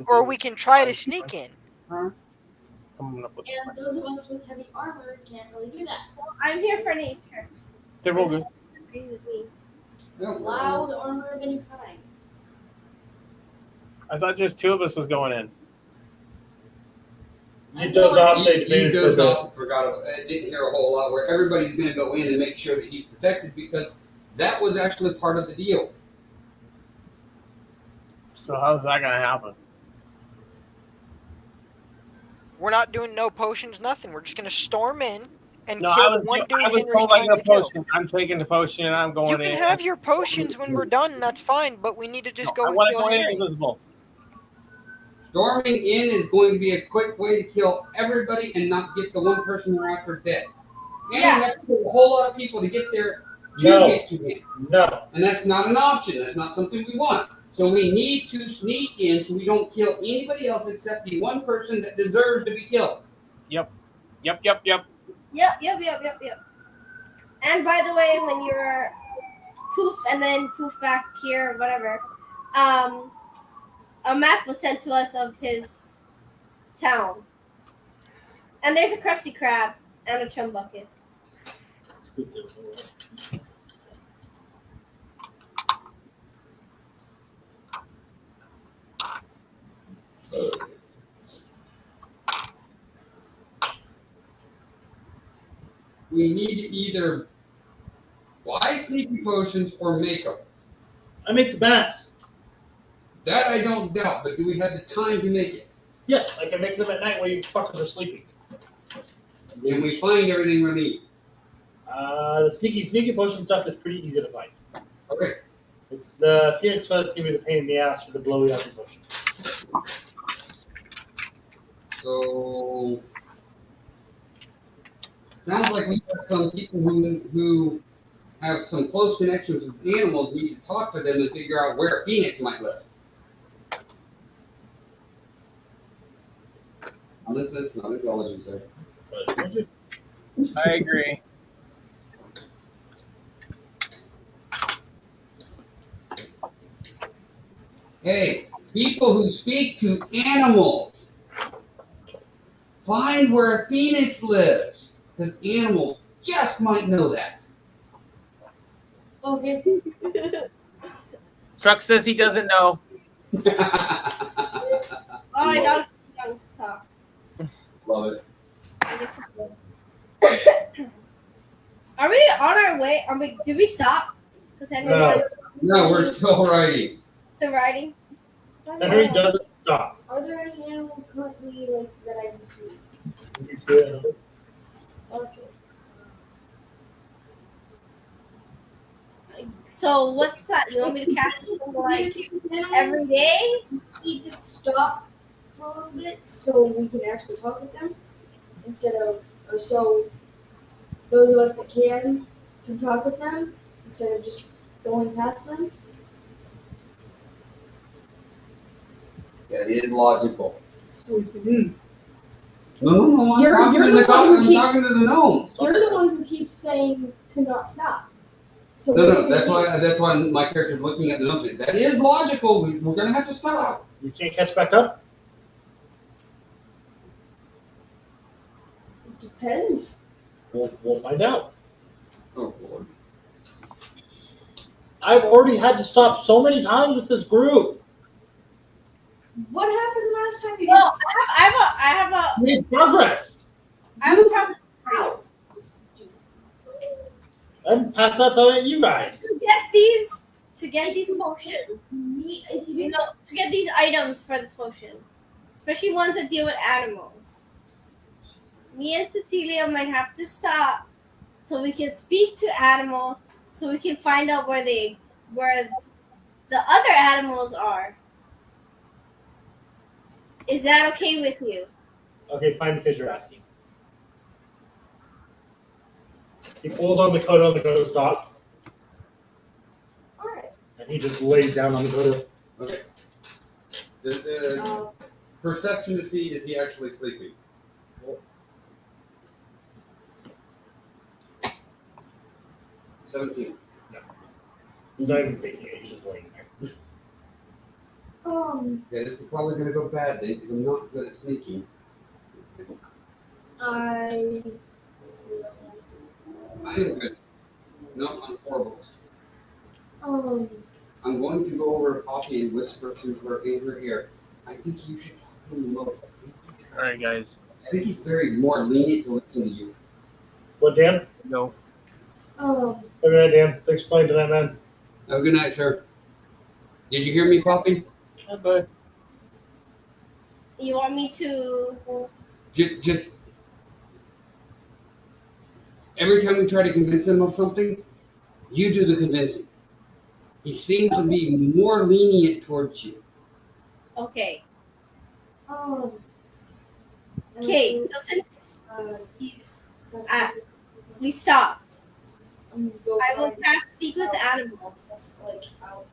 Or we can try to sneak in. Coming up with And those of us with heavy armor can't really do that. I'm here for nature. They're all good. Agree with me. Loud armor of any kind. I thought just two of us was going in. He does off, they He debated for goes the. off, didn't hear a whole lot, where everybody's going to go in and make sure that he's protected because that was actually part of the deal. So how's that gonna happen? We're not doing no potions, nothing. We're just gonna storm in and No, kill I the was, one dude I was Henry's told I trying get to a kill. potion. I'm taking the potion and I'm going You in. can have your potions when we're done, that's fine, but we need to just go I and want to kill go in Henry. invisible. Storming in is going to be a quick way to kill everybody and not get the one person we're after dead. And Yeah. we have to kill a whole lot of people to get there to No. get to him. No. And that's not an option. That's not something we want. So we need to sneak in so we don't kill anybody else except the one person that deserves to be killed. Yep. Yep. And by the way, when you're poof and then poof back here, whatever, a map was sent to us of his town. And there's a Krusty Krab and a chum bucket. We need to either buy sneaky potions or make them. I make the best. That I don't doubt, but do we have the time to make it? Yes, I can make them at night while you fuckers are sleeping. And we find everything we need. The sneaky potion stuff is pretty easy to find. Okay. It's the Phoenix Feather that's gonna be the pain in the ass for the blowy up potion. So sounds like we have some people who have some close connections with animals. We need to talk to them and figure out where Phoenix might live. Unless it's not intelligence there. I agree. Hey, people who speak to animals, find where Phoenix lives, because animals just might know that. Okay. Truck says he doesn't know. Oh, I got to talk. Love it. Are we on our way? Did we stop? Because Henry No. wanted No, we're still writing. to riding. Henry doesn't stop. Are there any animals currently like that I can see? Yeah. Okay. So what's the plan? You want me to cast it like Animals every day? need to stop for a little bit so we can actually talk with them instead of, or so those of us that can talk with them instead of just going past them. That is logical. Hmm. No, I'm You're talking the to one who I'm keeps- talking to the gnomes. You're the one who keeps saying to not stop. So No, that's why my character's looking at the notes. That is logical. We're gonna have to stop. You can't catch back up? It depends. We'll find out. Oh Lord. I've already had to stop so many times with this group. What happened last time you Well, did? I have a We made progress. problem for you. How? And pass that to you guys. To get these potions, Me, if you you didn't. know, to get these items for this potion, especially ones that deal with animals. Me and Cecilia might have to stop so we can speak to animals, so we can find out where the other animals are. Is that okay with you? Okay, fine, because you're asking. He pulls on the Kodo stops, Alright. and he just lays down on the Kodo. Okay. The perception to see is he actually sleeping? 17. He's not even thinking it, he's just laying there. Yeah, this is probably gonna go bad then because I'm not good at sneaking. I I am good. Not on horribles. um I'm going to go over to Poppy and whisper to her in her ear. I think you should talk to him the most. All right, guys. I think he's very more lenient to listen to you. What, Dan? No. Okay, Dan. Thanks for playing tonight, man. Have a good night, sir. Did you hear me, Poppy? Yeah, but You want me to? Just every time we try to convince him of something, you do the convincing. He seems to be more lenient towards you. Okay. um Okay. So since he's we stopped, I will cast speak with animals. Like out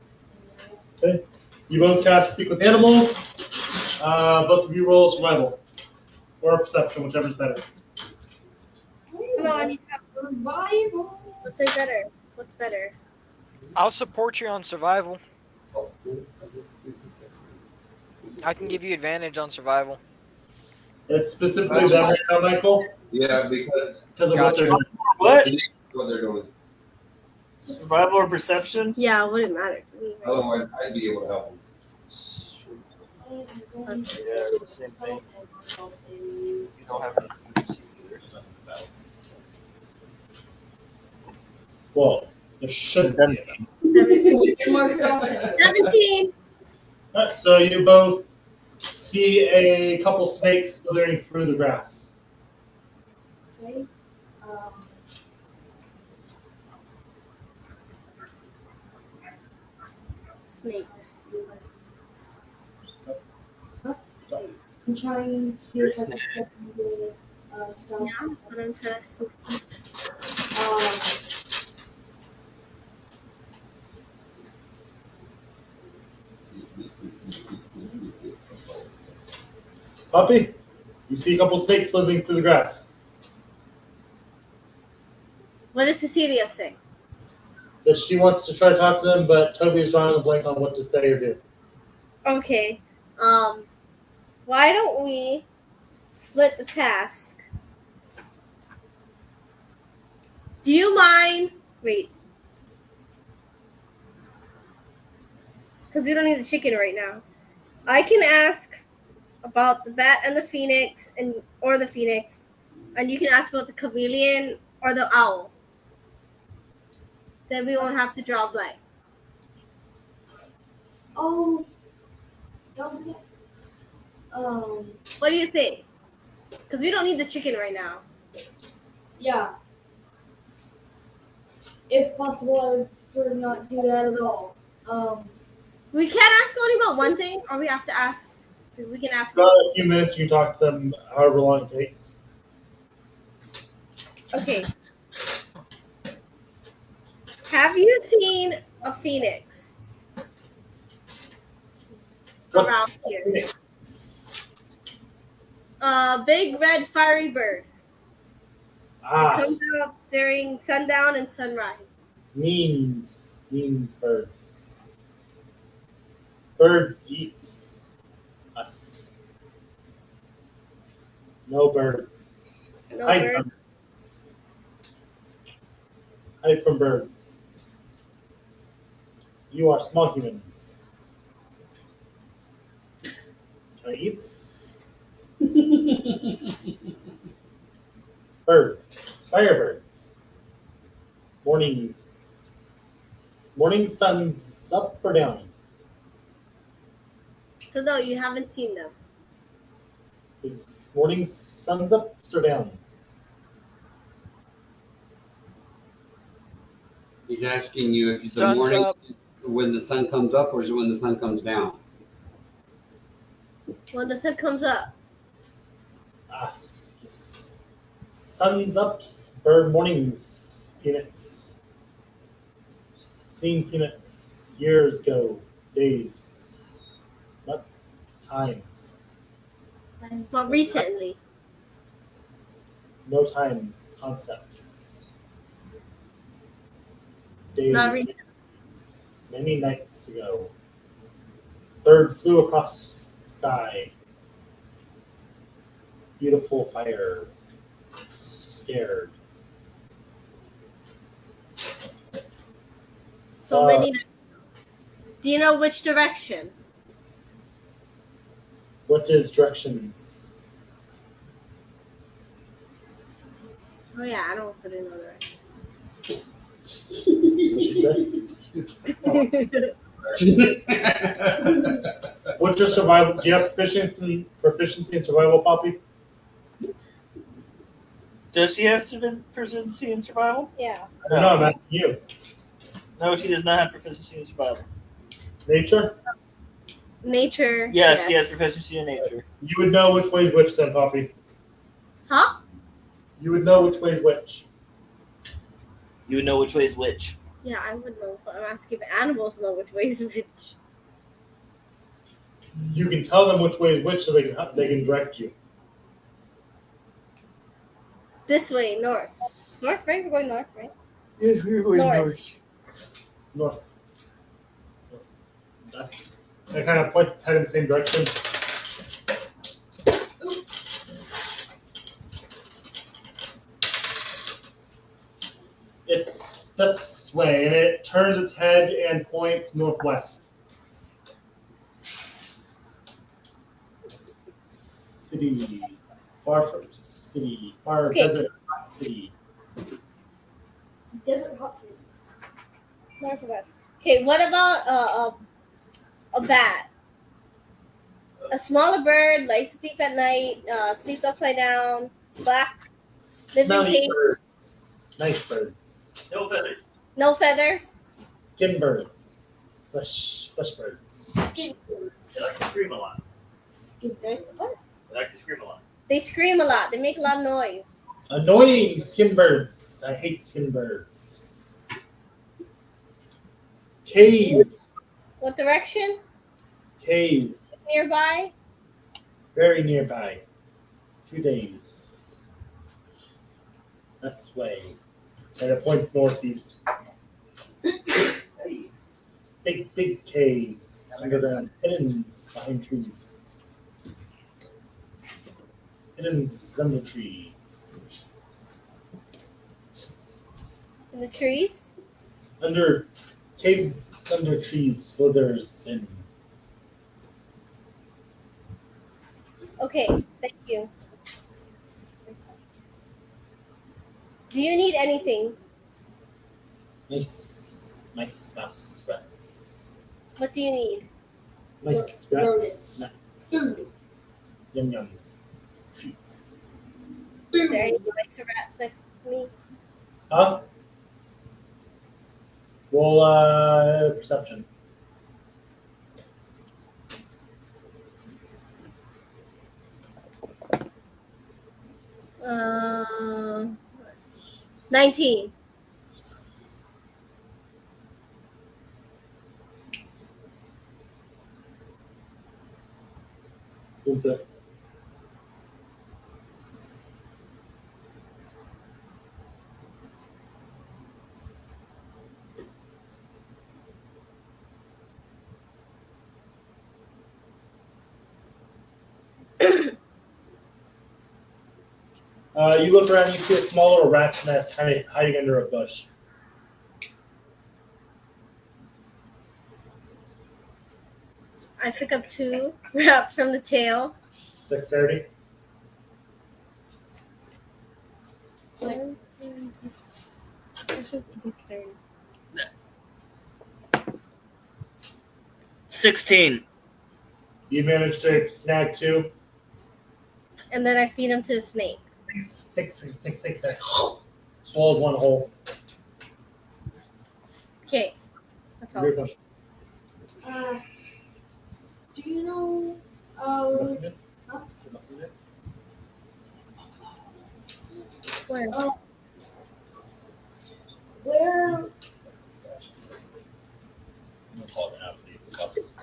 in Okay. You both cast Speak with Animals. Both of you roll survival. Or perception, whichever's better. Come on, you have survival. What's it better? What's better? I'll support you on survival. I can give you advantage on survival. It's specifically that right now, Michael, Yeah, because because of what Gotcha. they're doing. what? what they're doing. Survival or perception? Yeah, it wouldn't matter to me. Right? Otherwise, I'd be able to help him. Yeah, same thing. You don't have anything to see either. Well, there should be. 17. Alright, so you both see a couple snakes slithering through the grass. Okay. Snakes. I'm trying to see if I can get the stuff. Yeah, but I'm testing. Puppy, you see a couple snakes slithering through the grass. What did Cecilia say? That she wants to try to talk to them, but Toby is drawing a blank on what to say or do. Okay. Why don't we split the task? Do you mind? Wait. Because we don't need the chicken right now. I can ask about the bat and the phoenix, or the phoenix, and you can ask about the chameleon or the owl. Then we won't have to draw a blank. Oh. Don't forget. What do you think? Because we don't need the chicken right now. Yeah. If possible, I would prefer not do that at all. We can't ask only about one thing, or we have to ask. We can ask. About a few minutes, you can talk to them however long it takes. Okay. Have you seen a phoenix around here? A big red fiery bird. It Ah, comes out during sundown and sunrise. Means birds. Birds eats us. No birds. No Hide birds. from birds. Hide from birds. You are small humans. Can I eat? Birds. Firebirds. Mornings. Morning sun's up or down? So no, you haven't seen them. Is morning sun's ups or downs? He's asking you if the Sun's morning up. when the sun comes up or is it when the sun comes down? When the sun comes up. Ah, yes. Sun's ups, bird mornings, Phoenix. Seen Phoenix years ago, days, months, times. Well, recently. No times, concepts. Days, Not recently. many nights ago. Bird flew across the sky. Beautiful fire. Scared. So many. Do you know which direction? What is directions? Oh yeah, I don't want to know What she said? direction. What's your survival? Do you have proficiency in survival, Poppy? Does she have proficiency in survival? Yeah. No, I'm asking you. No, she does not have proficiency in survival. Nature? Nature. Yes, she has proficiency in nature. You would know which way is which then, Poppy. Huh? You would know which way is which. You would know which way is which. Yeah, I would know, but I'm asking if animals know which way is which. You can tell them which way is which so they can direct you. This way, north. North, right? We're going north, right? Yes, we're going North. North. That kind of points its head in the same direction. It's this way, and it turns its head and points northwest. City, far first. City, far Okay. desert, hot city. Desert hot city. Northwest. Okay, what about a bat? A smaller bird, likes to sleep at night, sleeps upside down, black, lives in Smelly caves. birds. Nice birds. No feathers. No feathers. Skin birds. Flesh birds. Skin birds. They like to scream a lot. Skin What? They like to scream a lot. They scream a lot. They make a lot of noise. Annoying skin birds. I hate skin birds. Cave. What direction? Cave. Nearby? Very nearby. 2 days. That's way. And it points northeast. Big caves. Underground. Hiddens behind trees. Hiddens under trees. In the trees? Under caves under trees slithers in. Okay, thank you. Do you need anything? Nice mouse rats. What do you need? Nice Rodents. rats. Food. Nuts. Yum yums. Treats. Is there any likes of rats next to me? Huh? Roll perception. Uh, 19. What's it? You look around, you see a small little rat's nest hiding under a bush. I pick up 2 rats from the tail. Dexterity. It's like, 16. You managed to snag 2. And then I feed them to the snake. Six. Swallows 1 whole. Okay. That's all. Your question. do you know, Nothing good? huh? Nothing good? Where? Where I'm call it out for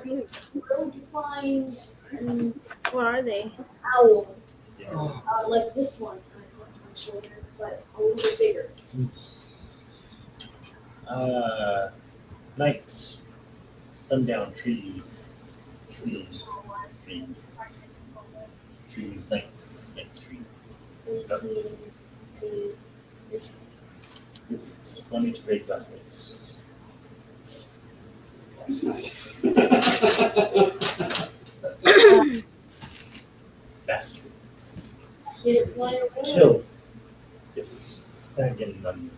you. would you find an What are they? owl? Yes. Like this one on my shoulder, but a little bit bigger. Night. Sundown trees. Nights, trees. Have you seen any this? It's funny to break classmates. It's nice. Bastards. Did it fly away? Kills. Yes. Snagging them.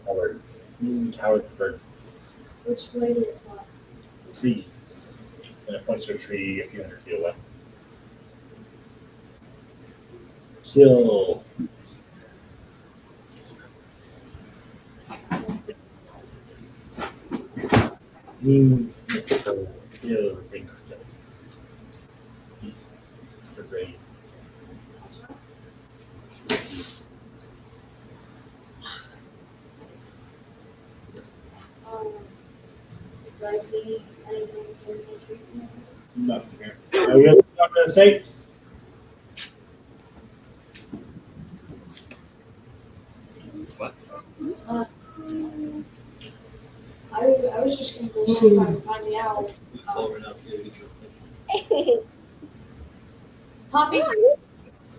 Cowards. Cowards birds. Which way did it fly? Trees. And it points to a tree a few hundred feet away. Kill. Means mythical, kill, vanquishes. Beasts for brains. Do I see anything in the tree? Nothing here. Are you guys talking to the snakes? What? I was just gonna go see if I can find the owl. Poppy,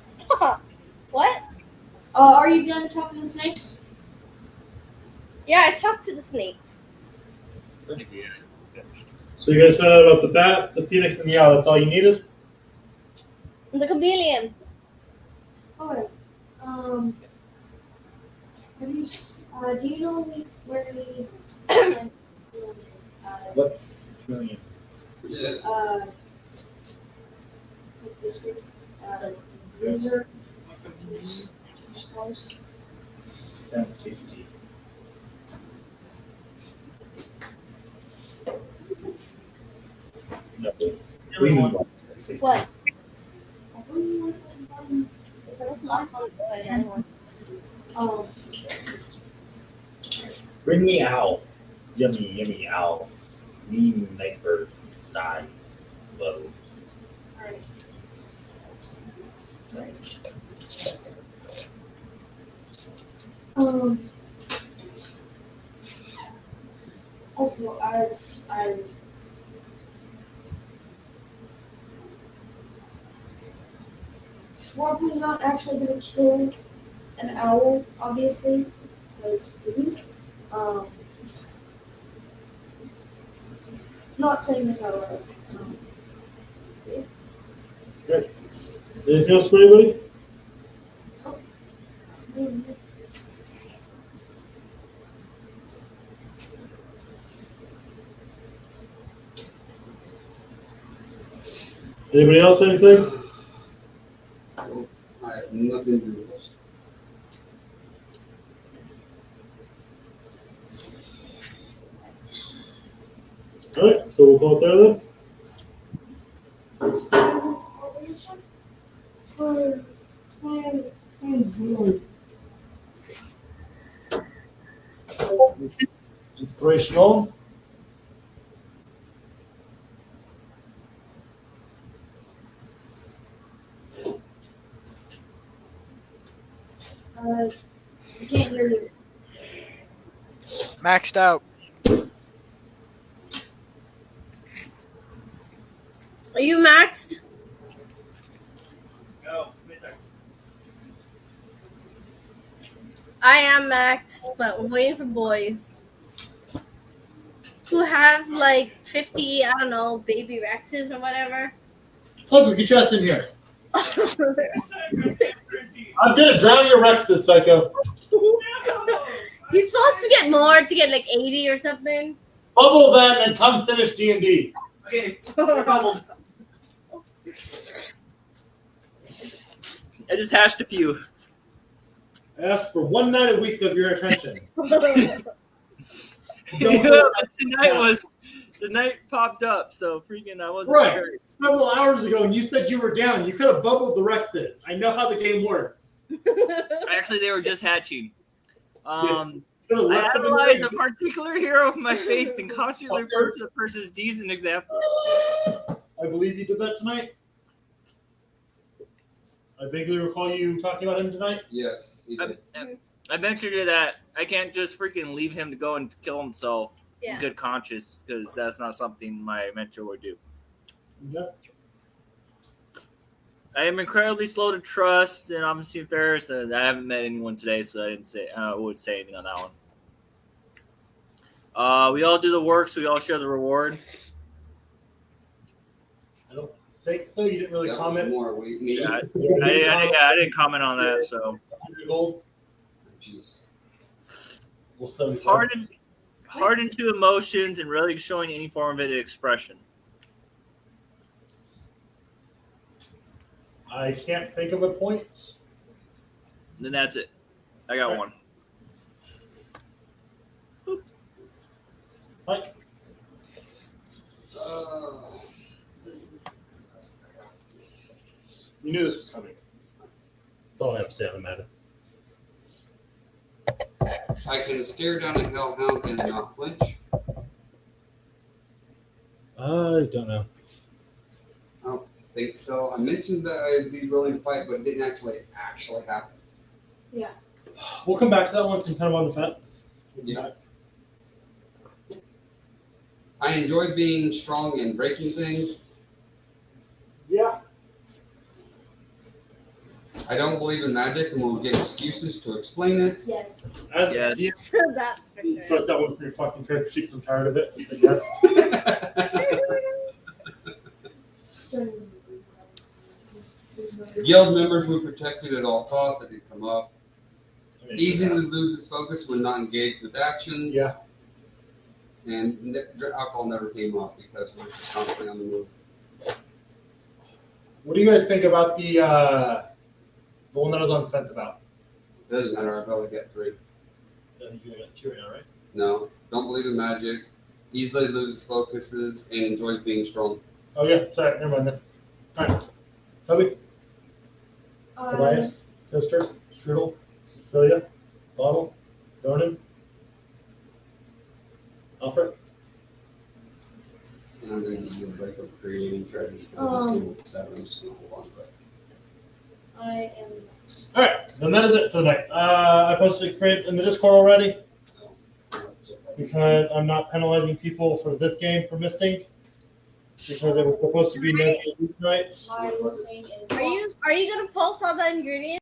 Stop. What? are you done talking to the snakes? Yeah, I talked to the snakes. So you guys found out about the bats, the phoenix, and the owl. That's all you needed? The chameleon. Alright. Do you know where the What's chameleons? like this big lizard stars? Sounds tasty. No. We need one. That's tasty. What? I don't know if That was the last one. But I don't want- Bring me owl. Yummy owls. Mean night birds. Nice. Slows. alright. Also, as we're probably not actually gonna kill an owl, obviously, because reasons. Not saying this out loud. Good. Anything else for anybody? Anybody else anything? I have nothing to do with this. Alright, so we'll call it there then. Inspirational. I can't hear you. Maxed out. Are you maxed? No, Mr. I am maxed, but I'm waiting for boys who have like 50, I don't know, baby Rexes or whatever. Psycho, get your ass in here. I'm gonna drown your Rexes, Psycho. He's supposed to get more to get like 80 or something. Bubble them and come finish D&D. Okay, bubbled. I just hashed a few. I asked for 1 night a week of your attention. The night popped up, so freaking I wasn't Right. sure. Several hours ago, and you said you were down. You could have bubbled the Rexes. I know how the game works. Actually, they were just hatching. Yes. I analyzed a particular hero of my faith and constantly referred to the person's deeds and examples. I believe you did that tonight. I vaguely recall you talking about him tonight. Yes, he did. I mentioned it that I can't just freaking leave him to go and kill himself in good conscience, because that's not something my mentor would do. Yeah. I am incredibly slow to trust, and I'm seeing Ferris, and I haven't met anyone today, so I wouldn't say anything on that one. We all do the work, so we all share the reward. I don't think so. You didn't really comment. More me. I didn't comment on that. So gold. Jeez. Well, so hardened to emotions and really showing any form of it expression. I can't think of a point. Then that's it. I got one. Mike. You knew this was coming. That's all I have to say on the matter. I can stare down a hellhound and not flinch. I don't know. I don't think so. I mentioned that I'd be willing to fight, but it didn't actually happen. Yeah. We'll come back to that one. I'm kind of on the fence. Yeah. I enjoy being strong and breaking things. Yeah. I don't believe in magic and will give excuses to explain it. Yes. As Yes. DM, That's for sure. start that one for your fucking character sheet 'cause I'm tired of it. I guess. Guild members were protected at all costs. That did come up. I mean, Easily loses focus when not engaged with actions. Yeah. And alcohol never came up because we're just constantly on the move. What do you guys think about the one that I was on the fence about? It doesn't matter. I've only got 3. I think you got 2 right now, right? No, don't believe in magic. Easily loses focuses and enjoys being strong. Oh yeah, sorry, never mind then. Alright. Toby, Tobias, Toaster, Strudel, Cecilia, Bottle, Dornan, Alfred. And I'm going to give you a break of creating treasures. I'm just going to hold on to it. I am next. Alright, then that is it for the night. I posted experience in the Discord already because I'm not penalizing people for this game for missing because it was supposed to be no game tonight. My listening is Are you gonna post all the ingredients?